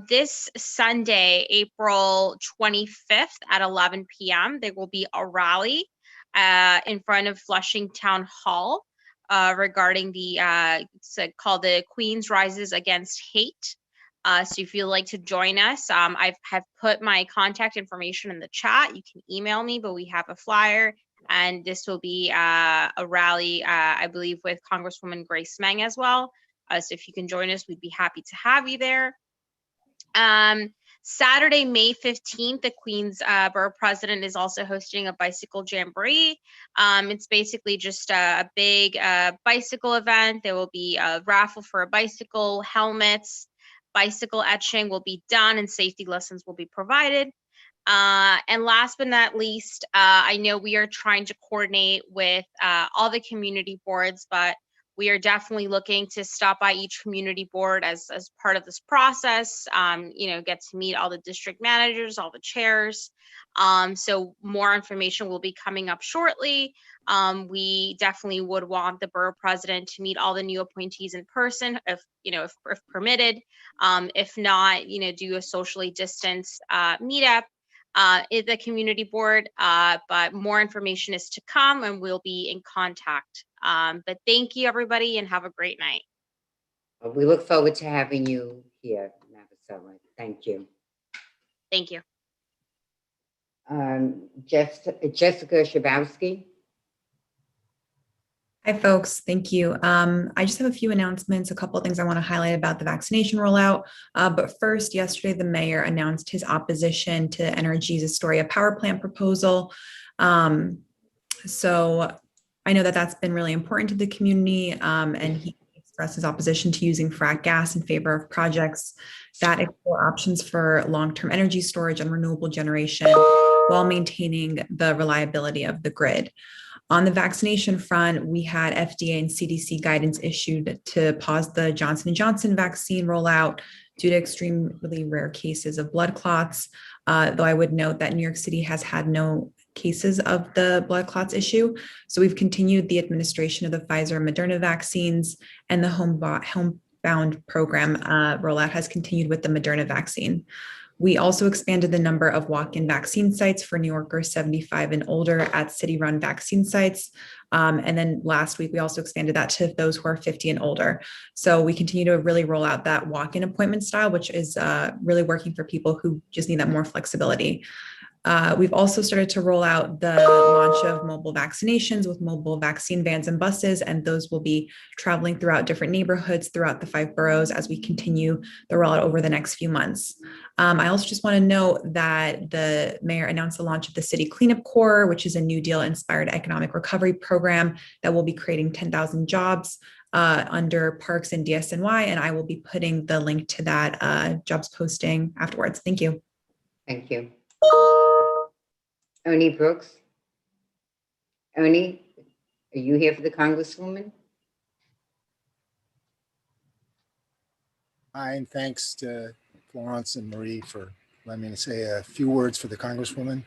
This Sunday, April 25th at 11 p.m., there will be a rally in front of Flushing Town Hall regarding the, it's called the Queens Rises Against Hate. So if you'd like to join us, I have put my contact information in the chat. You can email me, but we have a flyer. And this will be a rally, I believe, with Congresswoman Grace Meng as well. So if you can join us, we'd be happy to have you there. Saturday, May 15th, the Queens Borough President is also hosting a bicycle jamboree. It's basically just a big bicycle event. There will be a raffle for a bicycle, helmets, bicycle etching will be done, and safety lessons will be provided. And last but not least, I know we are trying to coordinate with all the community boards, but we are definitely looking to stop by each community board as part of this process, get to meet all the district managers, all the chairs. So more information will be coming up shortly. We definitely would want the borough president to meet all the new appointees in person if permitted. If not, do a socially distanced meetup at the community board, but more information is to come and we'll be in contact. But thank you, everybody, and have a great night. We look forward to having you here, Mavisela. Thank you. Thank you. Jessica Shabowski. Hi, folks. Thank you. I just have a few announcements, a couple of things I want to highlight about the vaccination rollout. But first, yesterday, the mayor announced his opposition to NRG's Astoria power plant proposal. So I know that that's been really important to the community, and he expressed his opposition to using frack gas in favor of projects that explore options for long-term energy storage and renewable generation while maintaining the reliability of the grid. On the vaccination front, we had FDA and CDC guidance issued to pause the Johnson & Johnson vaccine rollout due to extremely rare cases of blood clots, though I would note that New York City has had no cases of the blood clots issue. So we've continued the administration of the Pfizer and Moderna vaccines, and the homebound program rollout has continued with the Moderna vaccine. We also expanded the number of walk-in vaccine sites for New Yorkers 75 and older at city-run vaccine sites. And then last week, we also expanded that to those who are 50 and older. So we continue to really roll out that walk-in appointment style, which is really working for people who just need that more flexibility. We've also started to roll out the launch of mobile vaccinations with mobile vaccine vans and buses, and those will be traveling throughout different neighborhoods throughout the 5 boroughs as we continue the rollout over the next few months. I also just want to note that the mayor announced the launch of the City Cleanup Corps, which is a New Deal-inspired economic recovery program that will be creating 10,000 jobs under Parks and DSNY, and I will be putting the link to that jobs posting afterwards. Thank you. Thank you. Oni Brooks. Oni, are you here for the Congresswoman? Hi, and thanks to Florence and Marie for letting me say a few words for the Congresswoman.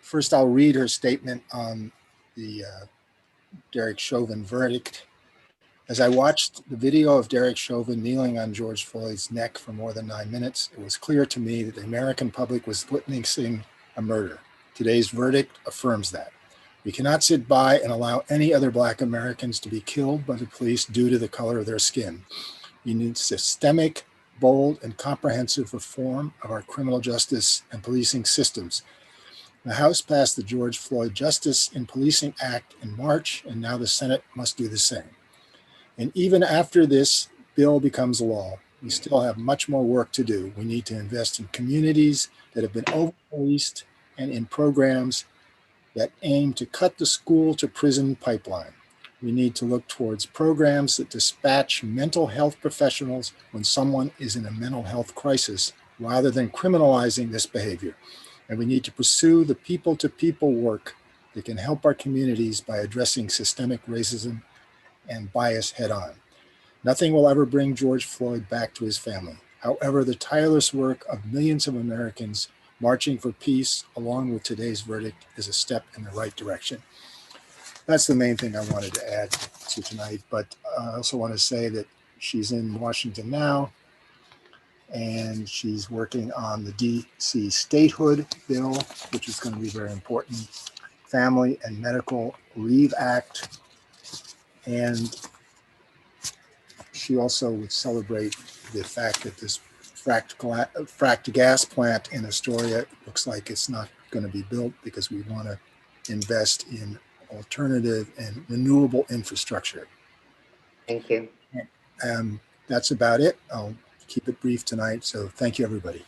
First, I'll read her statement on the Derek Chauvin verdict. As I watched the video of Derek Chauvin kneeling on George Floyd's neck for more than 9 minutes, it was clear to me that the American public was witnessing a murder. Today's verdict affirms that. We cannot sit by and allow any other Black Americans to be killed by the police due to the color of their skin. We need systemic, bold, and comprehensive reform of our criminal justice and policing systems. The House passed the George Floyd Justice in Policing Act in March, and now the Senate must do the same. And even after this bill becomes law, we still have much more work to do. We need to invest in communities that have been over-policed and in programs that aim to cut the school to prison pipeline. We need to look towards programs that dispatch mental health professionals when someone is in a mental health crisis, rather than criminalizing this behavior. And we need to pursue the people-to-people work that can help our communities by addressing systemic racism and bias head-on. Nothing will ever bring George Floyd back to his family. However, the tireless work of millions of Americans marching for peace, along with today's verdict, is a step in the right direction. That's the main thing I wanted to add to tonight, but I also want to say that she's in Washington now, and she's working on the DC statehood bill, which is going to be very important, Family and Medical Leave Act, and she also would celebrate the fact that this fracked gas plant in Astoria looks like it's not going to be built because we want to invest in alternative and renewable infrastructure. Thank you. That's about it. I'll keep it brief tonight. So thank you, everybody.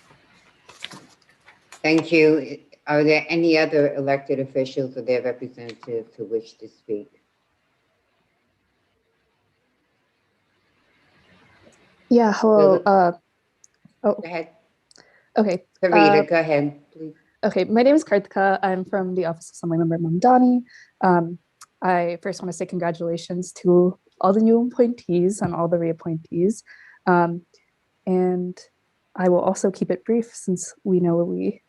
Thank you. Are there any other elected officials or their representatives who wish to speak? Yeah, hello. Go ahead. Okay. Karita, go ahead, please. Okay, my name is Kartika. I'm from the Office of Assemblymember Mamdani. I first want to say congratulations to all the new appointees and all the reappointees. And I will also keep it brief since we know we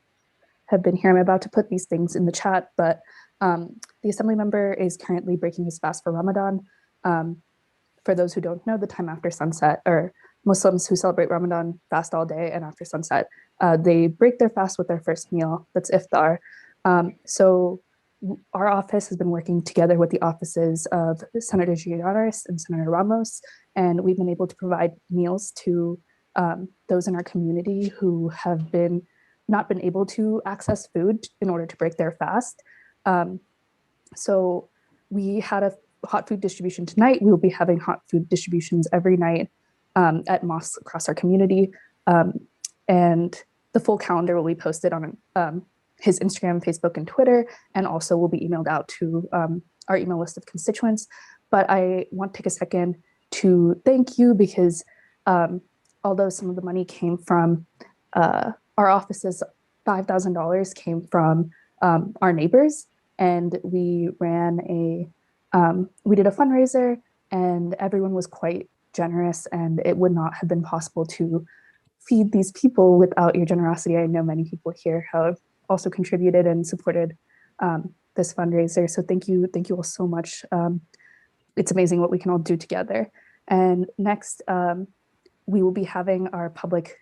have been here. I'm about to put these things in the chat, but the Assembly member is currently breaking his fast for Ramadan. For those who don't know, the time after sunset, or Muslims who celebrate Ramadan fast all day, and after sunset, they break their fast with their first meal, that's iftar. So our office has been working together with the offices of Senator Gianaris and Senator Ramos, and we've been able to provide meals to those in our community who have not been able to access food in order to break their fast. So we had a hot food distribution tonight. We will be having hot food distributions every night at mosques across our community. And the full calendar will be posted on his Instagram, Facebook, and Twitter, and also will be emailed out to our email list of constituents. But I want to take a second to thank you because although some of the money came from our offices, $5,000 came from our neighbors, and we did a fundraiser, and everyone was quite generous, and it would not have been possible to feed these people without your generosity. I know many people here have also contributed and supported this fundraiser. So thank you all so much. It's amazing what we can all do together. And next, we will be having our public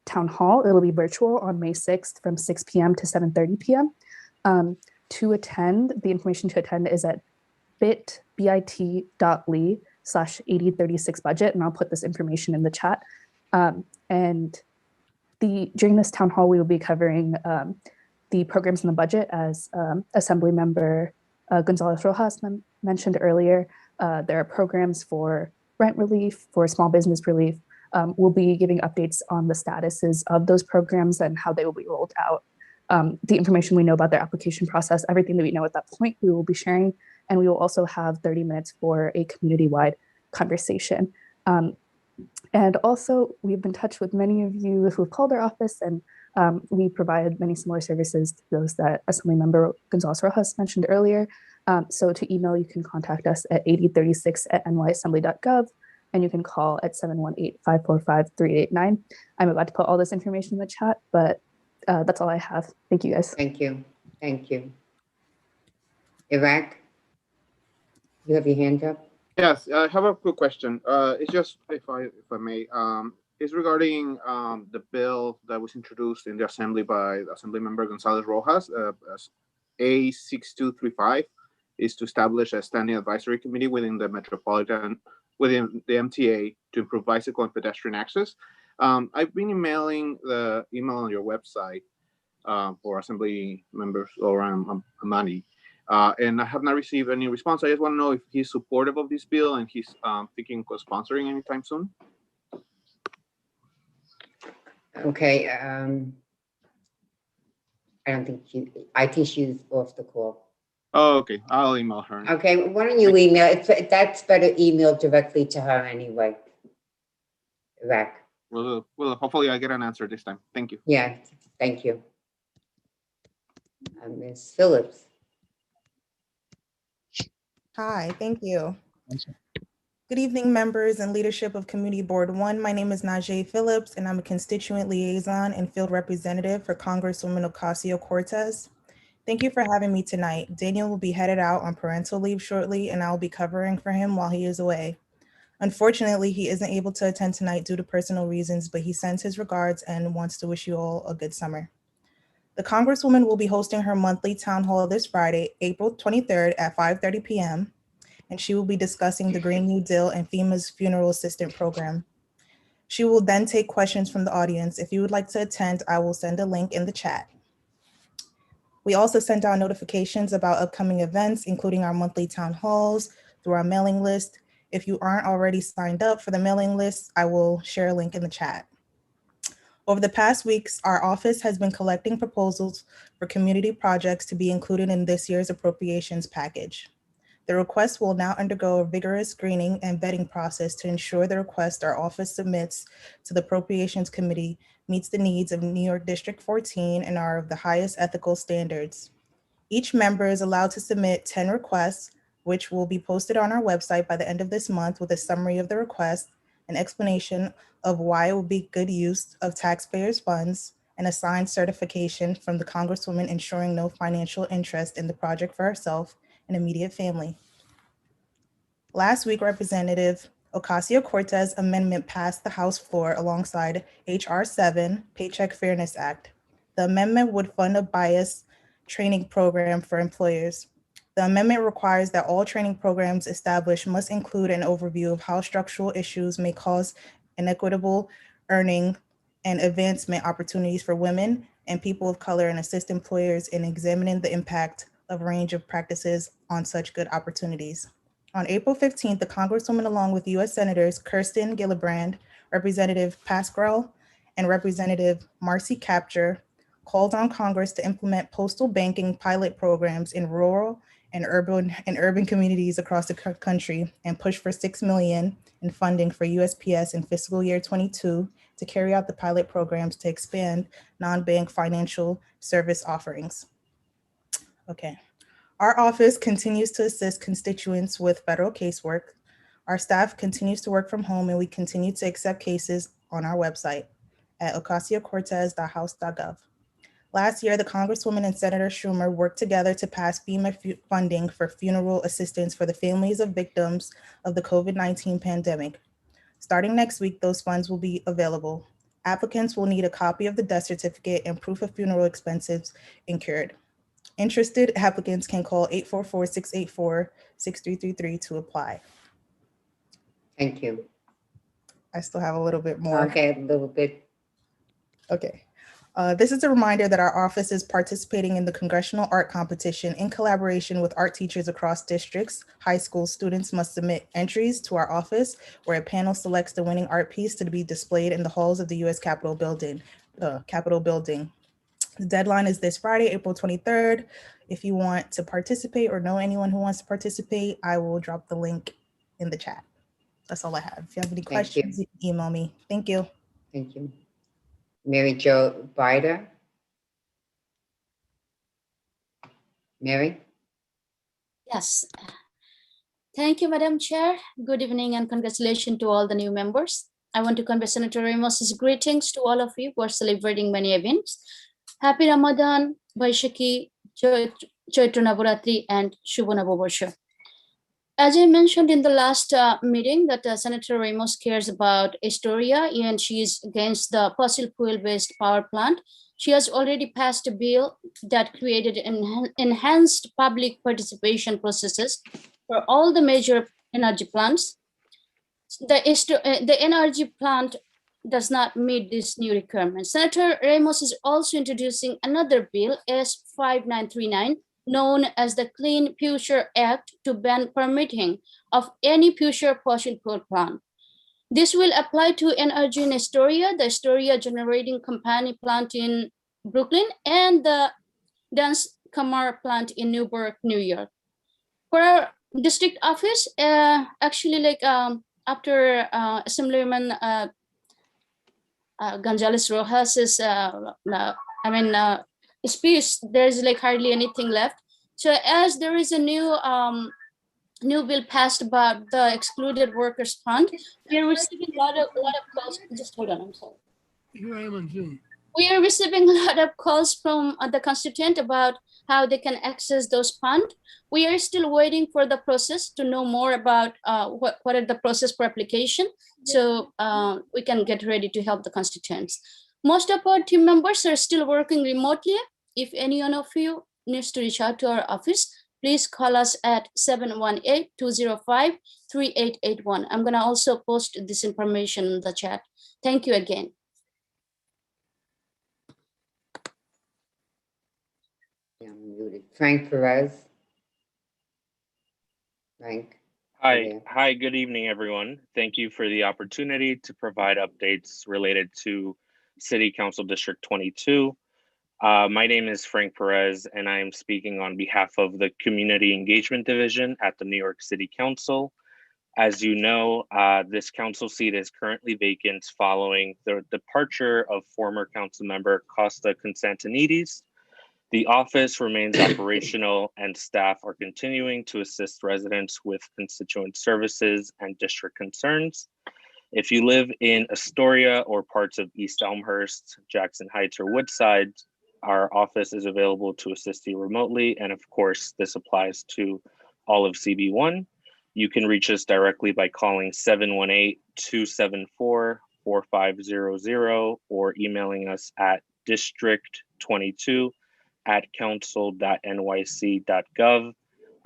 town hall. It'll be virtual on May 6th from 6 p.m. to 7:30 p.m. To attend, the information to attend is at bit.ly/8036budget, and I'll put this information in the chat. And during this town hall, we will be covering the programs in the budget, as Assembly Member Gonzalez Rojas mentioned earlier. There are programs for rent relief, for small business relief. We'll be giving updates on the statuses of those programs and how they will be rolled out. The information we know about their application process, everything that we know at that point, we will be sharing. And we will also have 30 minutes for a community-wide conversation. And also, we've been in touch with many of you who have called our office, and we provide many similar services to those that Assembly Member Gonzalez Rojas mentioned earlier. So to email, you can contact us at 8036@nyassembly.gov, and you can call at 718-545-3889. I'm about to put all this information in the chat, but that's all I have. Thank you, guys. Thank you. Thank you. Iraq, you have your hand up? Yes, I have a quick question. It's just, if I may, it's regarding the bill that was introduced in the Assembly by Assembly Member Gonzalez Rojas. A6235 is to establish a standing advisory committee within the MTA to improve bicycle and pedestrian access. I've been emailing the email on your website for Assembly Members Laura Amani. And I have not received any response. I just want to know if he's supportive of this bill and he's thinking of sponsoring anytime soon. Okay. I don't think I think she's off the call. Oh, okay. I'll email her. Okay, why don't you email, that's better, email directly to her anyway. Rec. Well, hopefully I get an answer this time. Thank you. Yeah, thank you. Ms. Phillips. Hi, thank you. Good evening, members and leadership of Community Board 1. My name is Najee Phillips, and I'm a constituent liaison and field representative for Congresswoman Ocasio-Cortez. Thank you for having me tonight. Daniel will be headed out on parental leave shortly, and I'll be covering for him while he is away. Unfortunately, he isn't able to attend tonight due to personal reasons, but he sends his regards and wants to wish you all a good summer. The Congresswoman will be hosting her monthly town hall this Friday, April 23rd at 5:30 p.m., and she will be discussing the Green New Deal and FEMA's Funeral Assistant Program. She will then take questions from the audience. If you would like to attend, I will send a link in the chat. We also send out notifications about upcoming events, including our monthly town halls, through our mailing list. If you aren't already signed up for the mailing list, I will share a link in the chat. Over the past weeks, our office has been collecting proposals for community projects to be included in this year's appropriations package. The request will now undergo a vigorous screening and vetting process to ensure the request our office submits to the Appropriations Committee meets the needs of New York District 14 and are of the highest ethical standards. Each member is allowed to submit 10 requests, which will be posted on our website by the end of this month with a summary of the request, an explanation of why it will be good use of taxpayers' funds, and a signed certification from the Congresswoman ensuring no financial interest in the project for herself and immediate family. Last week, Representative Ocasio-Cortez amendment passed the House floor alongside H.R. 7, Paycheck Fairness Act. The amendment would fund a bias training program for employers. The amendment requires that all training programs established must include an overview of how structural issues may cause inequitable earning and advancement opportunities for women and people of color, and assist employers in examining the impact of a range of practices on such good opportunities. On April 15th, the Congresswoman, along with U.S. Senators Kirsten Gillibrand, Representative Pascrell, and Representative Marcy Kaptur, called on Congress to implement postal banking pilot programs in rural and urban communities across the country and push for $6 million in funding for USPS in fiscal year 22 to carry out the pilot programs to expand non-bank financial service offerings. Okay. Our office continues to assist constituents with federal casework. Our staff continues to work from home, and we continue to accept cases on our website at ocasio-cortez.house.gov. Last year, the Congresswoman and Senator Schumer worked together to pass FEMA funding for funeral assistance for the families of victims of the COVID-19 pandemic. Starting next week, those funds will be available. Applicants will need a copy of the death certificate and proof of funeral expenses incurred. Interested applicants can call 844-684-6333 to apply. Thank you. I still have a little bit more. Okay, a little bit. Okay. This is a reminder that our office is participating in the Congressional Art Competition in collaboration with art teachers across districts. High school students must submit entries to our office where a panel selects the winning art piece to be displayed in the halls of the U.S. Capitol building. The deadline is this Friday, April 23rd. If you want to participate or know anyone who wants to participate, I will drop the link in the chat. That's all I have. If you have any questions, you can email me. Thank you. Thank you. Mary Jo Bider. Mary? Yes. Thank you, Madam Chair. Good evening and congratulations to all the new members. I want to convey Senator Ramos's greetings to all of you who are celebrating many events. Happy Ramadan, Vaishaki, Chaitra Navaratri, and Shubha Navabarsha. As I mentioned in the last meeting, that Senator Ramos cares about Astoria and she is against the fossil fuel-based power plant. She has already passed a bill that created enhanced public participation processes for all the major energy plants. The NRG plant does not meet these new requirements. Senator Ramos is also introducing another bill, S5939, known as the Clean Future Act, to ban permitting of any future fossil fuel plant. This will apply to NRG in Astoria, the Astoria Generating Company plant in Brooklyn, and the Dance Kamar plant in Newburgh, New York. For our district office, actually, like after Assemblyman Gonzalez Rojas's, speech, there's like hardly anything left. So as there is a new bill passed about the Excluded Workers Fund, we are receiving a lot of calls. Just hold on, I'm sorry. Here I am on Zoom. We are receiving a lot of calls from the constituent about how they can access those funds. We are still waiting for the process to know more about what are the process for application, so we can get ready to help the constituents. Most of our team members are still working remotely. If any one of you needs to reach out to our office, please call us at 718-205-3881. I'm gonna also post this information in the chat. Thank you again. I'm muted. Frank Perez. Frank. Hi, good evening, everyone. Thank you for the opportunity to provide updates related to City Council District 22. My name is Frank Perez, and I am speaking on behalf of the Community Engagement Division at the New York City Council. As you know, this council seat is currently vacant following the departure of former council member Costa Constantinides. The office remains operational and staff are continuing to assist residents with constituent services and district concerns. If you live in Astoria or parts of East Elmhurst, Jackson Heights, or Woodside, our office is available to assist you remotely. And of course, this applies to all of CB1. You can reach us directly by calling 718-274-4500 or emailing us at district22@council.nyc.gov.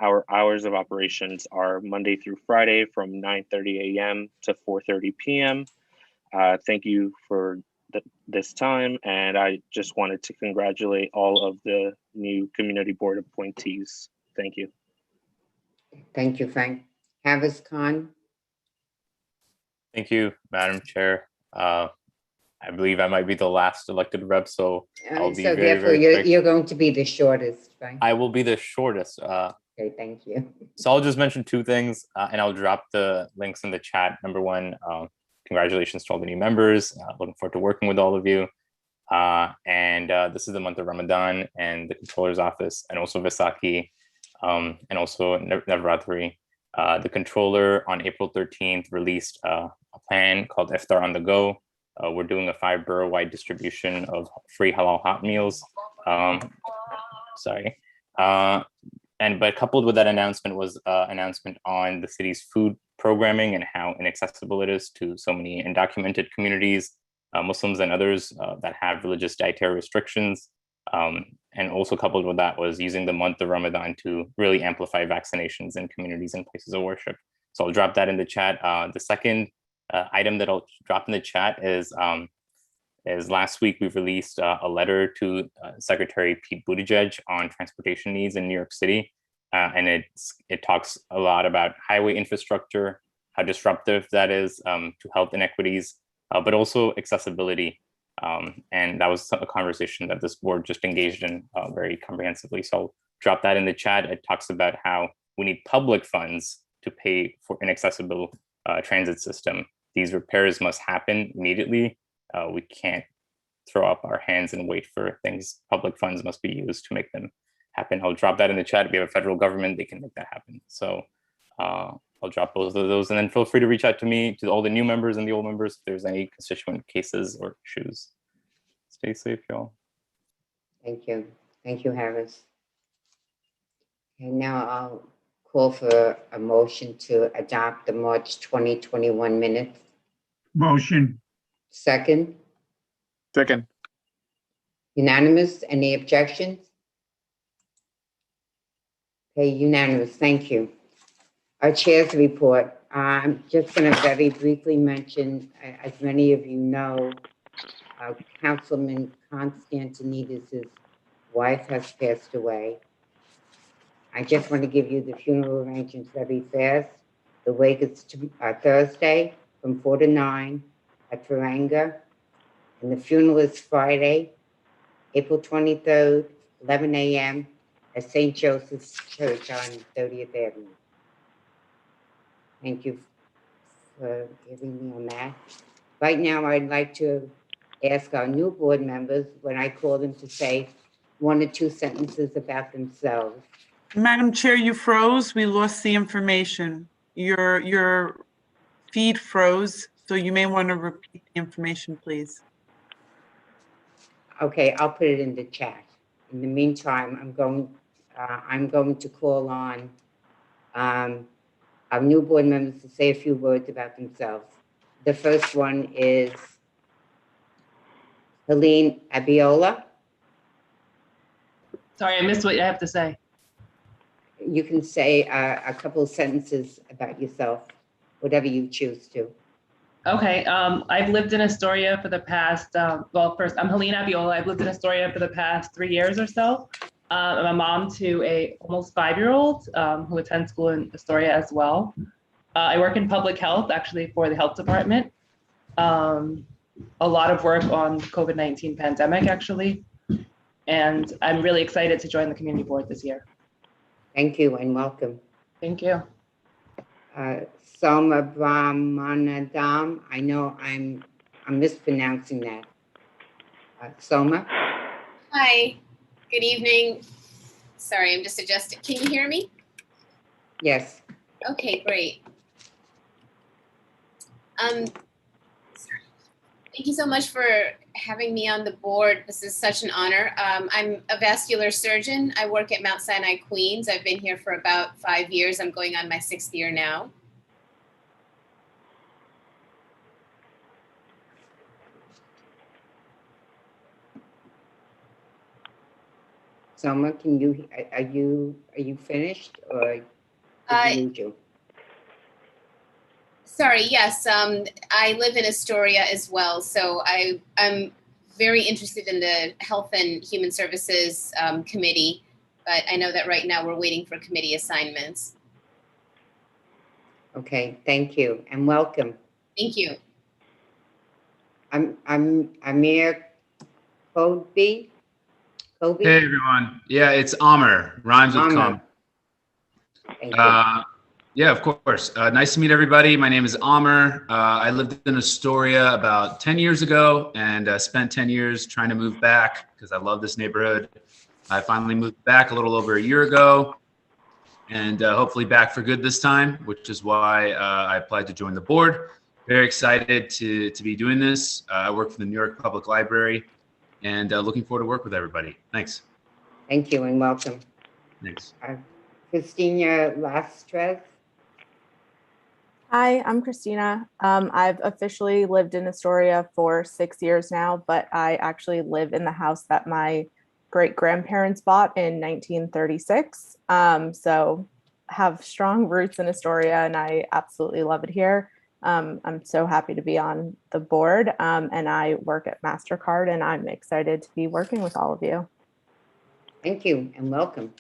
Our hours of operations are Monday through Friday from 9:30 a.m. to 4:30 p.m. Thank you for this time, and I just wanted to congratulate all of the new community board appointees. Thank you. Thank you, Frank. Havis Khan. Thank you, Madam Chair. I believe I might be the last elected rep, so I'll be so very, therefore, very quick. you're going to be the shortest, Frank. I will be the shortest. Okay, thank you. So I'll just mention two things, and I'll drop the links in the chat. Number one, congratulations to all the new members. Looking forward to working with all of you. This is the month of Ramadan, and the Controller's Office, and also Vaisakhi, and also Navratri. The Controller on April 13th released a plan called Iftar on the Go. We're doing a 5-borough-wide distribution of free halal hot meals. But coupled with that announcement was an announcement on the city's food programming and how inaccessible it is to so many undocumented communities, Muslims and others that have religious dietary restrictions. And also coupled with that was using the month of Ramadan to really amplify vaccinations in communities and places of worship. So I'll drop that in the chat. The second item that I'll drop in the chat is last week we've released a letter to Secretary Pete Buttigieg on transportation needs in New York City. And it talks a lot about highway infrastructure, how disruptive that is to health inequities, but also accessibility. And that was a conversation that this board just engaged in very comprehensively. So I'll drop that in the chat. It talks about how we need public funds to pay for an accessible transit system. These repairs must happen immediately. We can't throw up our hands and wait for things. Public funds must be used to make them happen. I'll drop that in the chat. We have a federal government, they can make that happen. So I'll drop both of those, and then feel free to reach out to me, to all the new members and the old members, if there's any constituent cases or issues. Stay safe, y'all. Thank you. Thank you, Harris. And now I'll call for a motion to adopt the March 2021 minutes. Motion. Second. Second. Unanimous. Any objections? Okay, unanimous. Thank you. Our chair's report. I'm just going to very briefly mention, as many of you know, Councilman Constantinides' wife has passed away. I just want to give you the funeral arrangements very fast. The wake is Thursday from 4 to 9 at Faranga. And the funeral is Friday, April 23rd, 11 a.m. at St. Joseph's Church on 30th Avenue. Thank you for giving me on that. Right now, I'd like to ask our new board members, when I call them, to say 1 or 2 sentences about themselves. Madam Chair, you froze. We lost the information. Your feed froze, so you may want to repeat the information, please. Okay, I'll put it in the chat. In the meantime, I'm going to call on our new board members to say a few words about themselves. The first one is Helene Abiola. Sorry, I missed what you have to say. You can say a couple of sentences about yourself, whatever you choose to. Okay, I've lived in Astoria for the past, well, first, I'm Helene Abiola. I've lived in Astoria for the past 3 years or so. I'm a mom to a almost 5-year-old who attends school in Astoria as well. I work in public health, actually, for the health department. A lot of work on COVID-19 pandemic, actually. And I'm really excited to join the community board this year. Thank you and welcome. Thank you. Soma Brahmanadam. I know I'm mispronouncing that. Soma? Hi, good evening. Sorry, I'm just adjusting. Can you hear me? Yes. Okay, great. Thank you so much for having me on the board. This is such an honor. I'm a vascular surgeon. I work at Mount Sinai, Queens. I've been here for about 5 years. I'm going on my 6th year now. Soma, are you finished or did we lose you? Sorry, yes, I live in Astoria as well, so I'm very interested in the Health and Human Services Committee, but I know that right now we're waiting for committee assignments. Okay, thank you and welcome. Thank you. I'm Amir Kobe. Kobe? Hey everyone. Yeah, it's Amr. Rhymes with Amr. Com. Yeah, of course. Nice to meet everybody. My name is Amr. I lived in Astoria about 10 years ago and spent 10 years trying to move back because I love this neighborhood. I finally moved back a little over a year ago and hopefully back for good this time, which is why I applied to join the board. Very excited to be doing this. I work for the New York Public Library and looking forward to work with everybody. Thanks. Thank you and welcome. Thanks. Christina Lastres. Hi, I'm Christina. I've officially lived in Astoria for 6 years now, but I actually live in the house that my great-grandparents bought in 1936. So have strong roots in Astoria and I absolutely love it here. I'm so happy to be on the board and I work at MasterCard and I'm excited to be working with all of you. Thank you and welcome.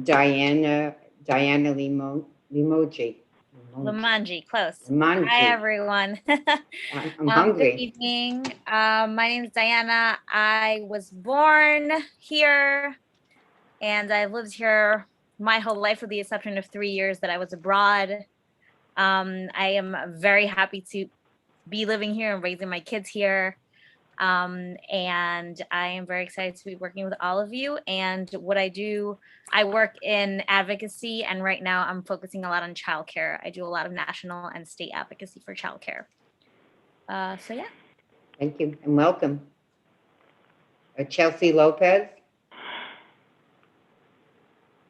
Diana Limoji. Lamanji, close. Lamanji. Hi, everyone. I'm hungry. Good evening. My name is Diana. I was born here and I've lived here my whole life with the exception of 3 years that I was abroad. I am very happy to be living here and raising my kids here. And I am very excited to be working with all of you. And what I do, I work in advocacy, and right now I'm focusing a lot on childcare. I do a lot of national and state advocacy for childcare. So yeah. Thank you and welcome. Chelsea Lopez.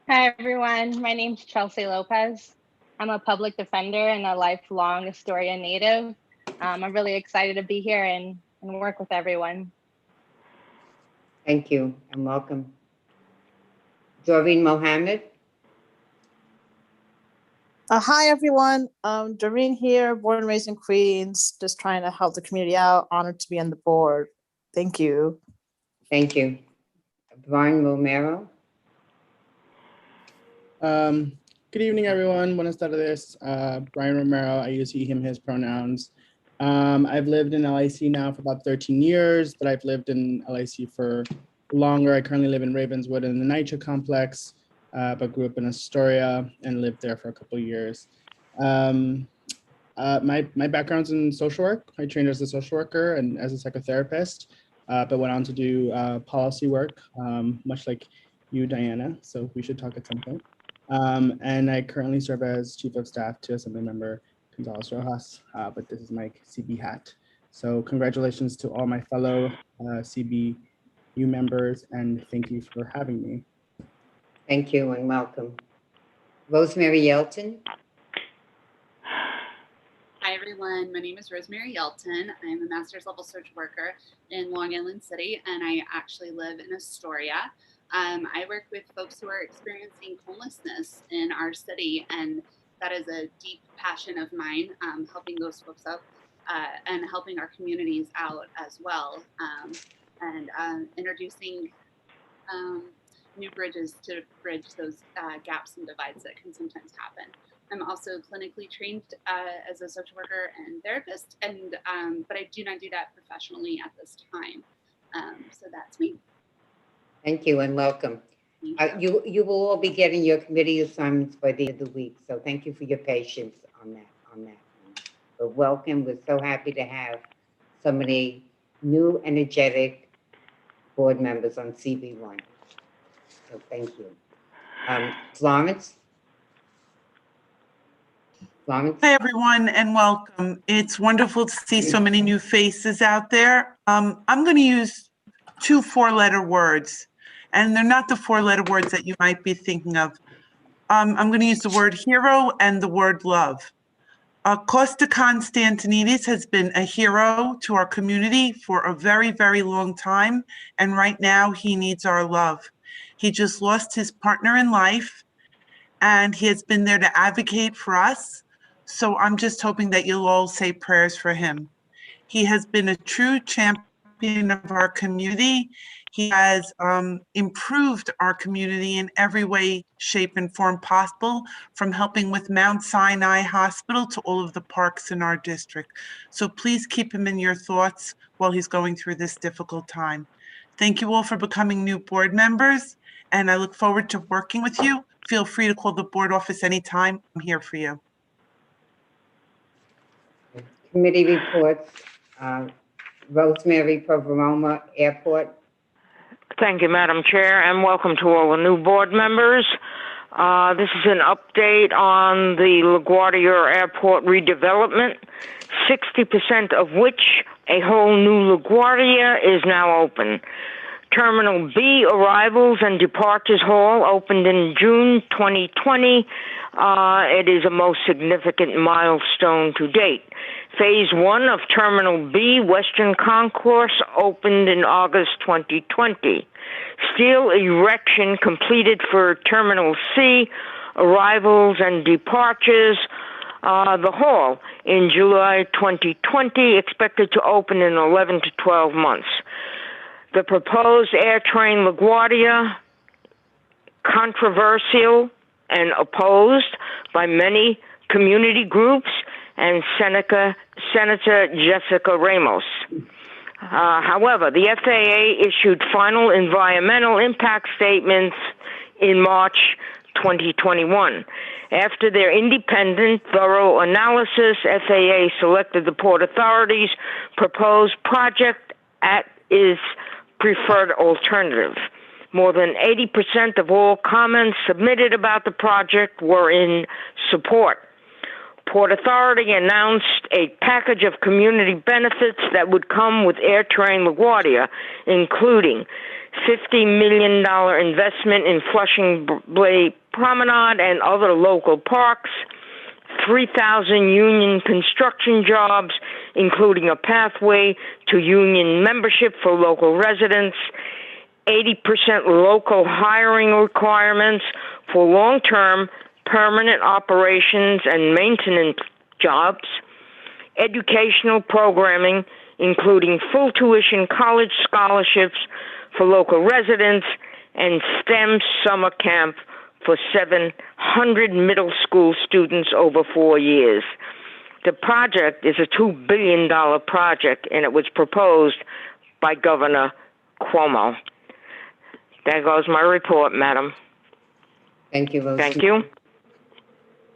Hi, everyone. My name's Chelsea Lopez. I'm a public defender and a lifelong Astoria native. I'm really excited to be here and work with everyone. Thank you and welcome. Doreen Mohammed. Hi, everyone. Doreen here, born and raised in Queens, just trying to help the community out. Honored to be on the board. Thank you. Thank you. Brian Romero. Good evening, everyone. Buenas tardes. Brian Romero. I use he, him, his pronouns. I've lived in LIC now for about 13 years, but I've lived in LIC for longer. I currently live in Ravenswood in the NYCHA complex, but grew up in Astoria and lived there for a couple of years. My background's in social work. I trained as a social worker and as a psychotherapist, but went on to do policy work, much like you, Diana. So we should talk at some point. And I currently serve as Chief of Staff to Assemblymember Gonzalez Rojas, but this is my CB hat. So congratulations to all my fellow CBU members, and thank you for having me. Thank you and welcome. Rosemary Yelton. Hi, everyone. My name is Rosemary Yelton. I'm a master's level social worker in Long Island City, and I actually live in Astoria. I work with folks who are experiencing homelessness in our city, and that is a deep passion of mine, helping those folks up and helping our communities out as well, and introducing new bridges to bridge those gaps and divides that can sometimes happen. I'm also clinically trained as a social worker and therapist, and but I do not do that professionally at this time. So that's me. Thank you and welcome. You will all be getting your committee assignments by the end of the week, so thank you for your patience on that. But welcome. We're so happy to have so many new, energetic board members on CB1. So thank you. Florence? Florence? Hi, everyone, and welcome. It's wonderful to see so many new faces out there. I'm going to use 2 4-letter words, and they're not the 4-letter words that you might be thinking of. I'm going to use the word hero and the word love. Costa Constantinides has been a hero to our community for a very, very long time, and right now he needs our love. He just lost his partner in life, and he has been there to advocate for us. So I'm just hoping that you'll all say prayers for him. He has been a true champion of our community. He has improved our community in every way, shape, and form possible, from helping with Mount Sinai Hospital to all of the parks in our district. So please keep him in your thoughts while he's going through this difficult time. Thank you all for becoming new board members, and I look forward to working with you. Feel free to call the board office anytime. I'm here for you. Committee reports. Rosemary Proveroma, Airport. Thank you, Madam Chair, and welcome to all the new board members. This is an update on the LaGuardia Airport redevelopment, 60% of which a whole new LaGuardia is now open. Terminal B arrivals and departures hall opened in June 2020. It is a most significant milestone to date. Phase 1 of Terminal B, Western Concourse, opened in August 2020. Steel erection completed for Terminal C, arrivals and departures. The hall in July 2020, expected to open in 11 to 12 months. The proposed AirTrain LaGuardia, controversial and opposed by many community groups and Senator Jessica Ramos. However, the FAA issued final environmental impact statements in March 2021. After their independent, thorough analysis, FAA selected the Port Authority's proposed project as its preferred alternative. More than 80% of all comments submitted about the project were in support. Port Authority announced a package of community benefits that would come with AirTrain LaGuardia, including $50 million investment in Flushing Bay Promenade and other local parks, 3,000 union construction jobs, including a pathway to union membership for local residents, 80% local hiring requirements for long-term permanent operations and maintenance jobs, educational programming, including full tuition college scholarships for local residents, and STEM summer camp for 700 middle school students over 4 years. The project is a $2 billion project, and it was proposed by Governor Cuomo. There goes my report, madam. Thank you, Rosemary. Thank you.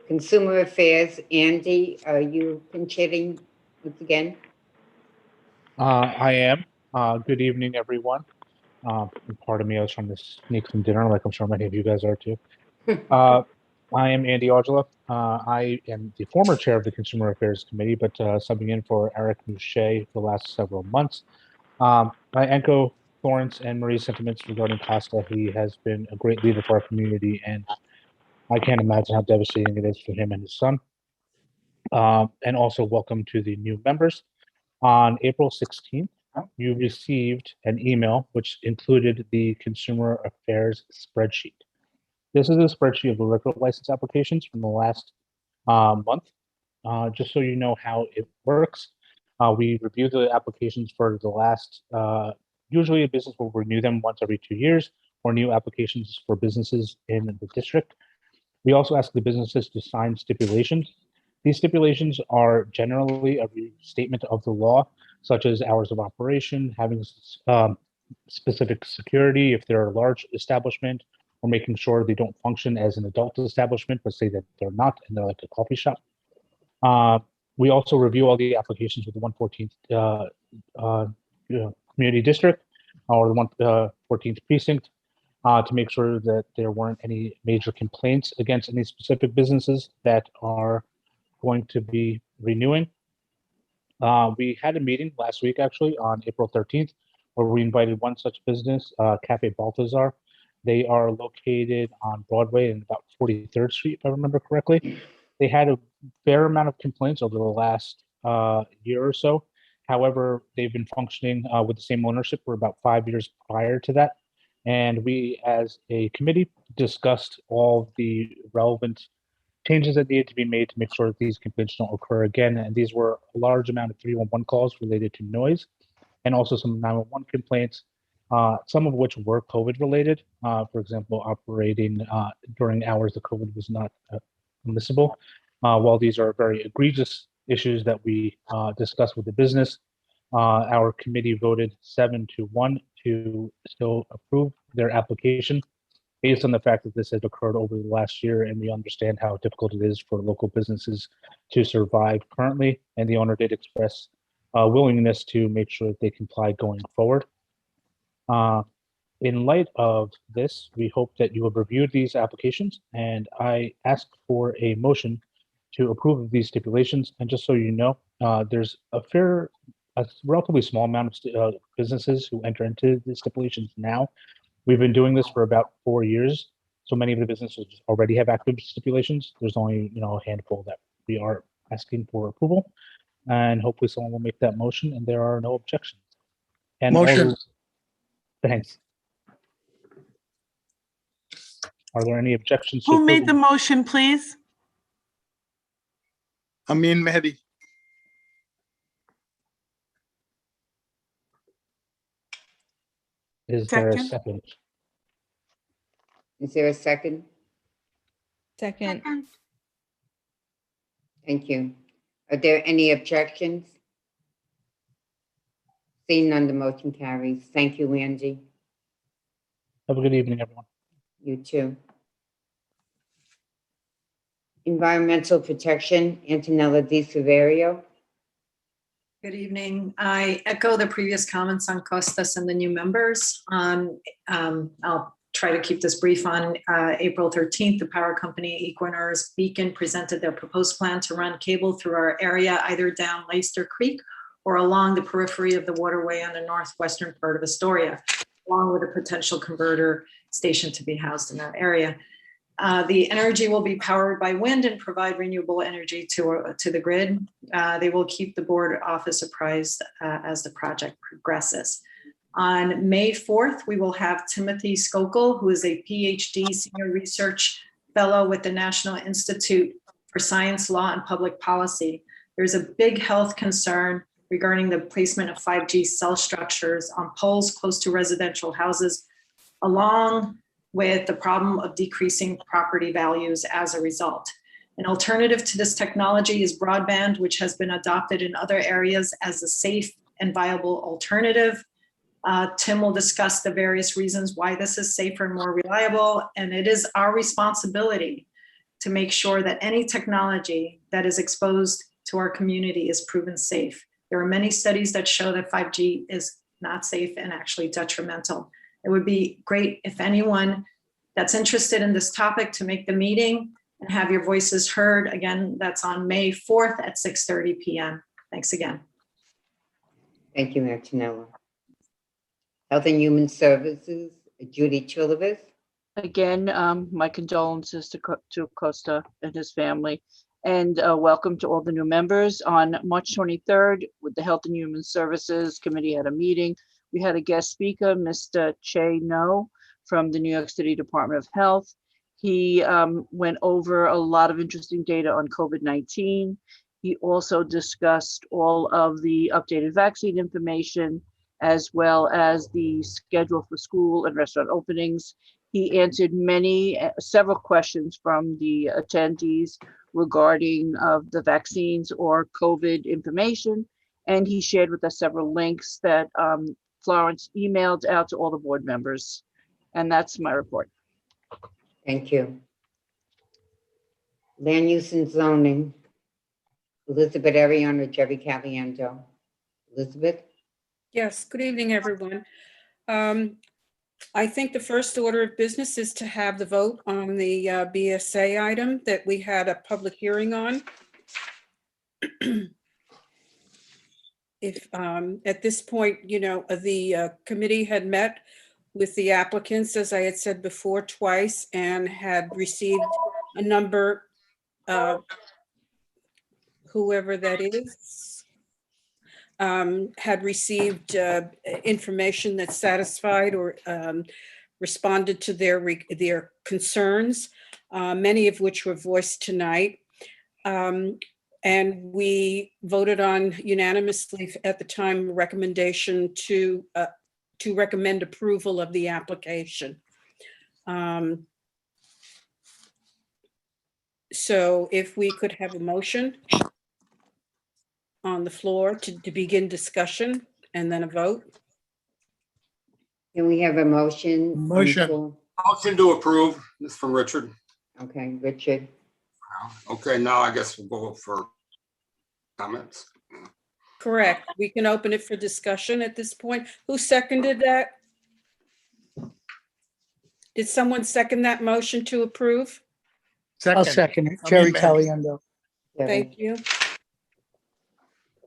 Consumer Affairs, Andy, are you pinch-hitting once again? I am. Good evening, everyone. Pardon me, I was trying to sneak some dinner, like I'm sure many of you guys are too. I am Andy Aujala. I am the former chair of the Consumer Affairs Committee, but subbing in for Eric Mouche for the last several months. I echo Florence and Marie's sentiments regarding Costa. He has been a great leader for our community, and I can't imagine how devastating it is for him and his son. And also welcome to the new members. On April 16th, you received an email which included the Consumer Affairs spreadsheet. This is a spreadsheet of the liquor license applications from the last month. Just so you know how it works, we review the applications for the last, usually a business will renew them once every 2 years, or new applications for businesses in the district. We also ask the businesses to sign stipulations. These stipulations are generally a restatement of the law, such as hours of operation, having specific security if they're a large establishment, or making sure they don't function as an adult establishment, but say that they're not and they're like a coffee shop. We also review all the applications with the 114th community district or the 114th precinct to make sure that there weren't any major complaints against any specific businesses that are going to be renewing. We had a meeting last week, actually, on April 13th, where we invited one such business, Cafe Balthazar. They are located on Broadway and about 43rd Street, if I remember correctly. They had a fair amount of complaints over the last year or so. However, they've been functioning with the same ownership for about 5 years prior to that. And we, as a committee, discussed all the relevant changes that needed to be made to make sure that these complaints don't occur again. And these were a large amount of 311 calls related to noise, and also some 911 complaints, some of which were COVID related. For example, operating during hours that COVID was not permissible. While these are very egregious issues that we discussed with the business, our committee voted 7-1 to still approve their application, based on the fact that this has occurred over the last year, and we understand how difficult it is for local businesses to survive currently, and the owner did express willingness to make sure that they comply going forward. In light of this, we hope that you have reviewed these applications, and I ask for a motion to approve of these stipulations. And just so you know, there's a relatively small amount of businesses who enter into the stipulations now. We've been doing this for about 4 years, so many of the businesses already have active stipulations. There's only a handful that we are asking for approval, and hopefully someone will make that motion, and there are no objections. And Motion. Thanks. Are there any objections? Who made the motion, please? Amin Mehdi. Is there a second? Is there a second? Second. Thank you. Are there any objections? Seeing none, the motion carries. Thank you, Andy. Have a good evening, everyone. You too. Environmental Protection, Antonella Di Severio. Good evening. I echo the previous comments on Costas and the new members. I'll try to keep this brief. On April 13th, the power company Equinors Beacon presented their proposed plan to run cable through our area, either down Leicester Creek or along the periphery of the waterway on the northwestern part of Astoria, along with a potential converter station to be housed in that area. The energy will be powered by wind and provide renewable energy to the grid. They will keep the board office apprised as the project progresses. On May 4th, we will have Timothy Skokel, who is a PhD senior research fellow with the National Institute for Science, Law, and Public Policy. There's a big health concern regarding the placement of 5G cell structures on poles close to residential houses, along with the problem of decreasing property values as a result. An alternative to this technology is broadband, which has been adopted in other areas as a safe and viable alternative. Tim will discuss the various reasons why this is safer and more reliable. And it is our responsibility to make sure that any technology that is exposed to our community is proven safe. There are many studies that show that 5G is not safe and actually detrimental. It would be great if anyone that's interested in this topic to make the meeting and have your voices heard. Again, that's on May 4th at 6:30 p.m. Thanks again. Thank you, Antonella. Health and Human Services, Judy Chilavas. Again, my condolences to Costa and his family, and welcome to all the new members. On March 23rd, with the Health and Human Services Committee had a meeting. We had a guest speaker, Mr. Che No, from the New York City Department of Health. He went over a lot of interesting data on COVID-19. He also discussed all of the updated vaccine information, as well as the schedule for school and restaurant openings. He answered several questions from the attendees regarding the vaccines or COVID information. And he shared with us several links that Florence emailed out to all the board members. And that's my report. Thank you. Land Use and Zoning, Elizabeth Ariano, Jerry Caliendo. Elizabeth? Yes, good evening, everyone. I think the first order of business is to have the vote on the BSA item that we had a public hearing on. If at this point, the committee had met with the applicants, as I had said before, twice, and had received a number of whoever that is, had received information that satisfied or responded to their concerns, many of which were voiced tonight. And we voted on unanimously at the time recommendation to recommend approval of the application. So if we could have a motion on the floor to begin discussion and then a vote. Can we have a motion? on the Motion. floor? Motion to approve. This is from Richard. Okay, Richard. Okay, now I guess we'll go for comments. Correct. We can open it for discussion at this point. Who seconded that? Did someone second that motion to approve? Second. I'll second it. Jerry Caliendo. Thank you.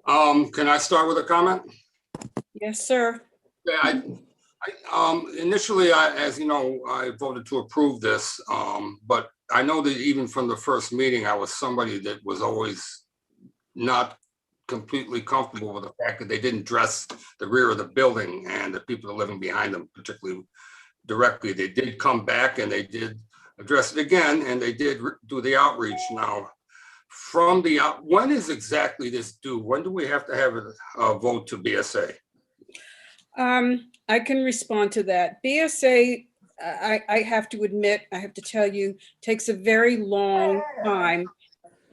Can I start with a comment? Yes, sir. Yeah, initially, as you know, I voted to approve this, but I know that even from the first meeting, I was somebody that was always not completely comfortable with the fact that they didn't dress the rear of the building and the people that are living behind them, particularly directly. They did come back and they did address it again, and they did do the outreach. Now, from the when is exactly this due? When do we have to have a vote to BSA? I can respond to that. BSA, I have to admit, I have to tell you, takes a very long time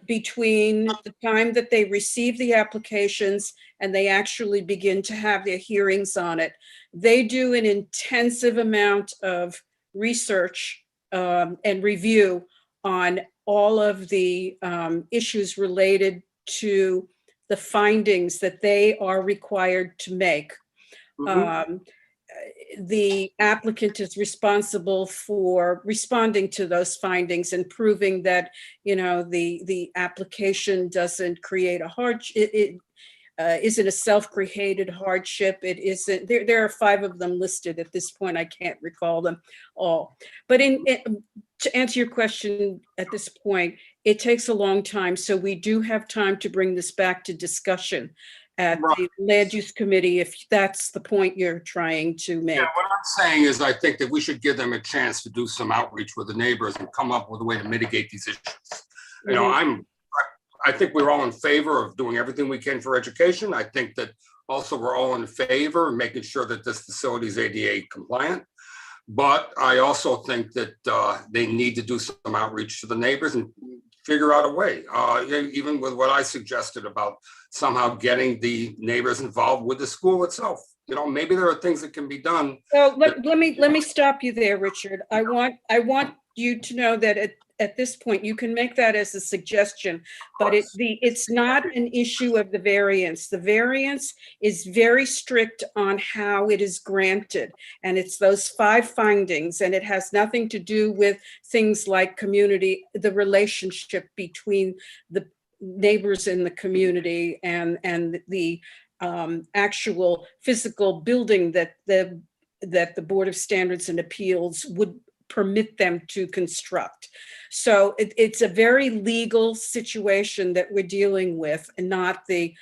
between the time that they receive the applications and they actually begin to have their hearings on it. They do an intensive amount of research and review on all of the issues related to the findings that they are required to make. The applicant is responsible for responding to those findings and proving that, the application doesn't create a hardship. It isn't a self-created hardship. It isn't. There are 5 of them listed at this point. I can't recall them all. But to answer your question at this point, it takes a long time. So we do have time to bring this back to discussion at the Land Use Committee, if that's the point you're trying to make. Yeah, what I'm saying is I think that we should give them a chance to do some outreach with the neighbors and come up with a way to mitigate these issues. I think we're all in favor of doing everything we can for education. I think that also we're all in favor of making sure that this facility is ADA compliant. But I also think that they need to do some outreach to the neighbors and figure out a way, even with what I suggested about somehow getting the neighbors involved with the school itself. maybe there are things that can be done. So let me stop you there, Richard. I want you to know that at this point, you can make that as a suggestion, but it's not an issue of the variance. The variance is very strict on how it is granted. And it's those 5 findings, and it has nothing to do with things like community, the relationship between the neighbors in the community and the actual physical building that the Board of Standards and Appeals would permit them to construct. So it's a very legal situation that we're dealing with, and not the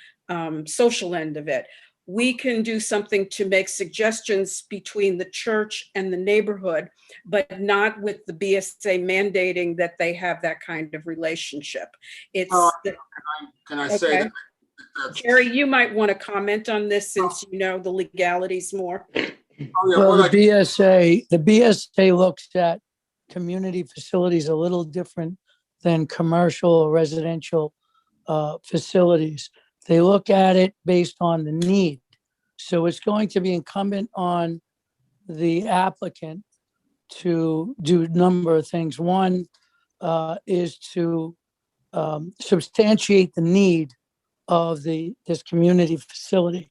social end of it. We can do something to make suggestions between the church and the neighborhood, but not with the BSA mandating that they have that kind of relationship. It's Can I say that? Jerry, you might want to comment on this since you know the legalities more. Well, the BSA looks at community facilities a little different than commercial or residential facilities. They look at it based on the need. So it's going to be incumbent on the applicant to do a number of things. One is to substantiate the need of this community facility.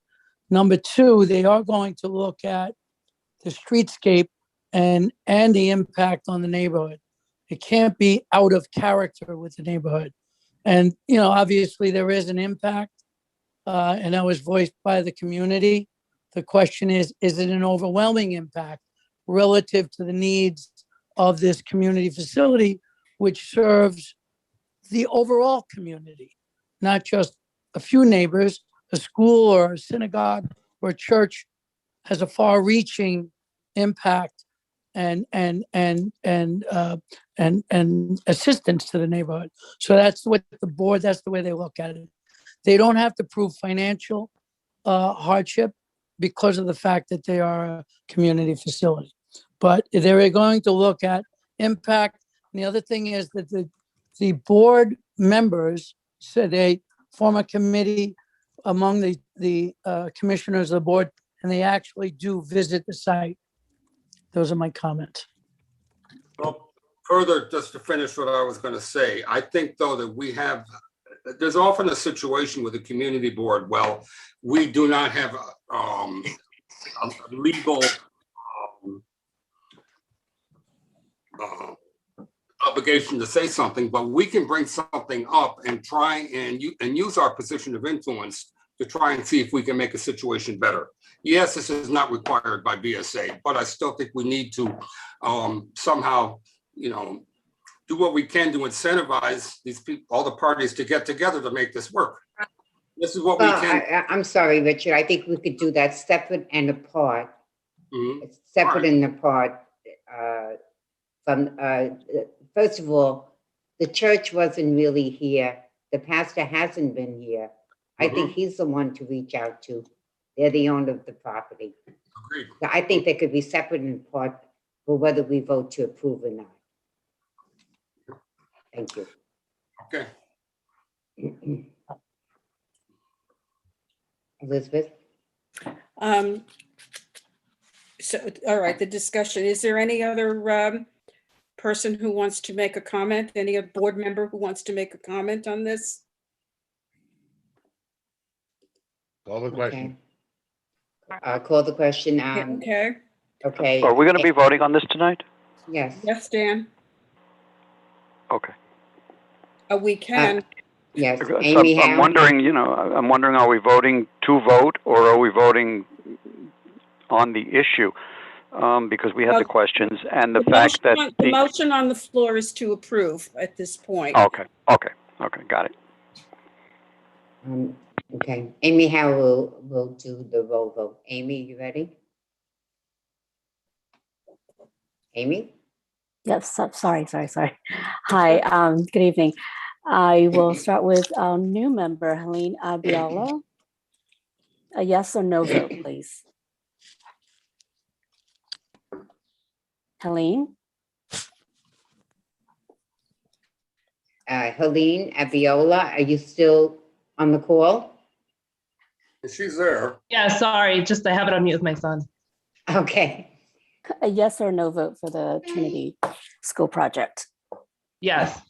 Number 2, they are going to look at the streetscape and the impact on the neighborhood. It can't be out of character with the neighborhood. And, obviously there is an impact, and that was voiced by the community. The question is it an overwhelming impact relative to the needs of this community facility, which serves the overall community, not just a few neighbors? A school or a synagogue or a church has a far-reaching impact and assistance to the neighborhood. So that's what that's the way they look at it. They don't have to prove financial hardship because of the fact that they are a community facility, but they're going to look at impact. And the other thing is that the board members said they form a committee among the commissioners of the board, and they actually do visit the site. Those are my comments. Well, further, just to finish what I was going to say, I think though that there's often a situation with the community board. Well, we do not have a legal obligation to say something, but we can bring something up and try and use our position of influence to try and see if we can make a situation better. Yes, this is not required by BSA, but I still think we need to somehow, do what we can to incentivize these people, all the parties, to get together to make this work. This is what we can. I'm sorry, Richard. I think we could do that separate and apart. Separate and apart. First of all, the church wasn't really here. The pastor hasn't been here. I think he's the one to reach out to. They're the owner of the property. Agreed. So I think they could be separate and apart for whether we vote to approve or not. Thank you. Okay. Elizabeth? So, all right, the discussion. Is there any other person who wants to make a comment? Any other board member who wants to make a comment on this? Call the question. Call the question. Okay. Okay. Are we going to be voting on this tonight? Yes. Yes, Dan. Okay. We can. Yes. So Amy, I'm wondering, are we voting to vote, or are we voting on the issue? Because we had the questions and the fact that the motion on the floor is to approve at this point. Okay, got it. Okay, Amy Howe will do the roll vote. Amy, you ready? Amy? Yes, sorry. Hi, good evening. I will start with our new member, Helene Abiola. A yes or no vote, please. Helene? Helene Abiola, are you still on the call? She's there. Yeah, sorry, just I have it on mute with my son. Okay. A yes or no vote for the Trinity School project? Yes.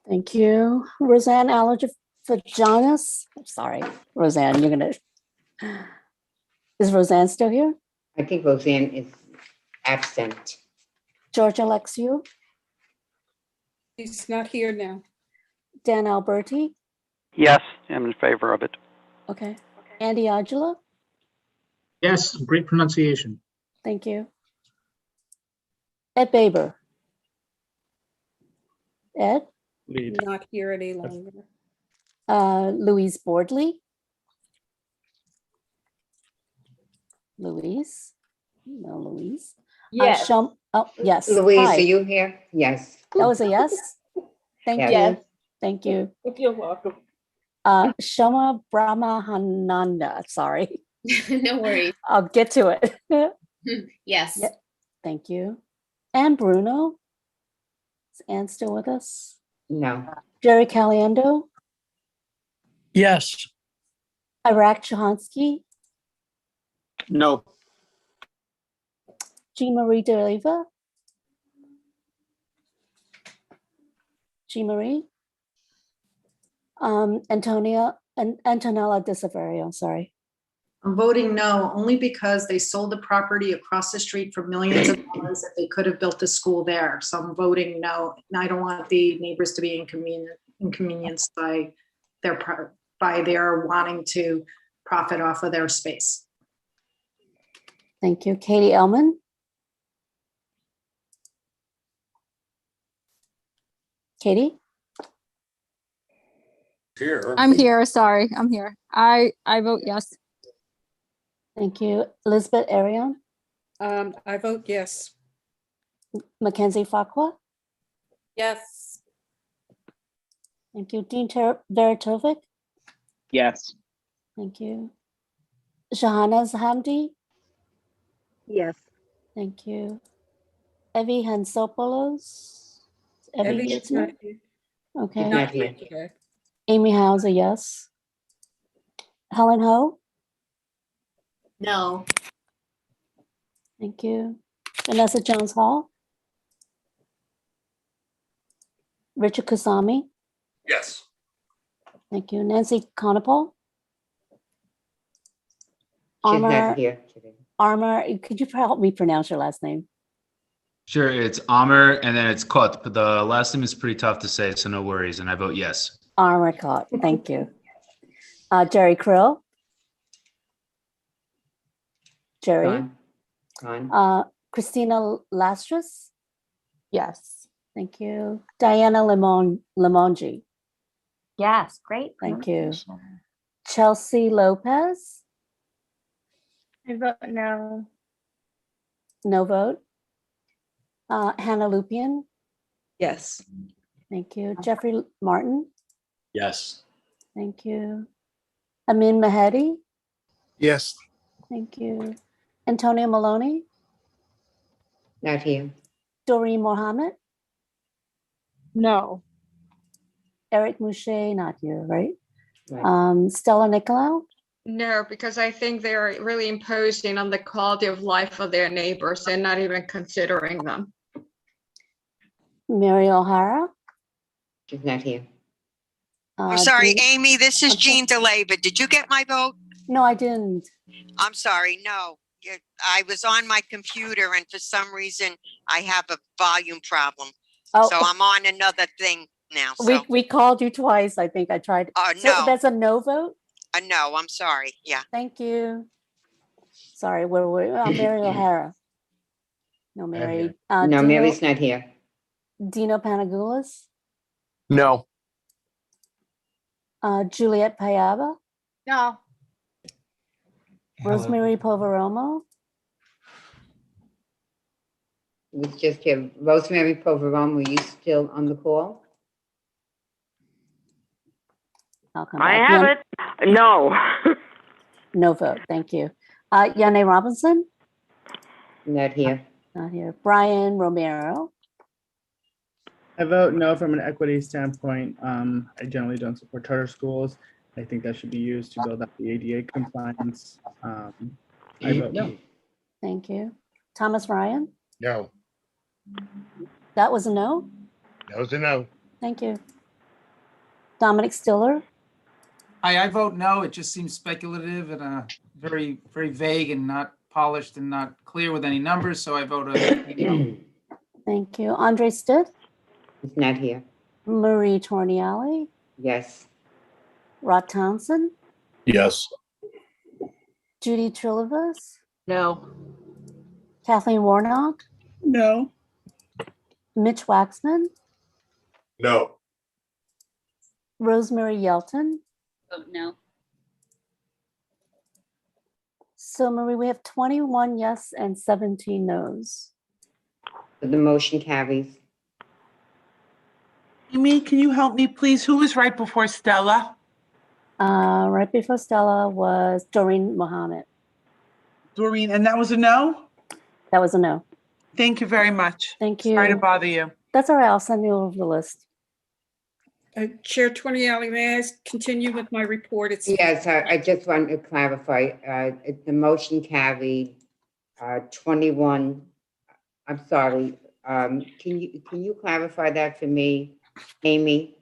Thank you. Roseanne Allergifagianis? Sorry, Roseanne, you're gonna, is Roseanne still here? I think Roseanne is absent. George Alexio? He's not here now. Dan Alberti? Yes, I'm in favor of it. Okay. Andy Agila? Yes, great pronunciation. Thank you. Ed Baber? Ed? Lead. Not here any longer. Louise Boardley? Louise? No, Louise. Yes. Oh, yes. Louise, Hi. are you here? Yes. That was a yes? Thank Yes. you. Thank you. You're welcome. Shoma Brahmahananda, sorry. No worries. I'll get to it. Yes. Yeah, thank you. And Bruno? Is Anne still with us? No. Jerry Caliendo? Yes. Iraq Shahansky? No. Jean Marie De Leva? Jean Marie? Antonella De Severio, sorry. I'm voting no, only because they sold the property across the street for millions of dollars that they could have built a school there. So I'm voting no. And I don't want the neighbors to be inconvenienced by their wanting to profit off of their space. Thank you. Katie Ellman? Katie? Here. I'm here, sorry, I'm here. I vote yes. Thank you. Elizabeth Arion? I vote yes. Mackenzie Fakwa? Yes. Thank you. Dean Veritovic? Yes. Thank you. Shahana Hamdi? Yes. Thank you. Evie Hansopoulos? Evie Evie's is not not? here. Okay. Not here. Okay. Amy Hauser, yes. Helen Ho? No. Thank you. Vanessa Jones Hall? Richard Kusami? Yes. Thank you. Nancy Conopole? She's not here today. Armor, could you help me pronounce your last name? Sure, it's Amer and then it's Kot, but the last name is pretty tough to say, so no worries. And I vote yes. Armor Cott, thank you. Jerry Krill? Jerry? Gone. Christina Lastras? Yes. Thank you. Diana Limongi? Yes, great. Thank you. Chelsea Lopez? I vote no. No vote. Hannah Lupian? Yes. Thank you. Jeffrey Martin? Yes. Thank you. Amin Mahedi? Yes. Thank you. Antonio Maloney? Not here. Doreen Mohammed? No. Eric Mouche, not here, right? Right. Stella Nicolau? No, because I think they're really imposing on the quality of life of their neighbors and not even considering them. Mary O'Hara? She's not here. I'm sorry, Dina- Amy, this is Okay. Jean DeLay, but did you get my vote? No, I didn't. I'm sorry, no. I was on my computer and for some reason I have a volume problem. Oh. So I'm on another thing now. So, We called you twice, I think I tried. So no. that's a no vote? no, I'm sorry. Yeah. Thank you. Sorry, where were Mary O'Hara? No, Mary. No, Dino, Mary's not here. Dino Panagoulas? No. Juliet Payaba? No. Rosemary Poveromo? We just here. Rosemary Poverom, were you still on the call? I'll come I back. have it. No. No vote, thank you. Yane Robinson? Not here. Not here. Brian Romero? I vote no from an equity standpoint. I generally don't support charter schools. I think that should be used to build up the ADA compliance. I vote no. Thank you. Thomas Ryan, No, that was a no? that was a no. Thank you. Dominic Stiller, Hi, I vote no. It just seems speculative and very, very vague and not polished and not clear with any numbers, so I vote a no. thank you. Andre Stood, He's not here. Marie Torniali, Yes. Rod Townsend, Yes. Judy Trillivas, No. Kathleen Warnock, No. Mitch Waxman, No. Rosemary Yelton. Vote no. So Marie, we have 21 yes and 17 no's. The motion carries. Amy, can you help me, please? Who was right before Stella? Right before Stella was Doreen Mohammed. Doreen, and that was a no? That was a no. Thank you very much. Thank you. Sorry to bother you. That's all right. I'll send you over the list. Chair Torniali, may I continue with my report? It's Yes, I just want to clarify, the motion carried, 21, I'm sorry, can you clarify that for me, Amy?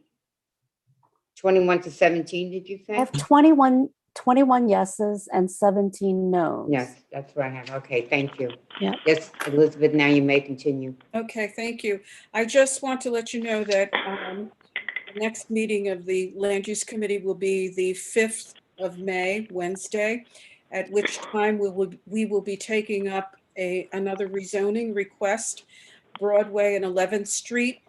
21 to 17, did you I say? have 21 yeses and 17 no's. Yes, that's what I have. Okay, thank you. Yeah. Yes, Elizabeth, now you may continue. Okay, thank you. I just want to let you know that the next meeting of the Land Use Committee will be the 5th of May, Wednesday, at which time we will be taking up another rezoning request. Broadway and 11th Street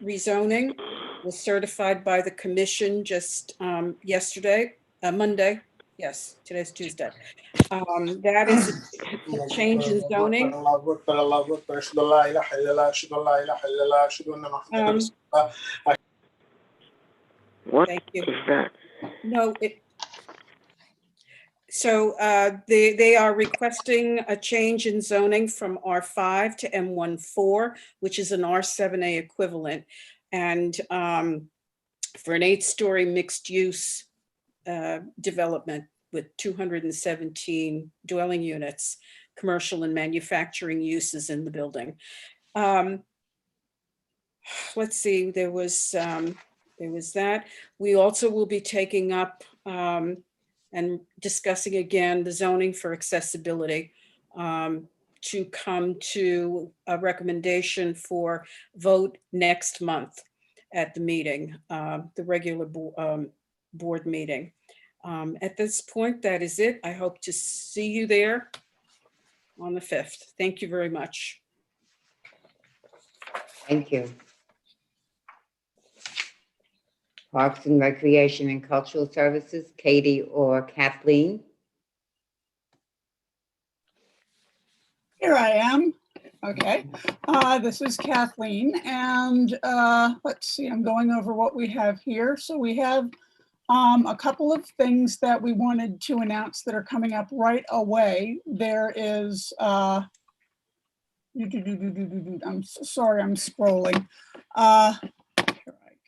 rezoning was certified by the commission just yesterday, Monday. Yes, today's Tuesday. That is a change in zoning. What Thank you. is that? No, so they are requesting a change in zoning from R5 to M14, which is an R7A equivalent. And for an 8-story mixed use development with 217 dwelling units, commercial and manufacturing uses in the building. Let's see, there was that. We also will be taking up and discussing again the zoning for accessibility to come to a recommendation for vote next month at the meeting, the regular board meeting. At this point, that is it. I hope to see you there on the 5th. Thank you very much. Thank you. Parks and Recreation and Cultural Services, Katie or Kathleen? Here I am. Okay. This is Kathleen, and let's see, I'm going over what we have here. So we have a couple of things that we wanted to announce that are coming up right away. There is, I'm sorry, I'm scrolling. Here I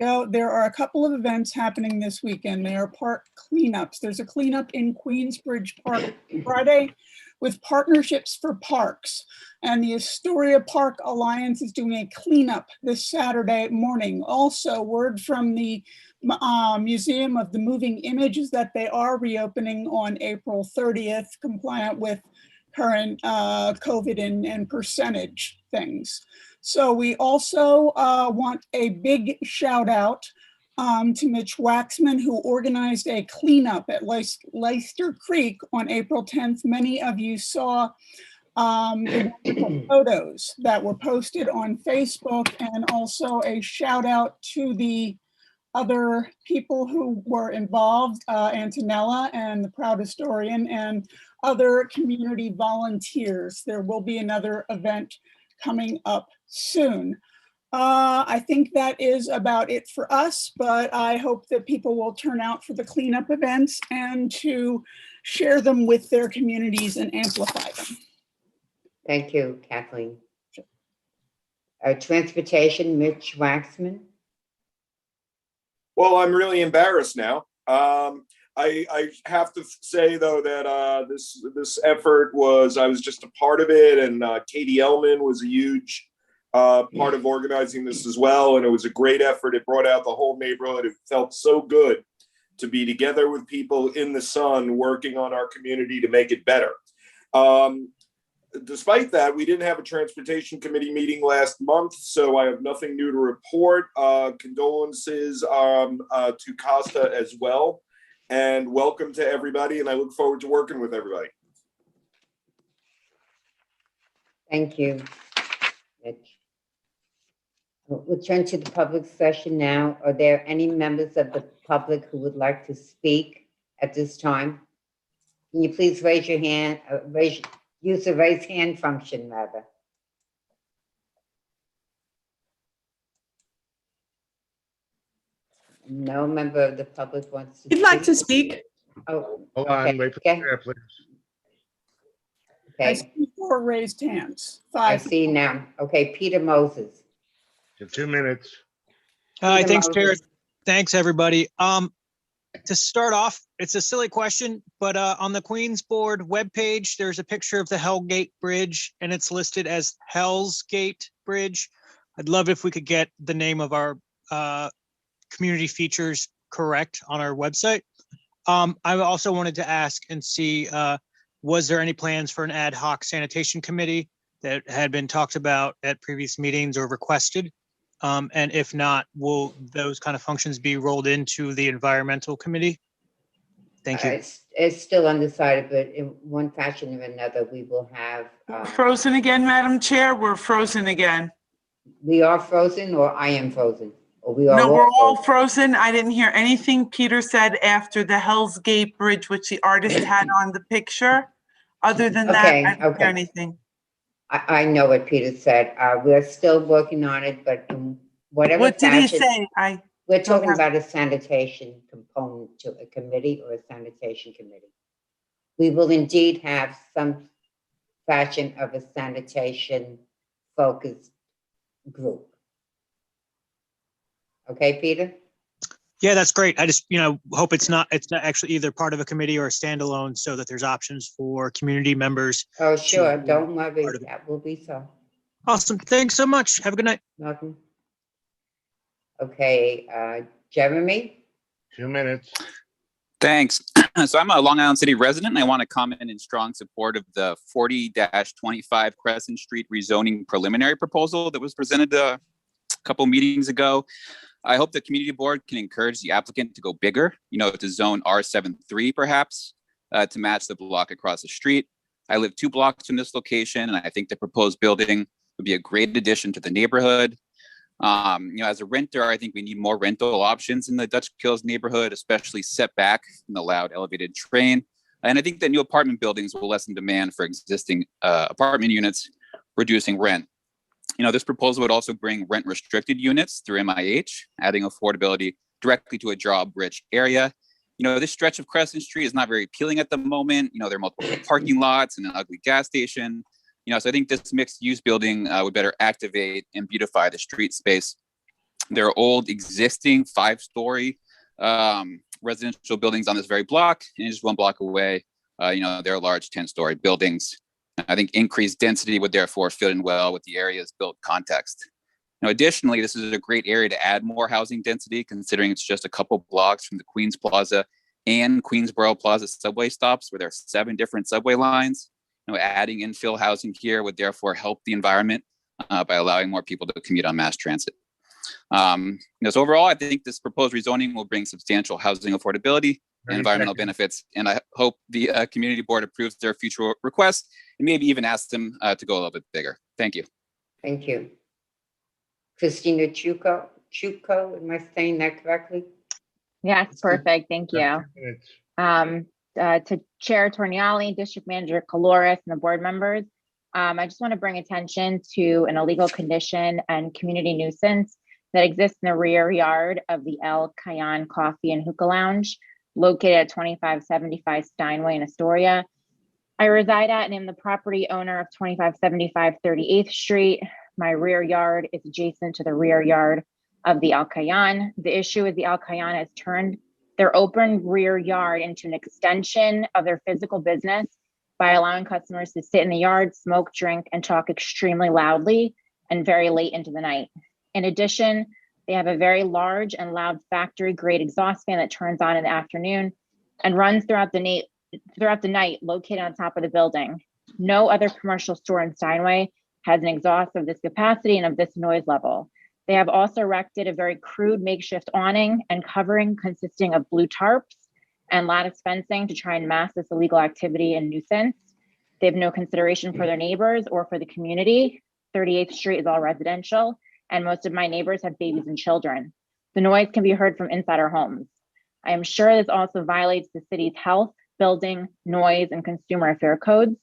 go. There are a couple of events happening this weekend. They are park cleanups. There's a cleanup in Queensbridge Park Friday with Partnerships for Parks. And the Astoria Park Alliance is doing a cleanup this Saturday morning. Also, word from the Museum of the Moving Image is that they are reopening on April 30th, compliant with current COVID and percentage things. So we also want a big shout out to Mitch Waxman, who organized a cleanup at Leicester Creek on April 10th. Many of you saw the wonderful photos that were posted on Facebook, and also a shout out to the other people who were involved, Antonella and the Proud Historian and other community volunteers. There will be another event coming up soon. I think that is about it for us, but I hope that people will turn out for the cleanup events and to share them with their communities and amplify them. Thank you, Kathleen. Transportation, Mitch Waxman. Well, I'm really embarrassed now. I have to say though that this effort was, I was just a part of it, and Katie Ellman was a huge part of organizing this as well, and it was a great effort. It brought out the whole neighborhood. It felt so good to be together with people in the sun working on our community to make it better. Despite that, we didn't have a transportation committee meeting last month, so I have nothing new to report. Condolences to Costa as well, and welcome to everybody, and I look forward to working with everybody. Thank you, Mitch. We'll turn to the public session now. Are there any members of the public who would like to speak at this time? Can you please raise your hand, use the raise hand function rather. No member of the public wants to You'd like to speak? Oh, Hold okay. on, wait for Okay. the chair, please. I Okay, see 4 raised hands. I 5. see now. Okay, Peter Moses. In 2 minutes. Hi, Peter thanks, Chair. Moses. Thanks, everybody. To start off, it's a silly question, but on the Queens Board webpage, there's a picture of the Hellgate Bridge, and it's listed as Hell's Gate Bridge. I'd love if we could get the name of our community features correct on our website. I also wanted to ask and see, was there any plans for an ad hoc sanitation committee that had been talked about at previous meetings or requested? And if not, will those kind of functions be rolled into the environmental committee? Thank you. It's still undecided, but in one fashion or another, we will have. Frozen again, Madam Chair? We're frozen again. We are frozen, or I am frozen, or we are. No, we're all frozen. frozen. I didn't hear anything Peter said after the Hell's Gate Bridge, which the artist had on the picture. Other than that, Okay, I didn't hear okay. anything. I know what Peter said. We're still working on it, but in whatever What did he fashion. say? We're talking about a sanitation component to a committee or a sanitation committee. We will indeed have some fashion of a sanitation focused group. Okay, Peter? Yeah, that's great. I just, hope it's not actually either part of a committee or a standalone so that there's options for community members. Oh, sure. Don't worry. That will be so. Awesome. Thanks so much. Have a good night. Welcome. Okay, Jeremy? 2 minutes. Thanks. So I'm a Long Island City resident, and I want to comment in strong support of the 40-25 Crescent Street rezoning preliminary proposal that was presented a couple meetings ago. I hope the community board can encourage the applicant to go bigger, to zone R73 perhaps, to match the block across the street. I live 2 blocks from this location, and I think the proposed building would be a great addition to the neighborhood. As a renter, I think we need more rental options in the Dutch Kills neighborhood, especially setback from the loud elevated train. And I think that new apartment buildings will lessen demand for existing apartment units, reducing rent. This proposal would also bring rent restricted units through MIH, adding affordability directly to a job-rich area. This stretch of Crescent Street is not very appealing at the moment. There are multiple parking lots and an ugly gas station. So I think this mixed-use building would better activate and beautify the street space. There are old existing 5-story residential buildings on this very block, and just 1 block away, there are large 10-story buildings. I think increased density would therefore fit in well with the area's built context. Additionally, this is a great area to add more housing density, considering it's just a couple blocks from the Queens Plaza and Queensboro Plaza subway stops, where there are 7 different subway lines. Adding infill housing here would therefore help the environment by allowing more people to commute on mass transit. So overall, I think this proposed rezoning will bring substantial housing affordability and environmental benefits, and I hope the community board approves their future requests and maybe even ask them to go a little bit bigger. Thank you. Thank you. Christina Chuko, am I saying that correctly? Yes, perfect. Thank you. To Chair Torniali, District Manager Caloris, and the board members, I just want to bring attention to an illegal condition and community nuisance that exists in the rear yard of the El Cayan Coffee and Hookah Lounge, located at 2575 Steinway in Astoria. I reside at and am the property owner of 2575 38th Street. My rear yard is adjacent to the rear yard of the El Cayan. The issue is the El Cayan has turned their open rear yard into an extension of their physical business by allowing customers to sit in the yard, smoke, drink, and talk extremely loudly and very late into the night. In addition, they have a very large and loud factory-grade exhaust fan that turns on in the afternoon and runs throughout the night located on top of the building. No other commercial store in Steinway has an exhaust of this capacity and of this noise level. They have also erected a very crude makeshift awning and covering consisting of blue tarps and lattice fencing to try and mask this illegal activity and nuisance. They have no consideration for their neighbors or for the community. 38th Street is all residential, and most of my neighbors have babies and children. The noise can be heard from inside our homes. I am sure this also violates the city's health, building, noise, and consumer affair codes.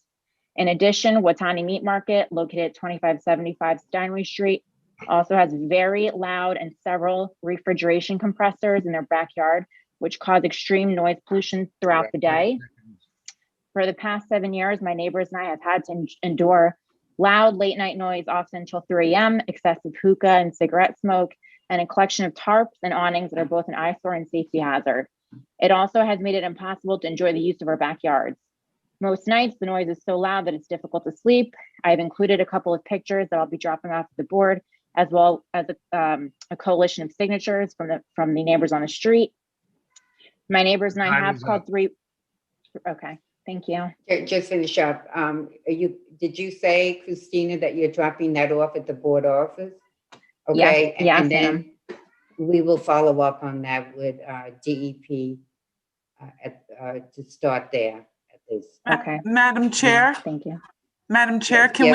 In addition, Watani Meat Market, located at 2575 Steinway Street, also has very loud and several refrigeration compressors in their backyard, which cause extreme noise pollution throughout the day. For the past 7 years, my neighbors and I have had to endure loud late night noise, often until 3 a.m., excessive hookah and cigarette smoke, and a collection of tarps and awnings that are both an eyesore and safety hazard. It also has made it impossible to enjoy the use of our backyards. Most nights, the noise is so loud that it's difficult to sleep. I've included a couple of pictures that I'll be dropping off at the board, as well as a coalition of signatures from the neighbors on the street. My neighbors and I have called okay, thank you. Just finish up. Did you say, Christina, that you're dropping that off at the board office? Okay. Yes, and then we will follow up on that with DEP to start there at least. Okay. Madam Chair? Thank you. Madam Chair, can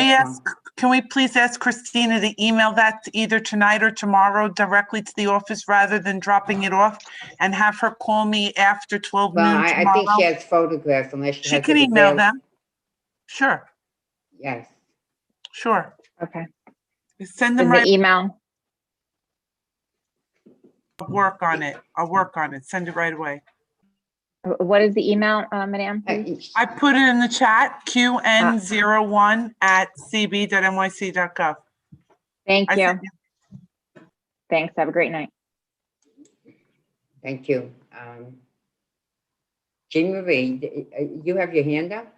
we please ask Christina to email that either tonight or tomorrow directly to the office rather than dropping it off, and have her call me after 12 noon tomorrow? I think she has photographs unless she has can it email available. them. Sure. Yes. Sure. Okay. Send them The right. email. I'll work on it. Send it right away. What is the email, Madam? I put it in the chat, qn01@cb.nyc.gov. Thank you. Thanks. Have a great night. Thank you. Jean Marie, you have your hand up?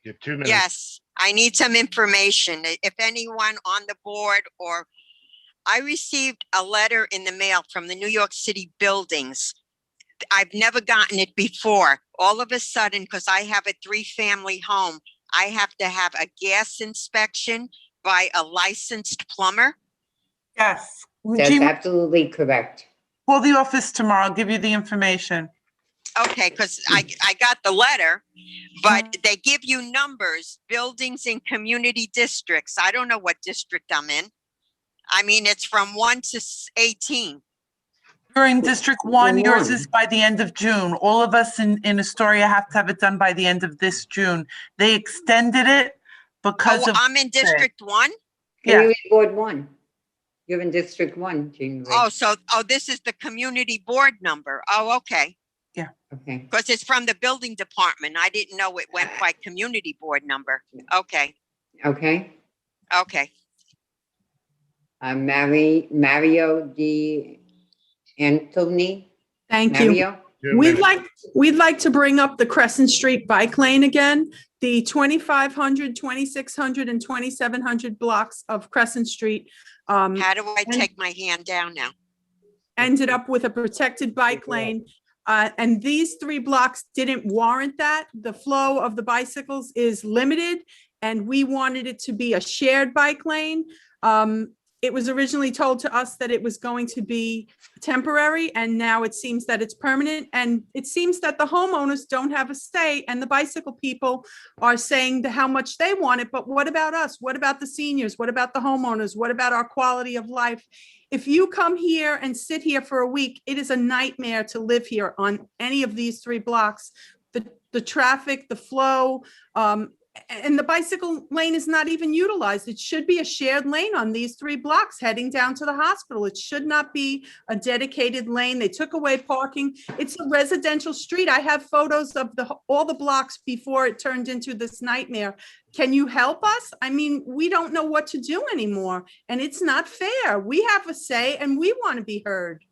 Your 2 minutes. Yes, I need some information. If anyone on the board I received a letter in the mail from the New York City buildings. I've never gotten it before. All of a sudden, because I have a 3-family home, I have to have a gas inspection by a licensed plumber. Yes. That's absolutely correct. Call the office tomorrow. I'll give you the information. Okay, because I got the letter, but they give you numbers, buildings in community districts. I don't know what district I'm in. I mean, it's from 1 to 18. You're in District 1. Yours is by the end of June. All of us in Astoria have to have it done by the end of this June. They extended it because of. I'm in District 1? Yeah. You're in Ward 1. You're in District 1, Jean Marie. This is the community board number. Oh, okay. Yeah. Okay. Because it's from the building department. I didn't know it went by community board number. Okay. Okay. Okay. Mario D. Anthony. Thank Mario? you. We'd like to bring up the Crescent Street bike lane again. The 2500, 2600, and 2700 blocks of Crescent Street. How do I take my hand down now? Ended up with a protected bike lane. And these 3 blocks didn't warrant that. The flow of the bicycles is limited, and we wanted it to be a shared bike lane. It was originally told to us that it was going to be temporary, and now it seems that it's permanent. And it seems that the homeowners don't have a say, and the bicycle people are saying how much they want it. But what about us? What about the seniors? What about the homeowners? What about our quality of life? If you come here and sit here for a week, it is a nightmare to live here on any of these 3 blocks. The traffic, the flow, and the bicycle lane is not even utilized. It should be a shared lane on these 3 blocks heading down to the hospital. It should not be a dedicated lane. They took away parking. It's a residential street. I have photos of all the blocks before it turned into this nightmare. Can you help us? I mean, we don't know what to do anymore, and it's not fair. We have a say, and we want to be heard.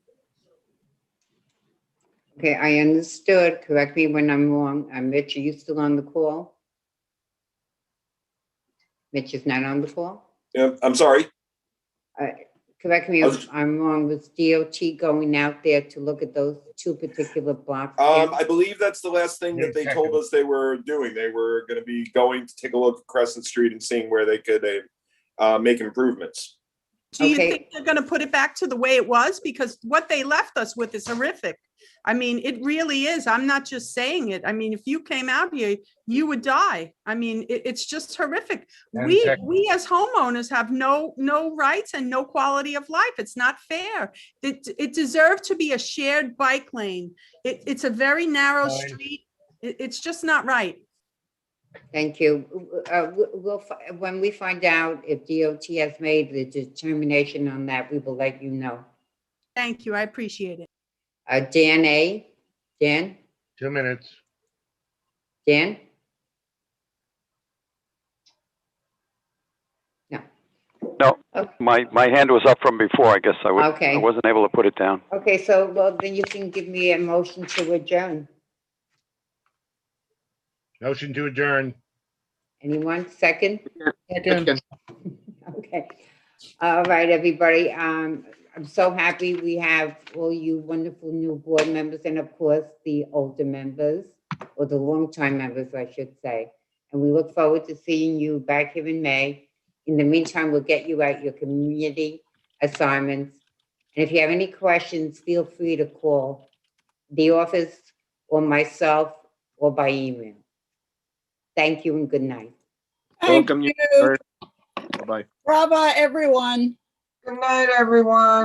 Okay, I understood. Correct me when I'm wrong. Mitch, are you still on the call? Mitch is not on the call? Yeah, I'm sorry. Correct me I if I'm wrong. Was DOT going out there to look at those two particular blocks? I believe that's the last thing that they told us they were doing. They were going to be going to take a look at Crescent Street and seeing where they could make improvements. Do you think they're going to put it back to the way it was? Because what they left us with is horrific. I mean, it really is. I'm not just saying it. I mean, if you came out here, you would die. I mean, it's just horrific. We as homeowners have no rights and no quality of life. It's not fair. It deserved to be a shared bike lane. It's a very narrow street. It's just not right. Thank you. When we find out if DOT has made the determination on that, we will let you know. Thank you. I appreciate it. Dan A. Dan? 2 minutes. Dan? No. No, my hand was up from before. I guess I Okay. wasn't able to put it down. Okay, so, well, then you can give me a motion to adjourn. Motion to adjourn. Anyone? Second? Second. Okay. All right, everybody. I'm so happy we have all you wonderful new board members and of course the older members or the longtime members, I should say. And we look forward to seeing you back here in May. In the meantime, we'll get you out your community assignments. And if you have any questions, feel free to call the office or myself or by email. Thank you and good night. Thank you. Bye-bye. Bravo, everyone. Good night, everyone.